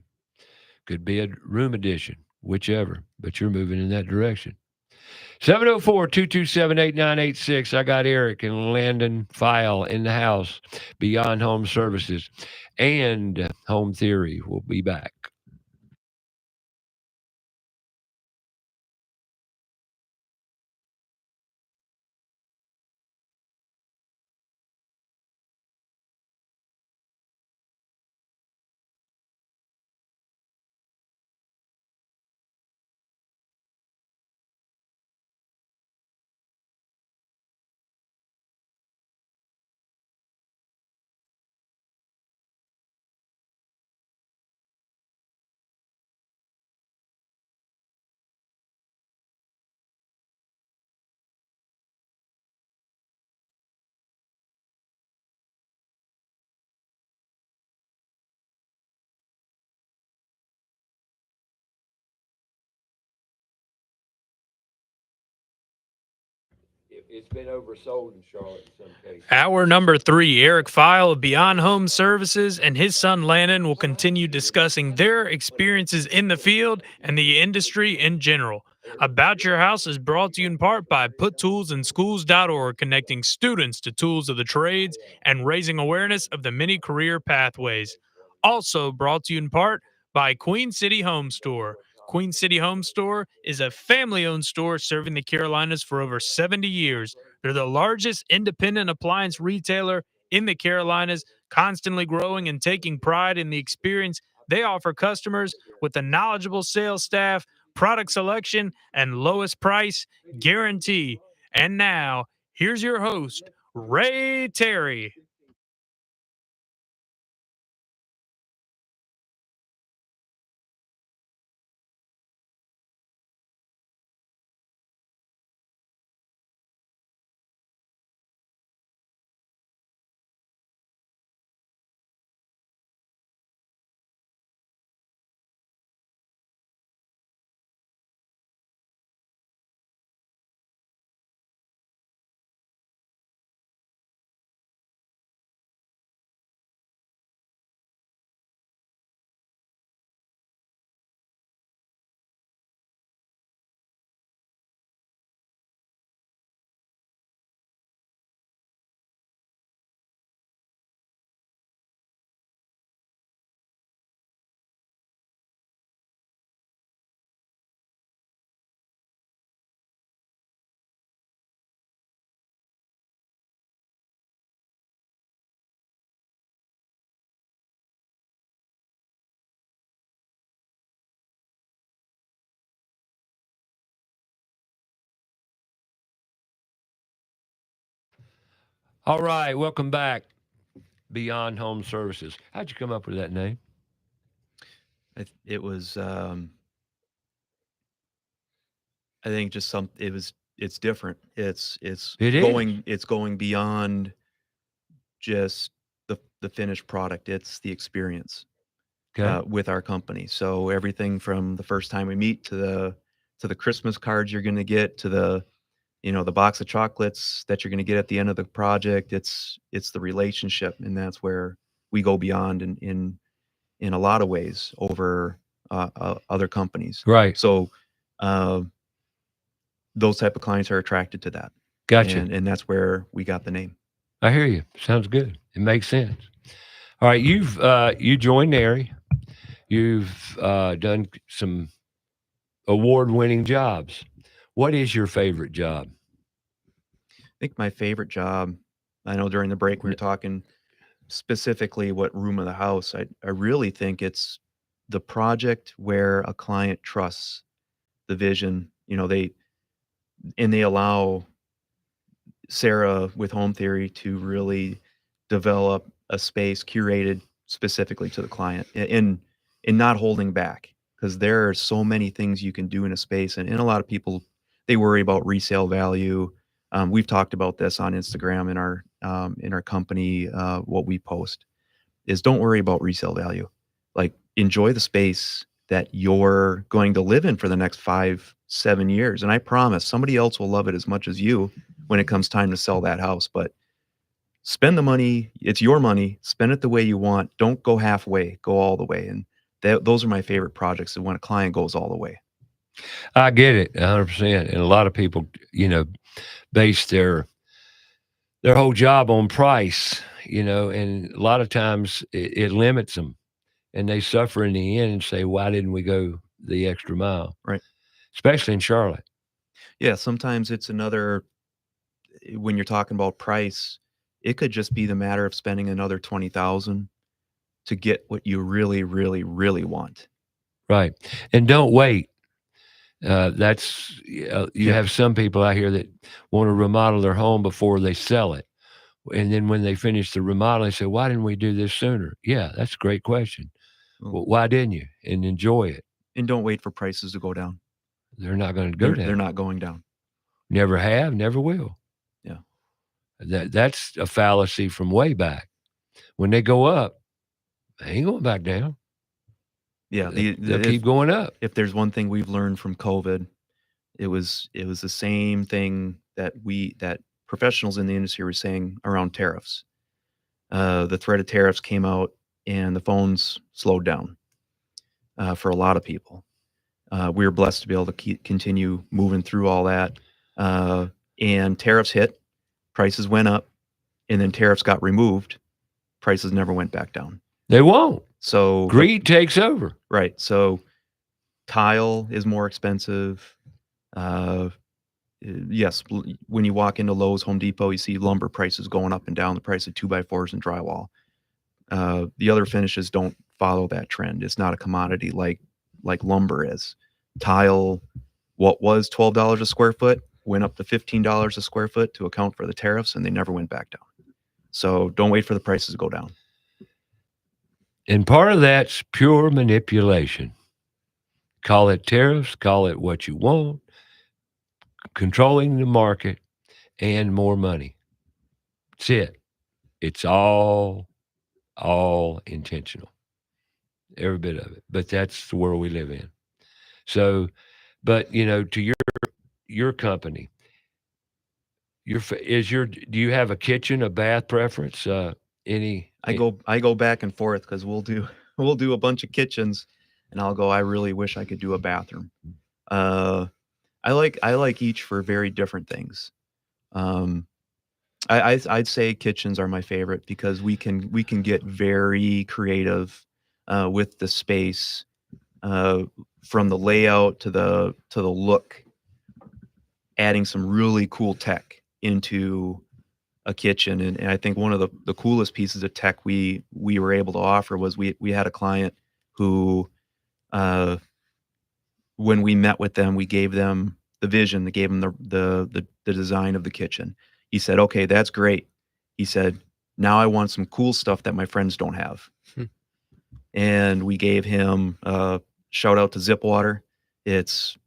could be a room addition, whichever, but you're moving in that direction. 704-227-8986. I got Eric and Landon Fiel in the house, Beyond Home Services and Home Theory. We'll be back. It's been oversold in Charlotte in some cases. Hour number 3, Eric Fiel of Beyond Home Services and his son Landon will continue discussing their experiences in the field and the industry in general. About Your House is brought to you in part by PutToolsInSchools.org, connecting students to tools of the trades and raising awareness of the many career pathways. Also brought to you in part by Queen City Home Store. Queen City Home Store is a family-owned store serving the Carolinas for over 70 years. They're the largest independent appliance retailer in the Carolinas, constantly growing and taking pride in the experience they offer customers with a knowledgeable sales staff, product selection, and lowest price guarantee. And now, here's your host, Ray Terry. All right, welcome back. Beyond Home Services. How'd you come up with that name? It was, I think, just it's different. It's going beyond just the finished product. It's the experience with our company. So everything from the first time we meet to the Christmas cards you're going to get, to the box of chocolates that you're going to get at the end of the project. It's the relationship, and that's where we go beyond in a lot of ways over other companies. Right. So those type of clients are attracted to that. Gotcha. And that's where we got the name. I hear you. Sounds good. It makes sense. All right, you joined NARI. You've done some award-winning jobs. What is your favorite job? I think my favorite job, I know during the break we were talking specifically what room of the house. I really think it's the project where a client trusts the vision. They allow Sarah with Home Theory to really develop a space curated specifically to the client and not holding back, because there are so many things you can do in a space, and a lot of people, they worry about resale value. We've talked about this on Instagram in our company. What we post is, don't worry about resale value. Like, enjoy the space that you're going to live in for the next 5-7 years. And I promise somebody else will love it as much as you when it comes time to sell that house. But spend the money. It's your money. Spend it the way you want. Don't go halfway, go all the way. And those are my favorite projects, when a client goes all the way. I get it 100%. And a lot of people, base their whole job on price, and a lot of times it limits them, and they suffer in the end and say, why didn't we go the extra mile? Right. Especially in Charlotte. Yeah. Sometimes it's when you're talking about price, it could just be the matter of spending another $20,000 to get what you really, really, really want. Right. And don't wait. You have some people out here that want to remodel their home before they sell it. And then when they finish the remodel, they say, why didn't we do this sooner? Yeah, that's a great question. Well, why didn't you? And enjoy it. And don't wait for prices to go down. They're not going to go down. They're not going down. Never have, never will. Yeah. That's a fallacy from way back. When they go up, they ain't going back down. Yeah, they'll keep going up. If there's one thing we've learned from COVID, it was the same thing that professionals in the industry were saying around tariffs. The threat of tariffs came out, and the phones slowed down for a lot of people. We were blessed to be able to continue moving through all that. And tariffs hit, prices went up, and then tariffs got removed, prices never went back down. They won't. So greed takes over. Right. So tile is more expensive. Yes, when you walk into Lowe's, Home Depot, you see lumber prices going up and down, the price of 2x4s and drywall. The other finishes don't follow that trend. It's not a commodity like lumber is. Tile, what was $12 a square foot, went up to $15 a square foot to account for the tariffs, and they never went back down. So don't wait for the prices to go down. And part of that's pure manipulation. Call it tariffs, call it what you want, controlling the market, and more money. That's it. It's all intentional. Every bit of it. But that's the world we live in. So, but to your company, do you have a kitchen, a bath preference? I go back and forth, because we'll do a bunch of kitchens, and I'll go, I really wish I could do a bathroom. I like each for very different things. I'd say kitchens are my favorite, because we can get very creative with the space, from the layout to the look, adding some really cool tech into a kitchen. And I think one of the coolest pieces of tech we were able to offer was we had a client who, when we met with them, we gave them the vision, gave them the design of the kitchen. He said, okay, that's great. He said, now I want some cool stuff that my friends don't have. And we gave him shout out to Zip Water. It's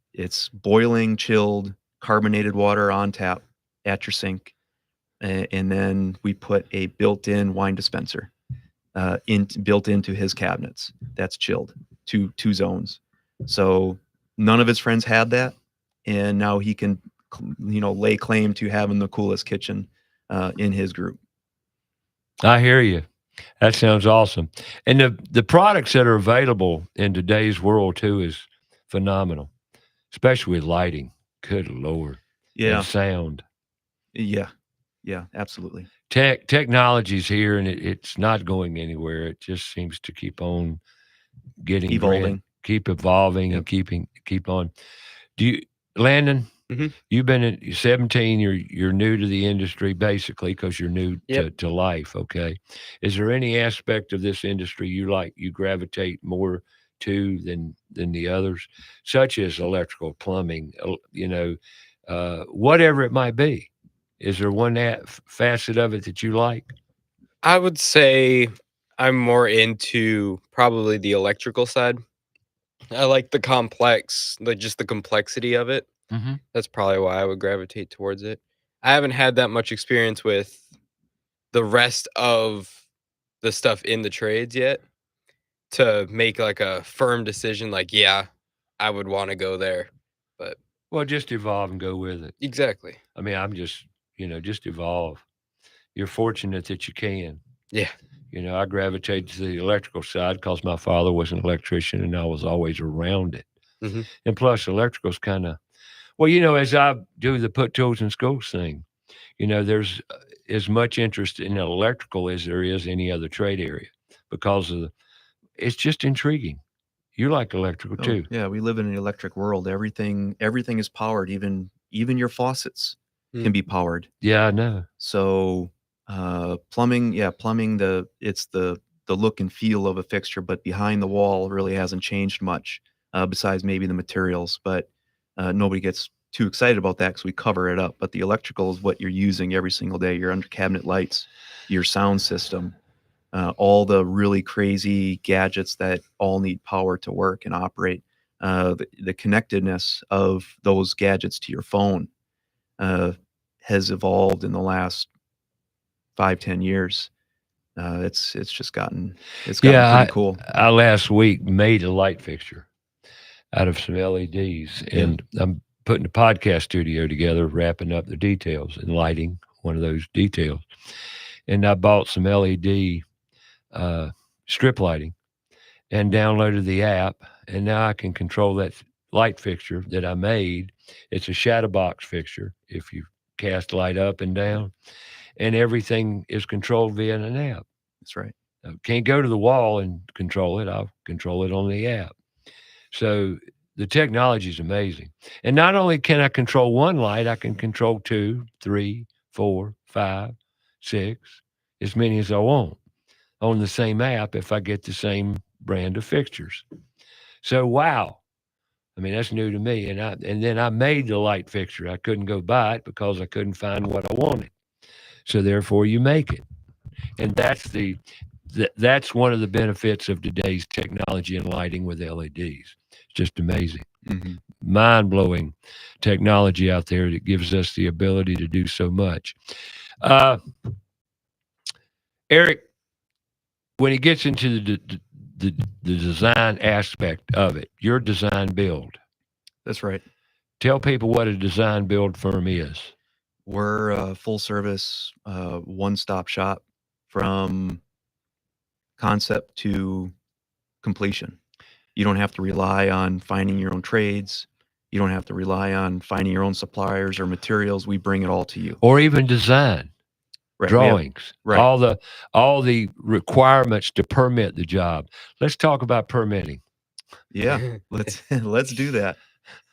boiling, chilled, carbonated water on tap at your sink. And then we put a built-in wine dispenser built into his cabinets. That's chilled, two zones. So none of his friends had that, and now he can lay claim to having the coolest kitchen in his group. I hear you. That sounds awesome. And the products that are available in today's world too is phenomenal, especially with lighting. Good Lord. Yeah. And sound. Yeah. Yeah, absolutely. Technology's here and it's not going anywhere. It just seems to keep on getting Evolving. keep evolving and keep on. Landon, Mhm. you've been at 17, you're new to the industry basically because you're new to life, okay? Is there any aspect of this industry you gravitate more to than the others, such as electrical, plumbing, whatever it might be? Is there one facet of it that you like? I would say I'm more into probably the electrical side. I like the just the complexity of it. Mm-hmm. That's probably why I would gravitate towards it. I haven't had that much experience with the rest of the stuff in the trades yet to make like a firm decision like, yeah, I would want to go there. But Well, just evolve and go with it. exactly. I mean, I'm just evolve. You're fortunate that you can. Yeah. I gravitated to the electrical side because my father was an electrician and I was always around it. Mhm. And plus, electrical's kind of, well, as I do the put tools in schools thing, there's as much interest in electrical as there is any other trade area because it's just intriguing. You like electrical too. Yeah, we live in an electric world. Everything is powered. Even your faucets can be powered. Yeah, I know. So plumbing, it's the look and feel of a fixture, but behind the wall really hasn't changed much besides maybe the materials. But nobody gets too excited about that because we cover it up. But the electrical is what you're using every single day. Your under cabinet lights, your sound system, all the really crazy gadgets that all need power to work and operate. The connectedness of those gadgets to your phone has evolved in the last 5-10 years. It's just gotten pretty cool. I last week made a light fixture out of some LEDs, and I'm putting a podcast studio together, wrapping up the details and lighting one of those details. And I bought some LED strip lighting and downloaded the app, and now I can control that light fixture that I made. It's a shadow box fixture. If you cast light up and down, and everything is controlled via an app. That's right. I can't go to the wall and control it. I'll control it on the app. So the technology is amazing. And not only can I control one light, I can control 2, 3, 4, 5, 6, as many as I want on the same app if I get the same brand of fixtures. So, wow. I mean, that's new to me. And then I made the light fixture. I couldn't go buy it because I couldn't find what I wanted. So therefore you make it. And that's one of the benefits of today's technology and lighting with LEDs. It's just amazing. Mm-hmm. Mind-blowing technology out there that gives us the ability to do so much. Eric, when he gets into the design aspect of it, your design build. That's right. Tell people what a design build firm is. We're a full service, one-stop shop from concept to completion. You don't have to rely on finding your own trades. You don't have to rely on finding your own suppliers or materials. We bring it all to you. Or even design. Right, drawings, right. all the requirements to permit the job. Let's talk about permitting. Yeah, let's do that.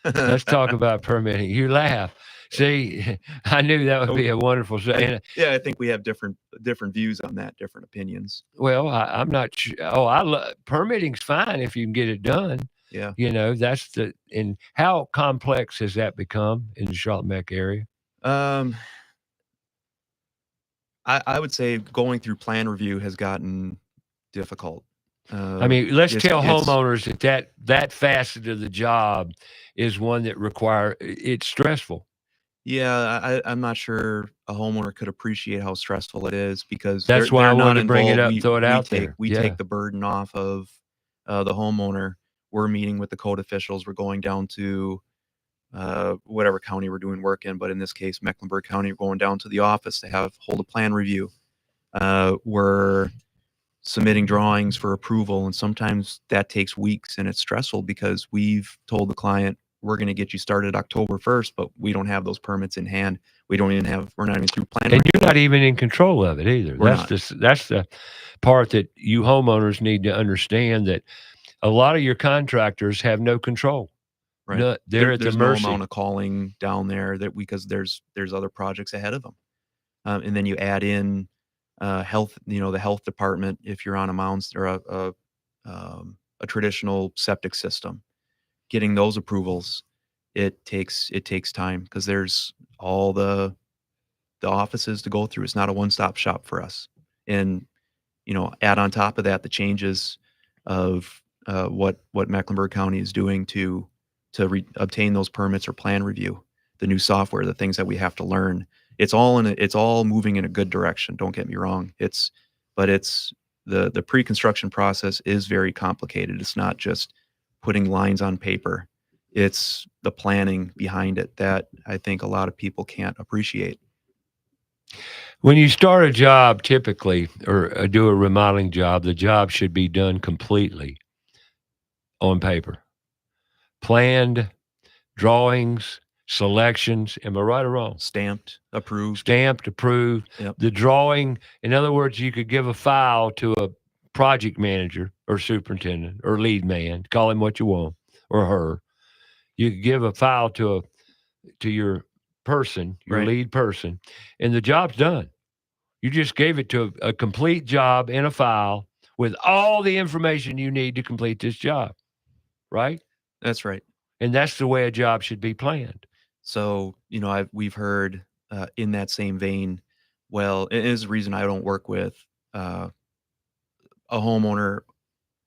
Let's talk about permitting. You laugh. See, I knew that would be a wonderful saying. Yeah, I think we have different views on that, different opinions. Well, I'm not sure. Permitting's fine if you can get it done. Yeah. That's and how complex has that become in the Charlotte-Meck area? I would say going through plan review has gotten difficult. I mean, let's tell homeowners that facet of the job is one that it's stressful. Yeah, I'm not sure a homeowner could appreciate how stressful it is because that's why I wanted to bring it up, throw it out there. We take the burden off of the homeowner. We're meeting with the code officials. We're going down to whatever county we're doing work in, but in this case, Mecklenburg County, we're going down to the office to hold a plan review. We're submitting drawings for approval, and sometimes that takes weeks, and it's stressful because we've told the client we're going to get you started October 1st, but we don't have those permits in hand. We're not even through plan. And you're not even in control of it either. We're That's the part that you homeowners need to understand, that a lot of your contractors have no control. Right. No, they're at the There's mercy. no amount of calling down there because there's other projects ahead of them. And then you add in health, the health department, if you're on a mound or a traditional septic system, getting those approvals, it takes time because there's all the offices to go through. It's not a one-stop shop for us. And add on top of that the changes of what Mecklenburg County is doing to obtain those permits or plan review, the new software, the things that we have to learn. It's all moving in a good direction. Don't get me wrong. But the pre-construction process is very complicated. It's not just putting lines on paper. It's the planning behind it that I think a lot of people can't appreciate. When you start a job, typically, or do a remodeling job, the job should be done completely on paper. Planned, drawings, selections. Am I right or wrong? Stamped, approved. Yep. The drawing, in other words, you could give a file to a project manager or superintendent or lead man, call him what you want, or her. You could give a file to your person, your Right. lead person, and the job's done. You just gave it to a complete job in a file with all the information you need to complete this job, right? That's right. And that's the way a job should be planned. So, we've heard in that same vein, well, it is the reason I don't work with a homeowner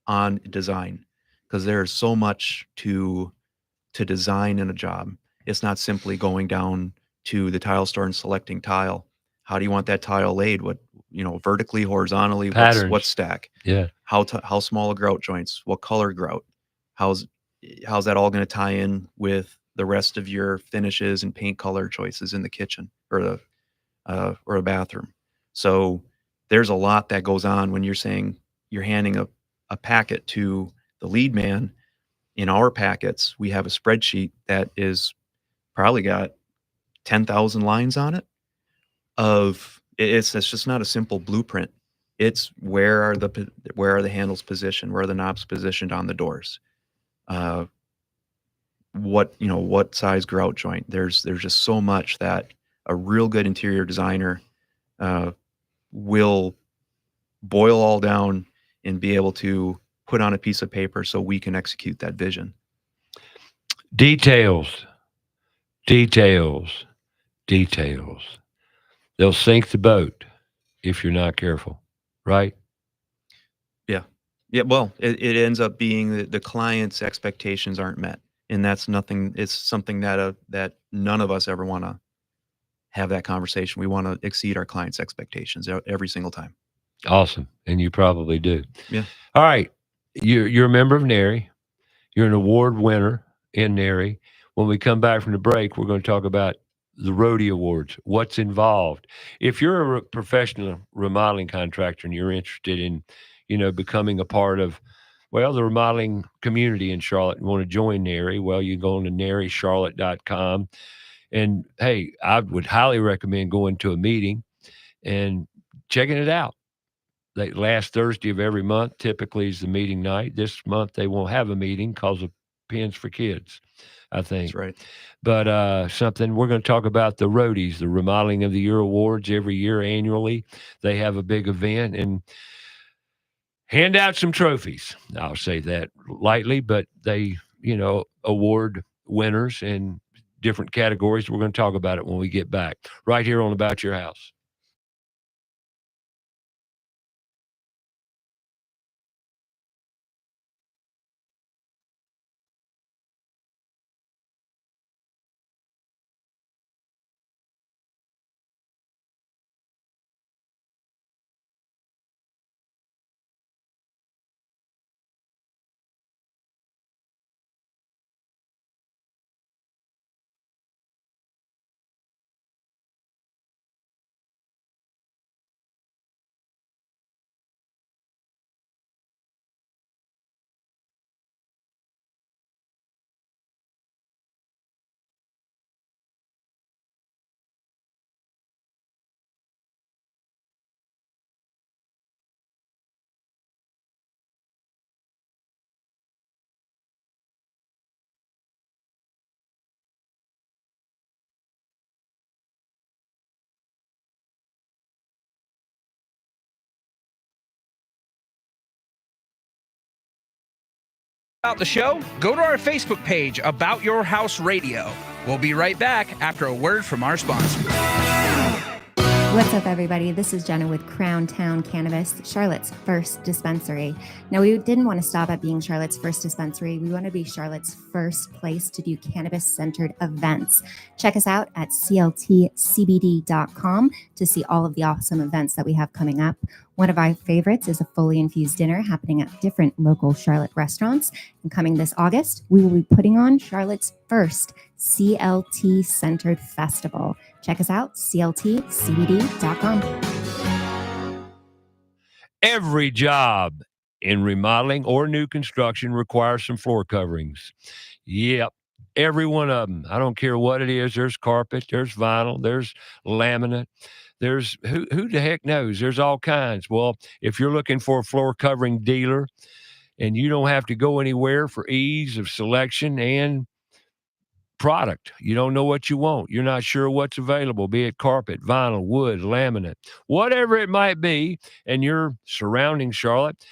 on design, because there's so much to design in a job. It's not simply going down to the tile store and selecting tile. How do you want that tile laid? What, vertically, horizontally, Patterns. what stack? Yeah. How small are grout joints? What color grout? How's that all going to tie in with the rest of your finishes and paint color choices in the kitchen or a bathroom? So there's a lot that goes on when you're saying you're handing a packet to the lead man. In our packets, we have a spreadsheet that is probably got 10,000 lines on it. It's just not a simple blueprint. It's where are the handles positioned, where are the knobs positioned on the doors, what size grout joint. There's just so much that a real good interior designer will boil all down and be able to put on a piece of paper so we can execute that vision. Details. They'll sink the boat if you're not careful, right? Yeah. Well, it ends up being that the client's expectations aren't met, and that's nothing. It's something that none of us ever want to have that conversation. We want to exceed our clients' expectations every single time. Awesome. And you probably do. Yeah. All right. You're a member of NARI. You're an award winner in NARI. When we come back from the break, we're going to talk about the Roadie Awards, what's involved. If you're a professional remodeling contractor and you're interested in, becoming a part of, the remodeling community in Charlotte and want to join NARI, you can go on to NARICharlotte.com. And, hey, I would highly recommend going to a meeting and checking it out. The last Thursday of every month typically is the meeting night. This month they won't have a meeting because of Pens for Kids, I think. That's right. But something we're going to talk about the Roadies, the Remodeling of the Year awards every year annually. They have a big event and hand out some trophies. I'll say that lightly, but they, award winners in different categories. We're going to talk about it when we get back right here on About Your House. About the show, go to our Facebook page, About Your House Radio. We'll be right back after a word from our sponsor. What's up, everybody? This is Jenna with Crown Town Cannabis, Charlotte's first dispensary. Now, we didn't want to stop at being Charlotte's first dispensary. We want to be Charlotte's first place to do cannabis-centered events. Check us out at cltcbd.com to see all of the awesome events that we have coming up. One of our favorites is a fully infused dinner happening at different local Charlotte restaurants. And coming this August, we will be putting on Charlotte's first CLT-centered festival. Check us out, cltcbd.com. Every job in remodeling or new construction requires some floor coverings. Yep, every one of them. I don't care what it is. There's carpet, there's vinyl, there's laminate. There's who the heck knows? There's all kinds. Well, if you're looking for a floor covering dealer and you don't have to go anywhere for ease of selection and product, you don't know what you want, you're not sure what's available, be it carpet, vinyl, wood, laminate, whatever it might be, and you're surrounding Charlotte,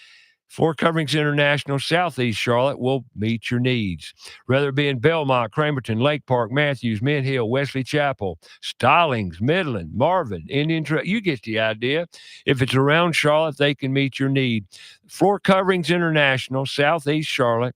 Floor Coverings International Southeast Charlotte will meet your needs. Whether it be in Belmont, Cramerton, Lake Park, Matthews, Mint Hill, Wesley Chapel, Stallings, Midland, Marvin, Indian Trail, you get the idea. If it's around Charlotte, they can meet your need. Floor Coverings International Southeast Charlotte,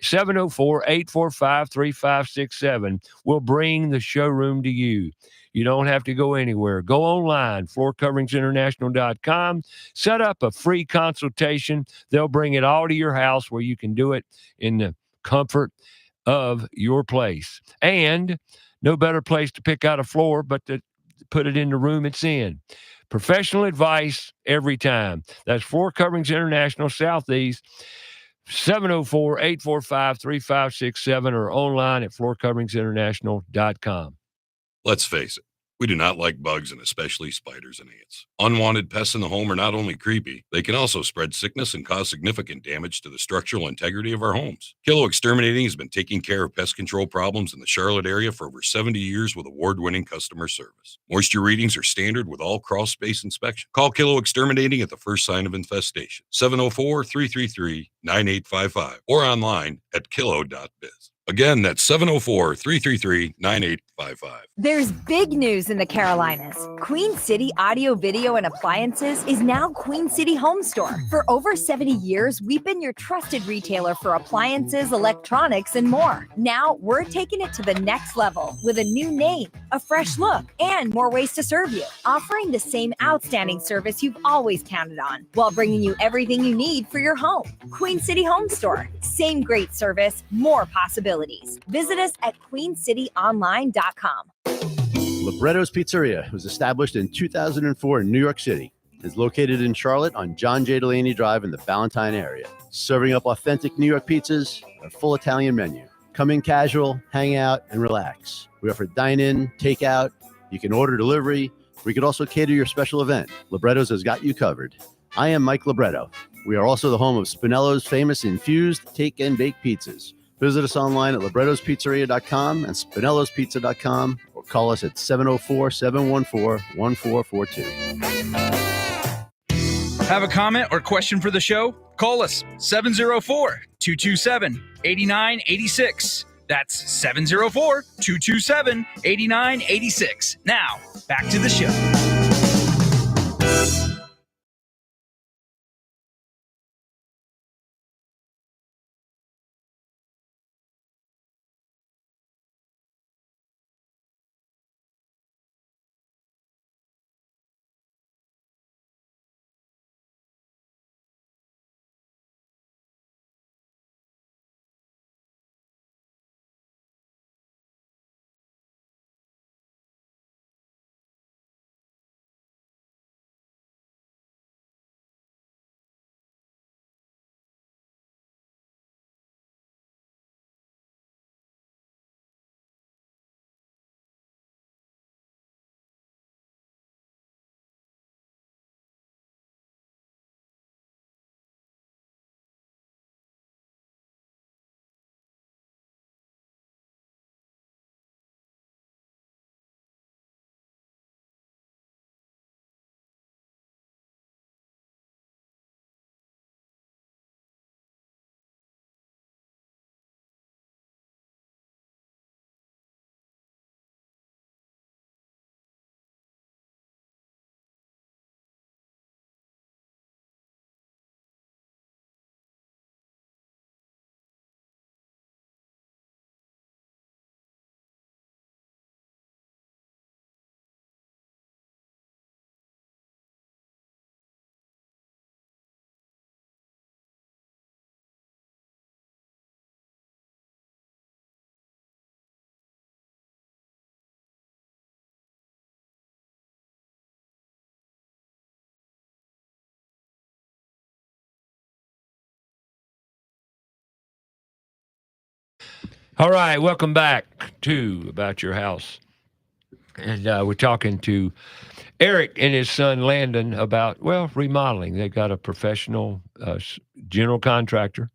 704-845-3567 will bring the showroom to you. You don't have to go anywhere. Go online, floorcoveringsinternational.com. Set up a free consultation. They'll bring it all to your house where you can do it in the comfort of your place. And no better place to pick out a floor but to put it in the room it's in. Professional advice every time. That's Floor Coverings International Southeast, 704-845-3567 or online at floorcoveringsinternational.com. Let's face it, we do not like bugs and especially spiders and ants. Unwanted pests in the home are not only creepy, they can also spread sickness and cause significant damage to the structural integrity of our homes. Kilo Exterminating has been taking care of pest control problems in the Charlotte area for over 70 years with award-winning customer service. Moisture readings are standard with all crawl space inspection. Call Kilo Exterminating at the first sign of infestation, 704-333-9855 or online at kilo.biz. Again, that's 704-333-9855. There's big news in the Carolinas. Queen City Audio, Video, and Appliances is now Queen City Home Store. For over 70 years, we've been your trusted retailer for appliances, electronics, and more. Now, we're taking it to the next level with a new name, a fresh look, and more ways to serve you. Offering the same outstanding service you've always counted on, while bringing you everything you need for your home. Queen City Home Store. Same great service, more possibilities. Visit us at queencityonline.com. Libretto's Pizzeria was established in 2004 in New York City. It's located in Charlotte on John J. Delaney Drive in the Ballantyne area. Serving up authentic New York pizzas, a full Italian menu. Come in casual, hang out, and relax. We offer dine-in, takeout. You can order delivery. We could also cater your special event. Libretto's has got you covered. I am Mike Libretto. We are also the home of Spinello's famous infused take and bake pizzas. Visit us online at librettospizzeria.com and spinellospizza.com or call us at 704-714-1442. Have a comment or question for the show? Call us 704-227-8986. That's 704-227-8986. Now, back to the show. All right, welcome back to About Your House. And we're talking to Eric and his son Landon about, well, remodeling. They've got a professional general contractor,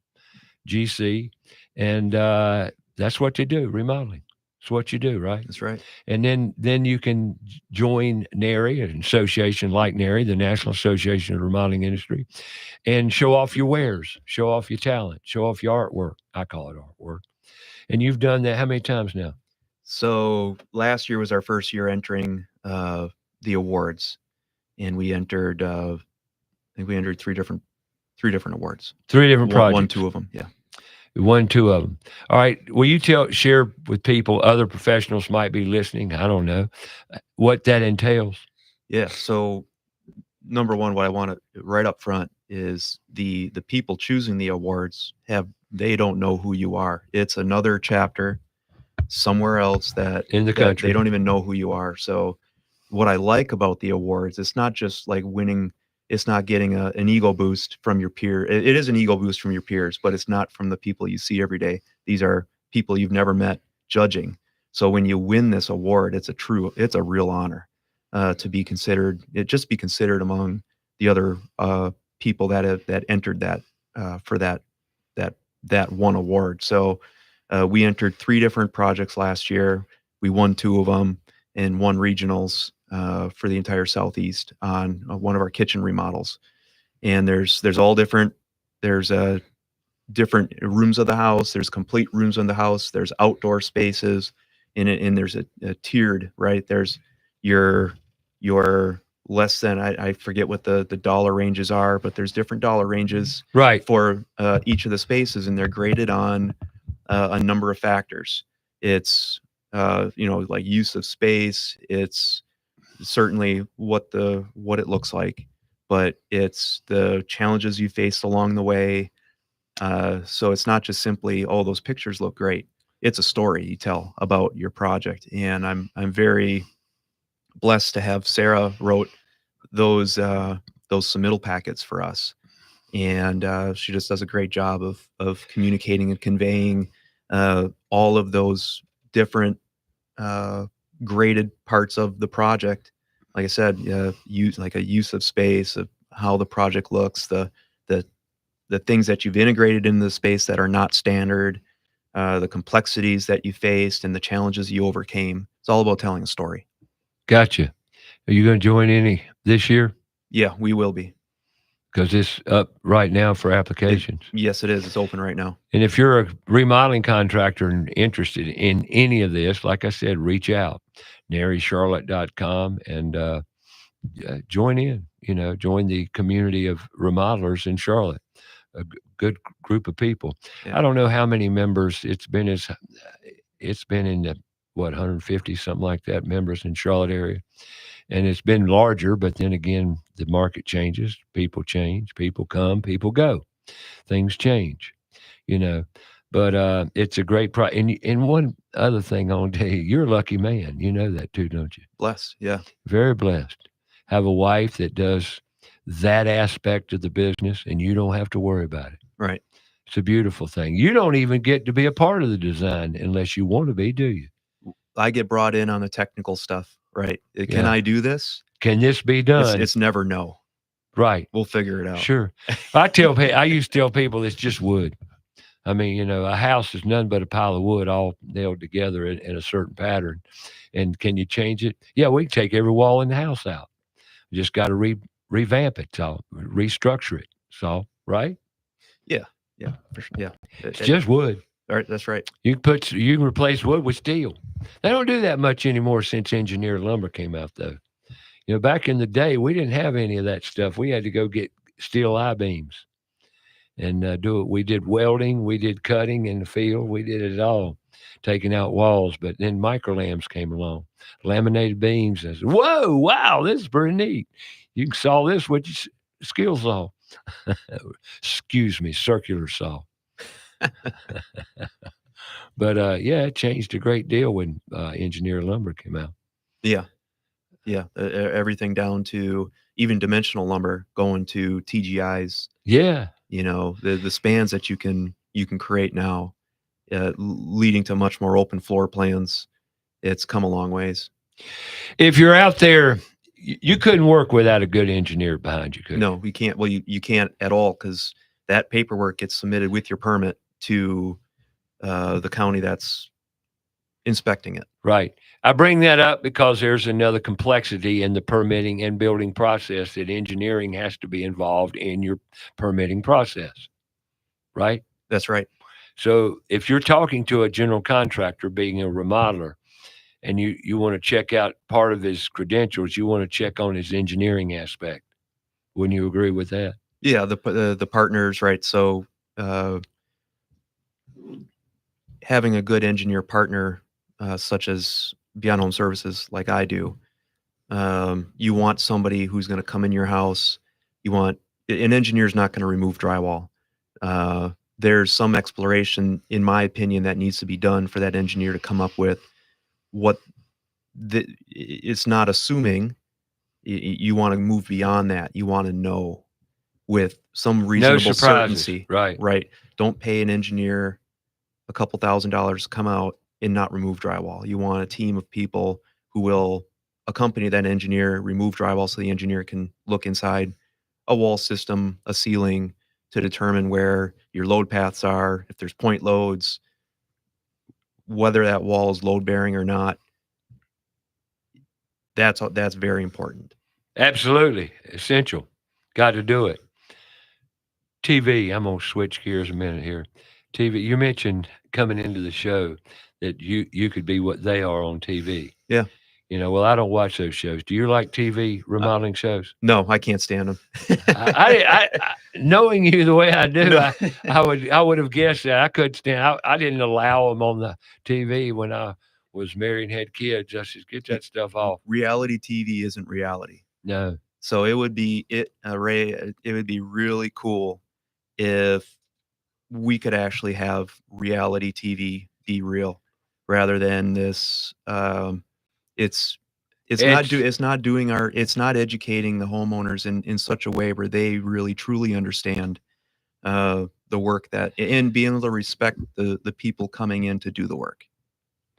GC, and that's what they do, remodeling. It's what you do, right? That's right. And then you can join NARI, an association like NARI, the National Association of the Remodeling Industry, and show off your wares, show off your talent, show off your artwork. I call it artwork. And you've done that how many times now? So last year was our first year entering the awards, and we entered. I think we entered three different awards. 3 different projects. Won 2 of them. Yeah. Won 2 of them. All right. Will you share with people, other professionals might be listening, I don't know, what that entails? Yeah. So number one, what I want to right up front is the people choosing the awards they don't know who you are. It's another chapter somewhere else that in the country they don't even know who you are. So what I like about the awards, it's not just like winning. It's not getting an ego boost from your peer. It is an ego boost from your peers, but it's not from the people you see every day. These are people you've never met judging. So when you win this award, it's a real honor to be considered. Just be considered among the other people that entered that for that one award. So we entered 3 different projects last year. We won 2 of them and won regionals for the entire Southeast on one of our kitchen remodels. And there's all different. There's different rooms of the house. There's complete rooms in the house. There's outdoor spaces in it, and there's a tiered, right? There's your less than, I forget what the dollar ranges are, but there's different dollar ranges right for each of the spaces, and they're graded on a number of factors. It's like use of space. It's certainly what it looks like, but it's the challenges you faced along the way. So it's not just simply, oh, those pictures look great. It's a story you tell about your project, and I'm very blessed to have Sarah wrote those submittal packets for us, and she just does a great job of communicating and conveying all of those different graded parts of the project. Like I said, use of space, of how the project looks, the things that you've integrated in the space that are not standard, the complexities that you faced, and the challenges you overcame. It's all about telling a story. Gotcha. Are you going to join any this year? Yeah, we will be. Because it's up right now for applications. Yes, it is. It's open right now. And if you're a remodeling contractor and interested in any of this, like I said, reach out, narycharlotte.com, and join in. Join the community of remodelers in Charlotte. A good group of people. Yeah. I don't know how many members it's been in the 150 something like that members in Charlotte area, and it's been larger. But then again, the market changes, people change, people come, people go, things change, But it's a great And one other thing I want to tell you, you're a lucky man. You know that too, don't you? Blessed, yeah. Very blessed. Have a wife that does that aspect of the business, and you don't have to worry about it. Right. It's a beautiful thing. You don't even get to be a part of the design unless you want to be, do you? I get brought in on the technical stuff, right? Can Yeah. I do this? Can this be done? It's never no. Right. We'll figure it out. Sure. I used to tell people it's just wood. I mean, a house is nothing but a pile of wood all nailed together in a certain pattern. And can you change it? Yeah, we can take every wall in the house out. We just got to revamp it, so restructure it. So, right? Yeah. Yeah. It's just wood. All right, that's right. You can replace wood with steel. They don't do that much anymore since engineered lumber came out, though. Back in the day, we didn't have any of that stuff. We had to go get steel I-beams and do it. We did welding, we did cutting in the field, we did it all, taking out walls. But then microlams came along, laminated beams. I said, whoa, wow, this is pretty neat. You can saw this with your skill saw. Excuse me, circular saw. But it changed a great deal when engineered lumber came out. Yeah. Everything down to even dimensional lumber going to TGIs. Yeah. The spans that you can create now. leading to much more open floor plans. It's come a long ways. If you're out there, you couldn't work without a good engineer behind you, could you? No, you can't. Well, you can't at all, because that paperwork gets submitted with your permit to the county that's inspecting it. Right. I bring that up because there's another complexity in the permitting and building process, that engineering has to be involved in your permitting process. Right? That's right. So if you're talking to a general contractor, being a remodeler, and you want to check out part of his credentials, you want to check on his engineering aspect. Wouldn't you agree with that? Yeah, the partners, right? So having a good engineer partner, such as Beyond Home Services, like I do, you want somebody who's going to come in your house. An engineer's not going to remove drywall. There's some exploration, in my opinion, that needs to be done for that engineer to come up with what it's not assuming. You want to move beyond that. You want to know with some reasonable certainty. Right. Don't pay an engineer a couple $1,000s to come out and not remove drywall. You want a team of people who will accompany that engineer, remove drywall, so the engineer can look inside a wall system, a ceiling, to determine where your load paths are, if there's point loads, whether that wall is load bearing or not. That's very important. Absolutely. Essential. Got to do it. TV, I'm going to switch gears a minute here. TV, you mentioned coming into the show that you could be what they are on TV. Yeah. Well, I don't watch those shows. Do you like TV remodeling shows? No, I can't stand them. I knowing you the way I do, No. I would have guessed that. I couldn't stand. I didn't allow them on the TV when I was married and had kids. I said, get that stuff off. Reality TV isn't reality. No. So it would be Ray. It would be really cool if we could actually have reality TV be real, rather than this. It's not educating the homeowners in such a way where they really truly understand the work and being able to respect the people coming in to do the work.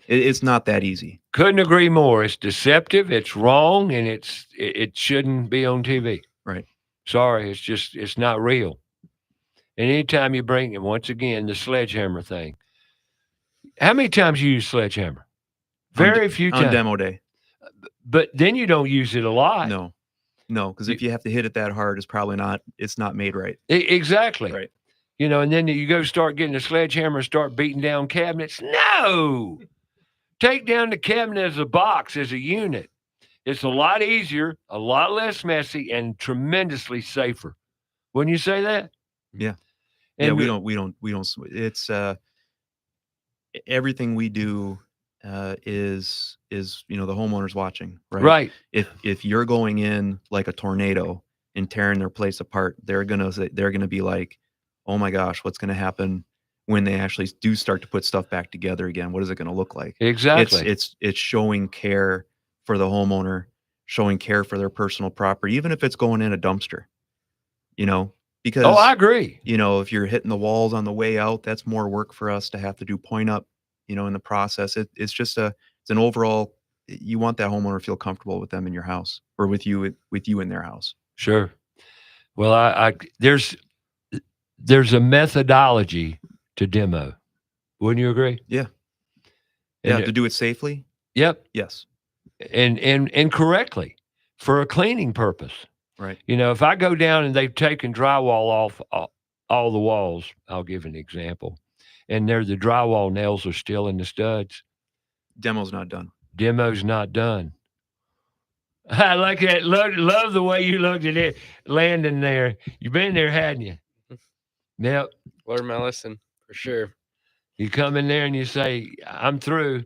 It's not that easy. Couldn't agree more. It's deceptive. It's wrong, and it shouldn't be on TV. Right. Sorry, it's not real. And anytime you bring it, once again, the sledgehammer thing. How many times you use sledgehammer? Very few times. On demo day. But then you don't use it a lot. No, because if you have to hit it that hard, it's not made right. Exactly. Right. And then you go start getting a sledgehammer and start beating down cabinets. No. Take down the cabinet as a box, as a unit. It's a lot easier, a lot less messy, and tremendously safer. Wouldn't you say that? Yeah. And we don't. It's everything we do is the homeowners watching, right? Right. If you're going in like a tornado and tearing their place apart, they're gonna be like, oh my gosh, what's gonna happen when they actually do start to put stuff back together again? What is it gonna look like? Exactly. It's showing care for the homeowner, showing care for their personal property, even if it's going in a dumpster. Because I agree. If you're hitting the walls on the way out, that's more work for us to have to do point up, in the process. It's just it's an overall, you want that homeowner to feel comfortable with them in your house, or with you in their house. Sure. Well, there's a methodology to demo. Wouldn't you agree? Yeah. And to do it safely. Yep. Yes. And correctly, for a cleaning purpose. Right. If I go down and they've taken drywall off all the walls, I'll give an example, and the drywall nails are still in the studs. Demo's not done. Demo's not done. I like that. Love the way you looked at it, landing there. You've been there, hadn't you? Now, learned my lesson for sure. You come in there and you say, I'm through.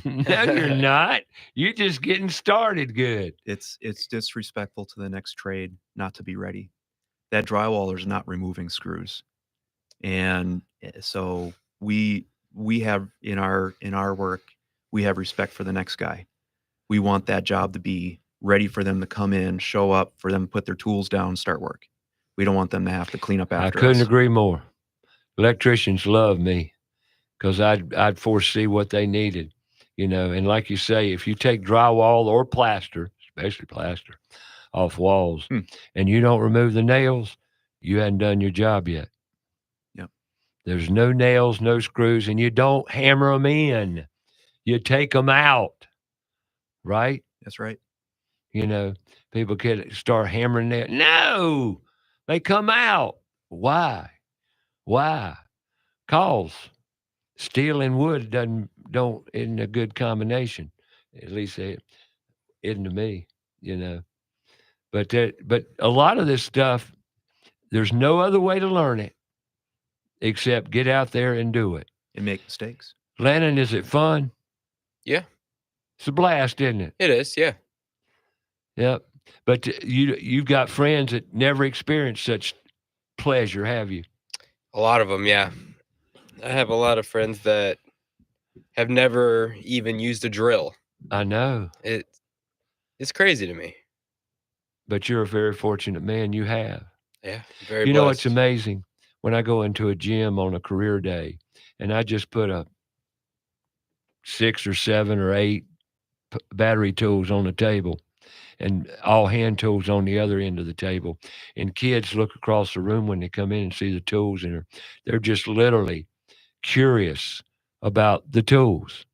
No, you're not. You're just getting started good. It's disrespectful to the next trade not to be ready. That drywaller's not removing screws. And so we have in our work, we have respect for the next guy. We want that job to be ready for them to come in, show up, for them to put their tools down, start work. We don't want them to have to clean up after us. I couldn't agree more. Electricians love me. because I'd foresee what they needed, And like you say, if you take drywall or plaster, especially plaster, off walls, and you don't remove the nails, you hadn't done your job yet. Yep. There's no nails, no screws, and you don't hammer them in. You take them out, right? That's right. People start hammering that. No, they come out. Why? Cause steel and wood isn't a good combination. At least it isn't to me, But a lot of this stuff, there's no other way to learn it except get out there and do it. And make mistakes. Landon, is it fun? Yeah. It's a blast, isn't it? It is, yeah. Yep. But you've got friends that never experienced such pleasure, have you? A lot of them, yeah. I have a lot of friends that have never even used a drill. I know. It's crazy to me. But you're a very fortunate man. You have. Yeah, very You blessed. know, it's amazing when I go into a gym on a career day and I just put a 6 or 7 or 8 battery tools on the table and all hand tools on the other end of the table. And kids look across the room when they come in and see the tools, and they're just literally curious about the tools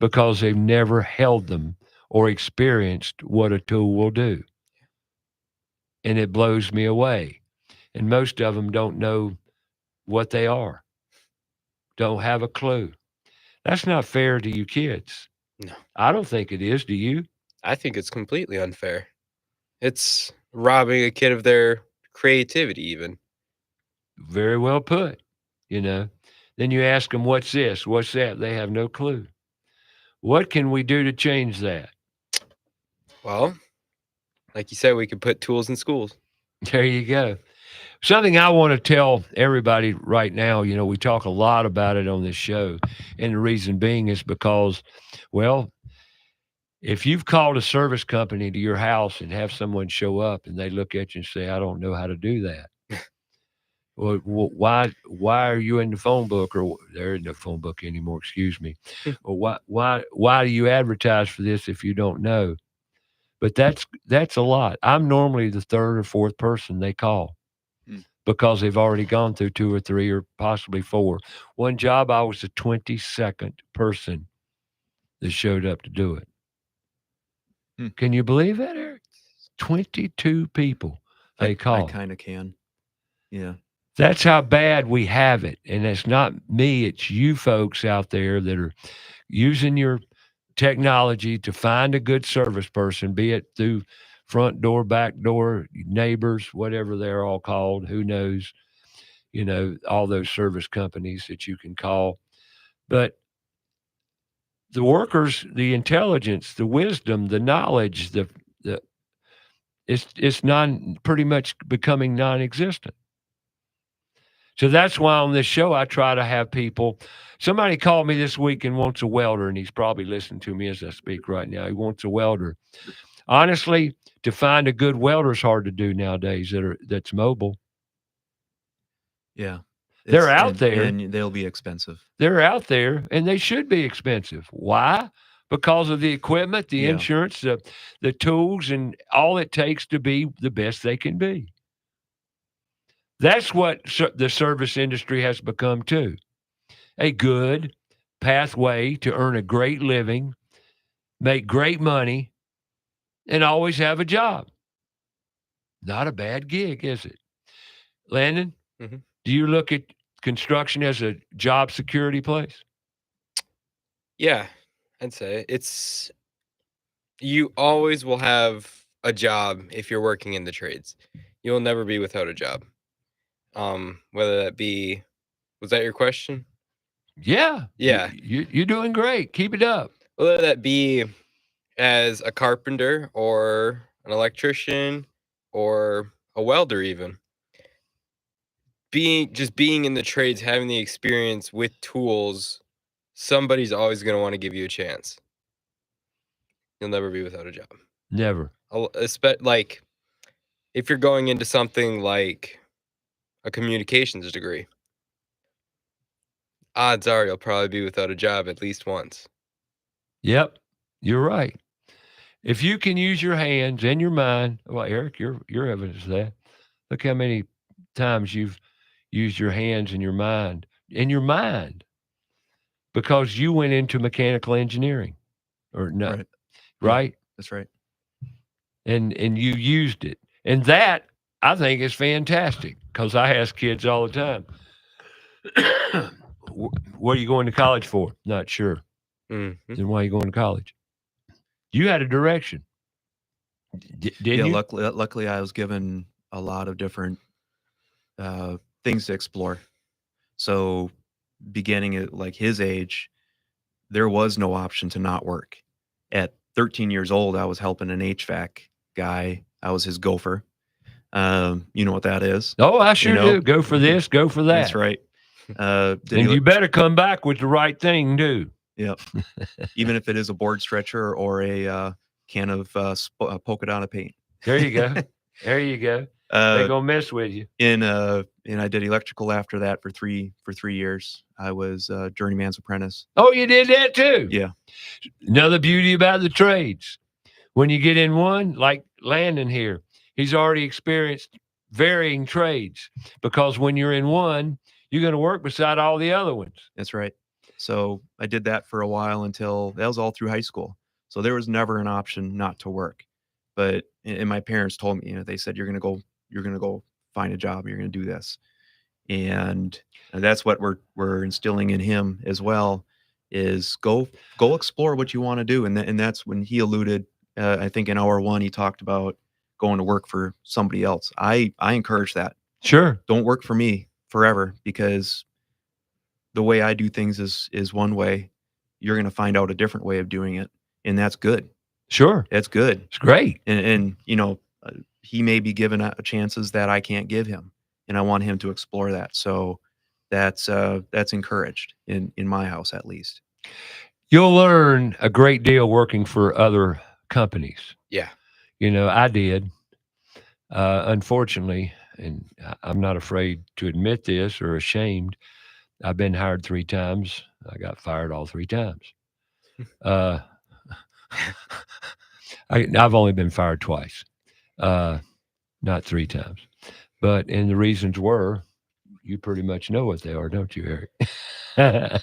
because they've never held them or experienced what a tool will do. And it blows me away. And most of them don't know what they are, don't have a clue. That's not fair to you kids. No. I don't think it is. Do you? I think it's completely unfair. It's robbing a kid of their creativity, even. Very well put. Then you ask them, what's this? What's that? They have no clue. What can we do to change that? Well, like you said, we could put tools in schools. There you go. Something I want to tell everybody right now, we talk a lot about it on this show. And the reason being is because, well, if you've called a service company to your house and have someone show up and they look at you and say, I don't know how to do that. Well, why are you in the phone book, or they're in the phone book anymore? Excuse me. Well, why do you advertise for this if you don't know? But that's a lot. I'm normally the third or fourth person they call because they've already gone through 2 or 3 or possibly 4. One job, I was the 22nd person that showed up to do it. Can you believe that, Eric? 22 people they call. I kind of can. Yeah. That's how bad we have it. And it's not me, it's you folks out there that are using your technology to find a good service person, be it through front door, back door, neighbors, whatever they're all called, who knows, all those service companies that you can call. But the workers, the intelligence, the wisdom, the knowledge, it's pretty much becoming non-existent. So that's why on this show, I try to have people. Somebody called me this week and wants a welder, and he's probably listening to me as I speak right now. He wants a welder. Honestly, to find a good welder is hard to do nowadays that's mobile. Yeah. They're out there. And they'll be expensive. They're out there, and they should be expensive. Why? Because of the equipment, the insurance, the tools, and all it takes to be the best they can be. That's what the service industry has become too. A good pathway to earn a great living, make great money, and always have a job. Not a bad gig, is it? Landon, do you look at construction as a job security place? Yeah, I'd say you always will have a job if you're working in the trades. You'll never be without a job. Whether that be, was that your question? Yeah. Yeah. You're doing great. Keep it up. Whether that be as a carpenter or an electrician or a welder, even. Being in the trades, having the experience with tools, somebody's always going to want to give you a chance. You'll never be without a job. Never. Like, if you're going into something like a communications degree, odds are you'll probably be without a job at least once. Yep, you're right. If you can use your hands and your mind, well, Eric, you're evidence of that. Look how many times you've used your hands and your mind because you went into mechanical engineering or no, Right. right? That's right. And you used it. And that I think is fantastic because I ask kids all the time, what are you going to college for? Not sure. Mm-hmm. Then why are you going to college? You had a direction. Didn't you? Luckily, I was given a lot of different things to explore. So, beginning at like his age, there was no option to not work. At 13 years old, I was helping an HVAC guy. I was his gopher. You know what that is? Oh, I sure do. Go for this, go for that. That's right. And you better come back with the right thing, too. Yep. Even if it is a board stretcher or a can of polka dot paint. There you go. There you go. They're gonna mess with you. And I did electrical after that for 3 years. I was a journeyman's apprentice. Oh, you did that too? Yeah. Another beauty about the trades. When you get in one, like Landon here, he's already experienced varying trades because when you're in one, you're going to work beside all the other ones. That's right. So I did that for a while until that was all through high school. So there was never an option not to work. But and my parents told me, they said you're going to go find a job, you're going to do this. And that's what we're instilling in him as well is go explore what you want to do. And that's when he alluded, I think in hour 1 he talked about going to work for somebody else. I encourage that. Sure. Don't work for me forever because the way I do things is one way. You're going to find out a different way of doing it, and that's good. Sure. That's good. It's great. And he may be given chances that I can't give him, and I want him to explore that. So that's encouraged in my house, at least. You'll learn a great deal working for other companies. Yeah. I did. Unfortunately, and I'm not afraid to admit this or ashamed, I've been hired 3 times. I got fired all 3 times. I've only been fired twice, not 3 times. And the reasons were, you pretty much know what they are, don't you, Eric?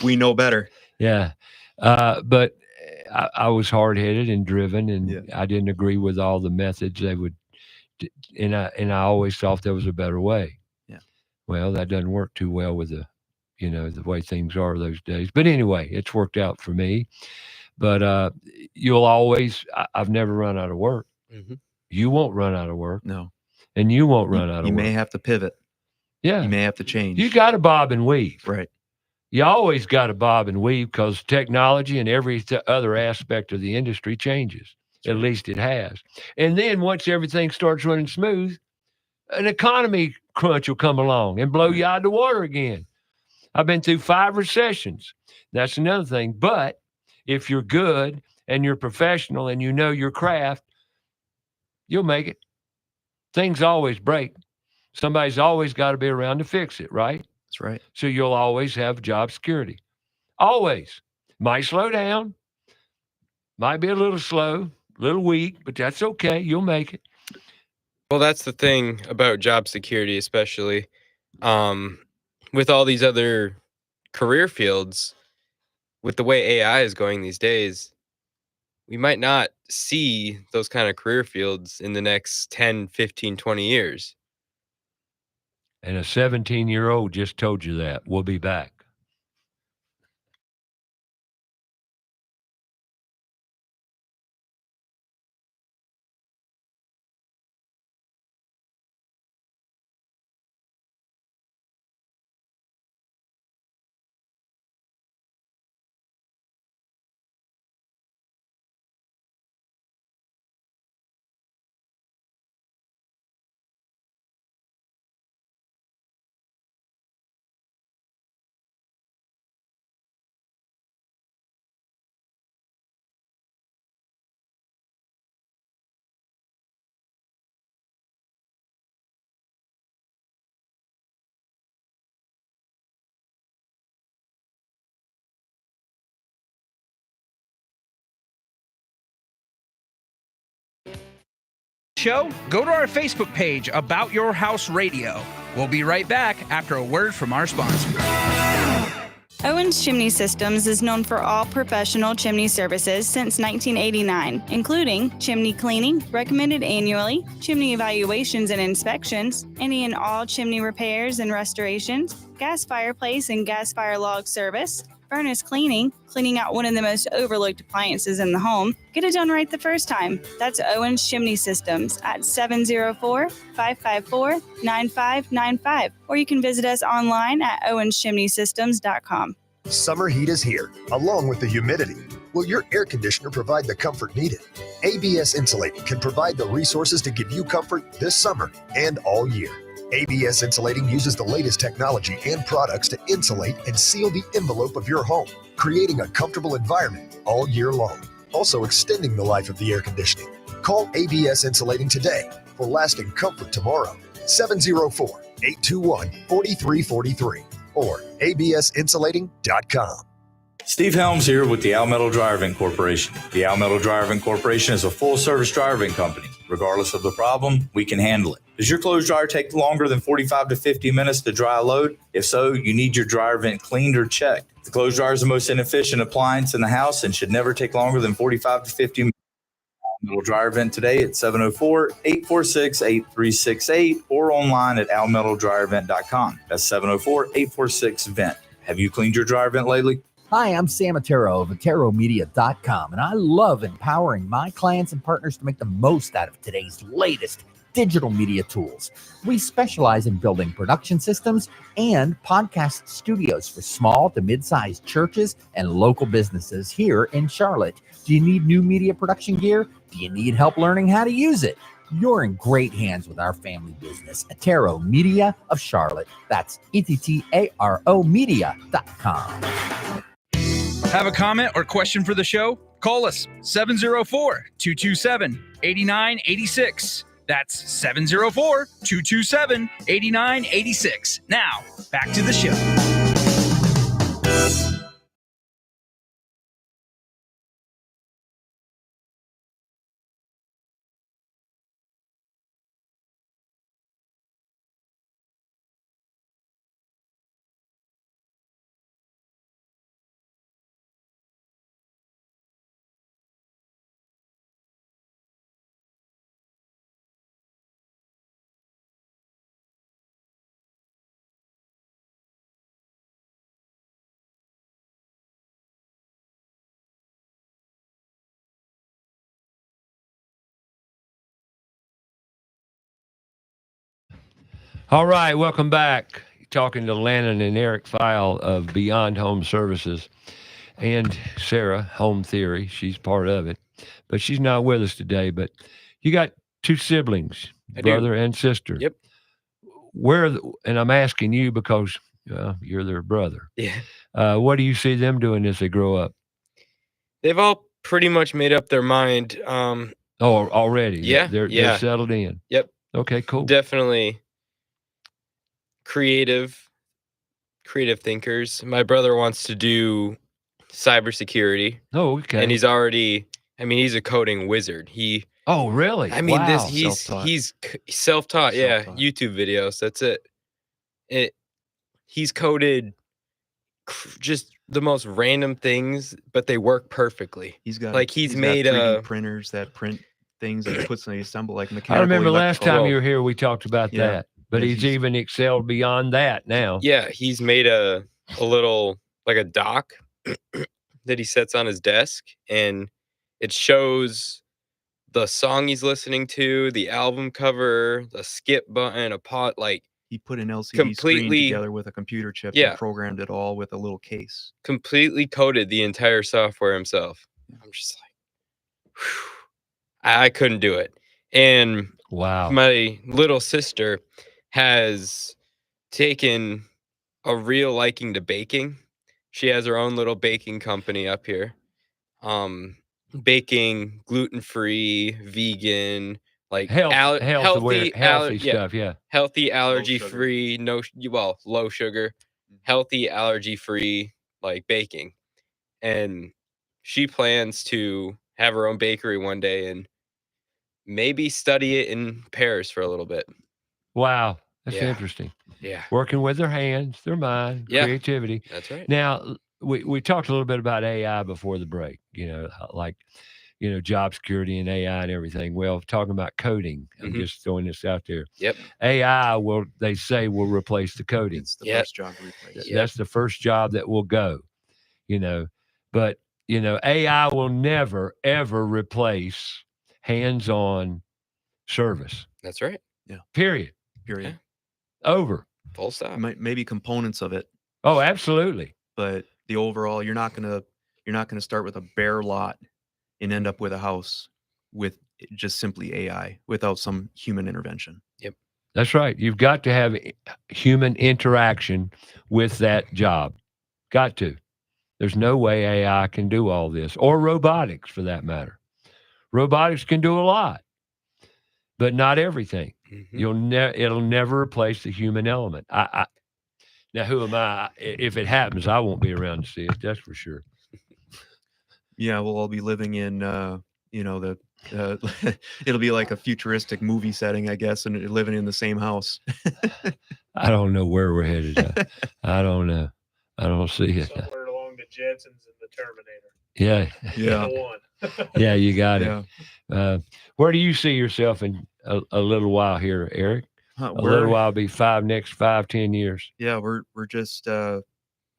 We know better. Yeah. But I was hard-headed and driven, and I didn't agree with all the methods they would, and I always thought there was a better way. Yeah. Well, that doesn't work too well with the way things are those days. But anyway, it's worked out for me. But you'll always, I've never run out of work. Mm-hmm. You won't run out of work. No. And you won't run out of work. You may have to pivot. Yeah. You may have to change. You got to bob and weave. Right. You always got to bob and weave because technology and every other aspect of the industry changes. At least it has. And then once everything starts running smooth, an economy crunch will come along and blow you out of the water again. I've been through 5 recessions. That's another thing. But if you're good and you're professional and you know your craft, you'll make it. Things always break. Somebody's always got to be around to fix it, right? That's right. So you'll always have job security. Always. Might slow down. Might be a little slow, a little weak, but that's okay. You'll make it. Well, that's the thing about job security, especially with all these other career fields. With the way AI is going these days, we might not see those kind of career fields in the next 10, 15, 20 years. And a 17-year-old just told you that. We'll be back. Show, go to our Facebook page, About Your House Radio. We'll be right back after a word from our sponsor. Owens Chimney Systems is known for all professional chimney services since 1989, including chimney cleaning, recommended annually, chimney evaluations and inspections, any and all chimney repairs and restorations, gas fireplace and gas fire log service, furnace cleaning, cleaning out one of the most overlooked appliances in the home. Get it done right the first time. That's Owens Chimney Systems at 704-554-9595. Or you can visit us online at owenschimneysystems.com. Summer heat is here, along with the humidity. Will your air conditioner provide the comfort needed? ABS Insulating can provide the resources to give you comfort this summer and all year. ABS Insulating uses the latest technology and products to insulate and seal the envelope of your home, creating a comfortable environment all year long, also extending the life of the air conditioning. Call ABS Insulating today for lasting comfort tomorrow. 704-821-4343 or absinsulating.com. Steve Helms here with the Al Metal Driving Corporation. The Al Metal Driving Corporation is a full-service driving company. Regardless of the problem, we can handle it. Does your clothes dryer take longer than 45 to 50 minutes to dry a load? If so, you need your dryer vent cleaned or checked. The clothes dryer is the most inefficient appliance in the house and should never take longer than 45 to 50 minutes. Metal Dryer Vent today at 704-846-8368 or online at almetaldryervent.com. That's 704-846-VENT. Have you cleaned your dryer vent lately? Hi, I'm Sam Attero of AteroMedia.com, and I love empowering my clients and partners to make the most out of today's latest digital media tools. We specialize in building production systems and podcast studios for small to mid-sized churches and local businesses here in Charlotte. Do you need new media production gear? Do you need help learning how to use it? You're in great hands with our family business, Attero Media of Charlotte. That's ETTARO Media.com. Have a comment or question for the show? Call us 704-227-8986. That's 704-227-8986. Now, back to the show. All right, welcome back. Talking to Landon and Eric Fiel of Beyond Home Services and Sarah, Home Theory. She's part of it, but she's not with us today. But you got two siblings, brother and sister. Yep. And I'm asking you because you're their brother. Yeah. What do you see them doing as they grow up? They've all pretty much made up their mind. Already? Yeah. They're settled in. Yep. Okay, cool. Definitely creative thinkers. My brother wants to do cybersecurity. Oh, okay. And he's already, he's a coding wizard. Oh, really? Wow. He's self-taught. Yeah, Self-taught. YouTube videos. That's it. He's coded just the most random things, but they work perfectly. He's got he's got made 3D printers that print things that he puts and they assemble like mechanical. I remember last electrical. time you were here, we talked about that. But he's even excelled beyond that now. Yeah, he's made a little, like a dock that he sets on his desk, and it shows the song he's listening to, the album cover, the skip button, a pot, he put an LCD screen completely together with a computer chip Yeah. and programmed it all with a little case. completely coded the entire software himself. I'm just like, whew, I couldn't do it. And wow, my little sister has taken a real liking to baking. She has her own little baking company up here. Baking gluten-free, vegan, like healthy stuff, yeah. Healthy, allergy-free, low sugar, healthy, allergy-free, like baking. And she plans to have her own bakery one day and maybe study it in pairs for a little bit. Wow, that's Yeah. interesting. Yeah. Working with their hands, their mind, Yeah. creativity. That's right. Now, we talked a little bit about AI before the break, like, job security and AI and everything. Well, talking about coding, I'm just throwing this out there. Yep. AI they say will replace the coding. It's the first job to replace. That's the first job that will go, but, AI will never, ever replace hands-on service. That's right. Yeah. Period. Period. Over. Full stop. Maybe components of it, Oh, absolutely. but the overall, you're not gonna start with a bare lot and end up with a house with just simply AI without some human intervention. Yep. That's right. You've got to have human interaction with that job. Got to. There's no way AI can do all this, or robotics for that matter. Robotics can do a lot, but not everything. It'll never replace the human element. Now, who am I? If it happens, I won't be around to see it. That's for sure. Yeah, we'll all be living in, it'll be like a futuristic movie setting, I guess, and living in the same house. I don't know where we're headed. I don't know. I don't see it. Somewhere along the Jetsons and the Terminator. Yeah. Yeah, you got it. Where do you see yourself in a little while here, Eric? A little while be 10 years. Yeah, we're just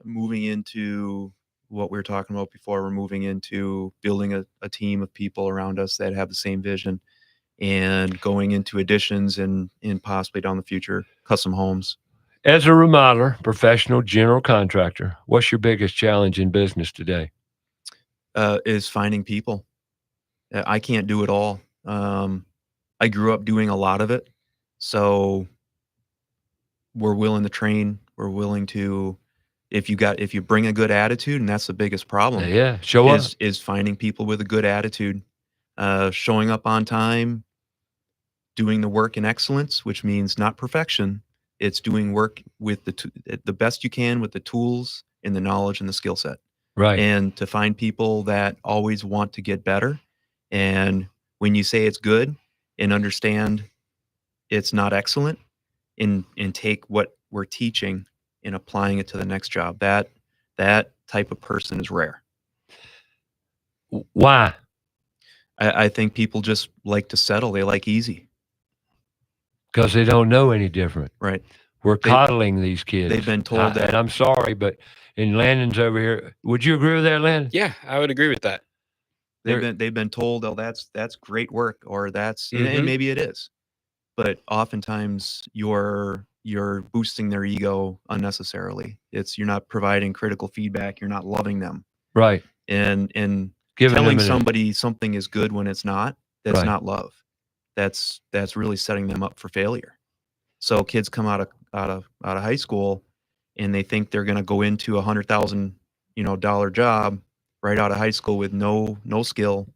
moving into what we were talking about before. We're moving into building a team of people around us that have the same vision, and going into additions and possibly down the future, custom homes. As a remodeler, professional general contractor, what's your biggest challenge in business today? Is finding people. I can't do it all. I grew up doing a lot of it, so we're willing to train. We're willing to, if you bring a good attitude, and that's the biggest problem. Yeah, show up. Is finding people with a good attitude, showing up on time, doing the work in excellence, which means not perfection. It's doing work with the best you can with the tools and the knowledge and the skill set. Right. And to find people that always want to get better. And when you say it's good, and understand it's not excellent, and take what we're teaching and applying it to the next job, that type of person is rare. Why? I think people just like to settle. They like easy. Because they don't know any different. Right. We're coddling these kids. They've been told that. And I'm sorry, but Landon's over here. Would you agree with that, Landon? Yeah, I would agree with that. They've been told, oh, that's great work, or that's, and maybe it is, but oftentimes you're boosting their ego unnecessarily. You're not providing critical feedback. You're not loving them. Right. And telling somebody something is good when it's not, that's not love. That's really setting them up for failure. So kids come out of high school, and they think they're going to go into $100,000 job right out of high school with no skill,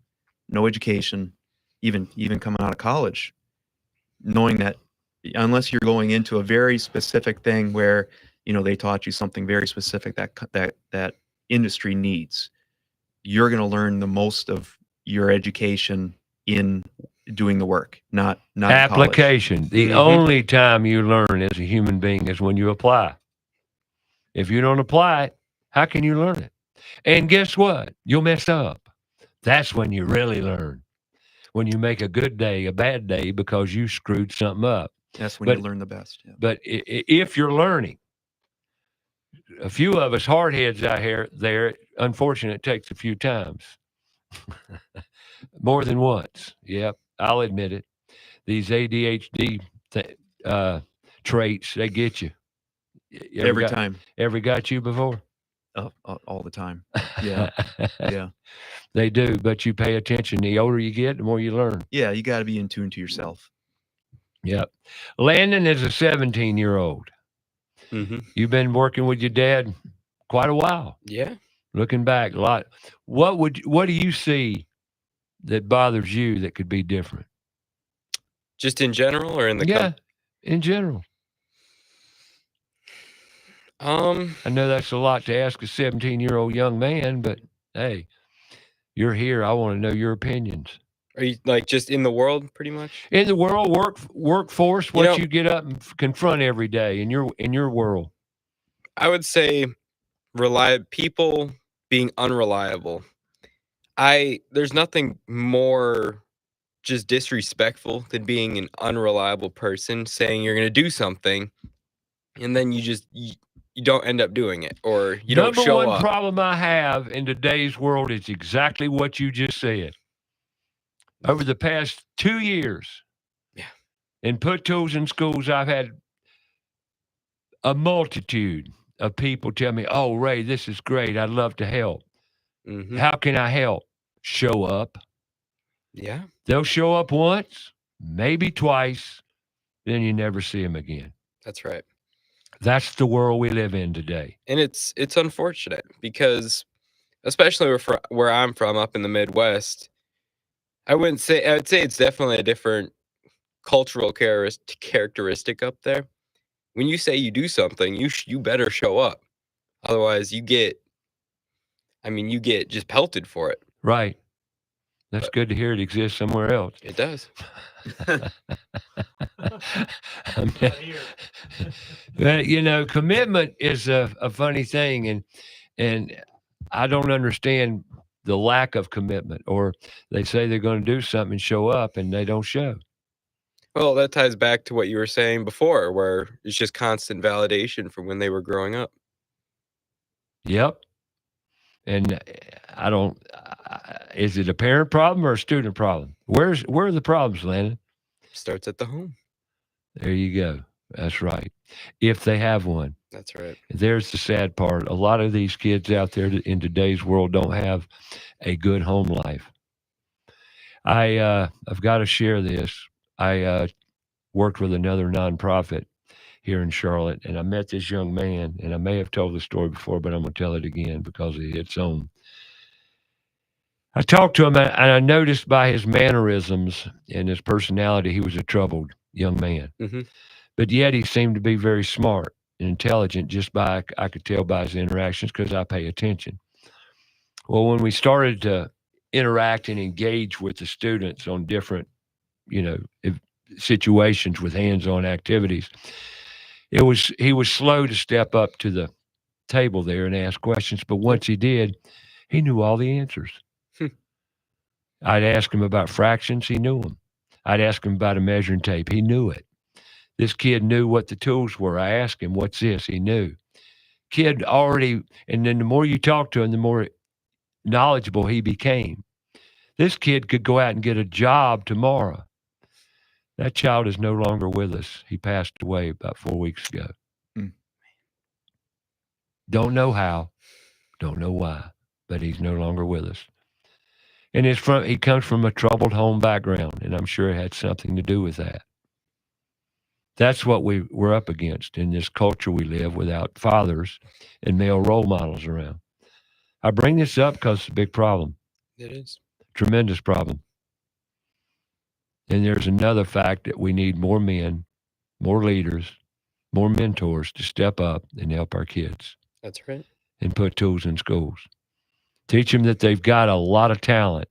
no education, even coming out of college, knowing that unless you're going into a very specific thing where they taught you something very specific that industry needs, you're going to learn the most of your education in doing the work, not application. The only time you learn as a human being is when you apply. If you don't apply it, how can you learn it? And guess what? You'll mess up. That's when you really learn. When you make a good day a bad day because you screwed something up. That's when you learn the best. Yeah. But if you're learning, a few of us hardheads out here there, unfortunately, it takes a few times. More than once. Yep, I'll admit it. These ADHD traits, they get you. Every time. Ever got you before? All the time. Yeah. Yeah. They do, but you pay attention. The older you get, the more you learn. Yeah, you got to be in tune to yourself. Yep. Landon is a 17-year-old. You've been working with your dad quite a while. Yeah. Looking back a lot. What do you see that bothers you that could be different? Just in general, or in the in general. I know that's a lot to ask a 17-year-old young man, but hey, you're here. I want to know your opinions. Are you like just in the world, pretty much? In the world, workforce, You what know- you get up and confront every day in your world. I would say people being unreliable. There's nothing more just disrespectful than being an unreliable person, saying you're going to do something and then you don't end up doing it, or you don't Number show one up. problem I have in today's world is exactly what you just said. Over the past 2 years, in put tools in schools, I've had a multitude of people tell me, "Oh, Ray, this is great. I'd love to help. Mhm. How can I help?" Show up. Yeah. They'll show up once, maybe twice, then you never see them again. That's right. That's the world we live in today. And it's unfortunate because, especially where I'm from, up in the Midwest, I'd say it's definitely a different cultural characteristic up there. When you say you do something, you better show up. Otherwise, you get just pelted for it. Right. That's good to hear it exists somewhere else. It does. But, commitment is a funny thing, and I don't understand the lack of commitment. Or they say they're going to do something and show up, and they don't show. Well, that ties back to what you were saying before, where it's just constant validation from when they were growing up. Yep. And I don't. Is it a parent problem or a student problem? Where are the problems, Landon? Starts at the home. There you go. That's right. If they have one. That's right. There's the sad part. A lot of these kids out there in today's world don't have a good home life. I've got to share this. I worked with another nonprofit here in Charlotte, and I met this young man, and I may have told the story before, but I'm going to tell it again because it hits home. I talked to him, and I noticed by his mannerisms and his personality, he was a troubled young man. Mm-hmm. But yet he seemed to be very smart and intelligent just by, I could tell by his interactions because I pay attention. Well, when we started to interact and engage with the students on different, situations with hands-on activities, he was slow to step up to the table there and ask questions. But once he did, he knew all the answers. I'd ask him about fractions. He knew them. I'd ask him about a measuring tape. He knew it. This kid knew what the tools were. I asked him, "What's this?" He knew. Kid already, and then the more you talk to him, the more knowledgeable he became. This kid could go out and get a job tomorrow. That child is no longer with us. He passed away about 4 weeks ago. Don't know how, don't know why, but he's no longer with us. And he comes from a troubled home background, and I'm sure it had something to do with that. That's what we're up against in this culture we live without fathers and male role models around. I bring this up because it's a big problem. It is. Tremendous problem. And there's another fact that we need more men, more leaders, more mentors to step up and help our kids. That's right. And put tools in schools. Teach them that they've got a lot of talent.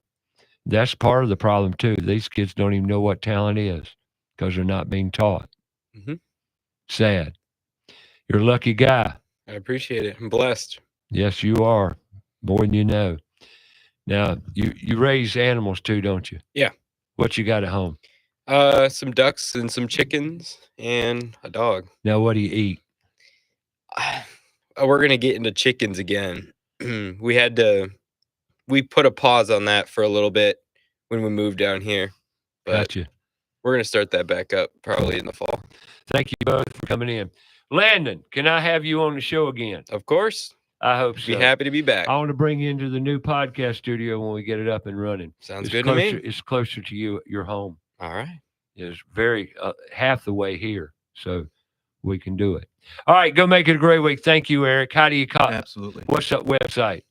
That's part of the problem, too. These kids don't even know what talent is because they're not being taught. Mm-hmm. Sad. You're a lucky guy. I appreciate it. I'm blessed. Yes, you are. More than you know. Now, you raise animals, too, don't you? Yeah. What you got at home? Some ducks and some chickens and a dog. Now, what do you eat? We're going to get into chickens again. We put a pause on that for a little bit when we moved down here. But Gotcha. We're going to start that back up probably in the fall. Thank you both for coming in. Landon, can I have you on the show again? Of course. I hope so. Be happy to be back. I want to bring you into the new podcast studio when we get it up and running. Sounds good to me. It's closer to your home. All right. It's very half the way here, so we can do it. All right, go make it a great week. Thank you, Eric. How do you call it? Absolutely. What's up website?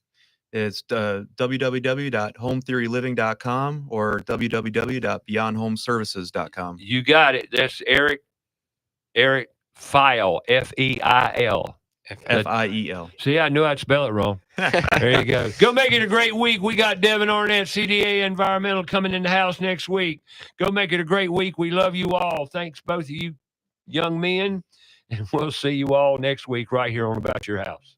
It's www.hometheoryliving.com or www.beyondhomeservices.com. You got it. That's Eric Fiel, Feil. Fiel. See, I knew I'd spell it wrong. There you go. Go make it a great week. We got Devin Arnett, CDA Environmental, coming in the house next week. Go make it a great week. We love you all. Thanks, both of you young men. And we'll see you all next week right here on About Your House.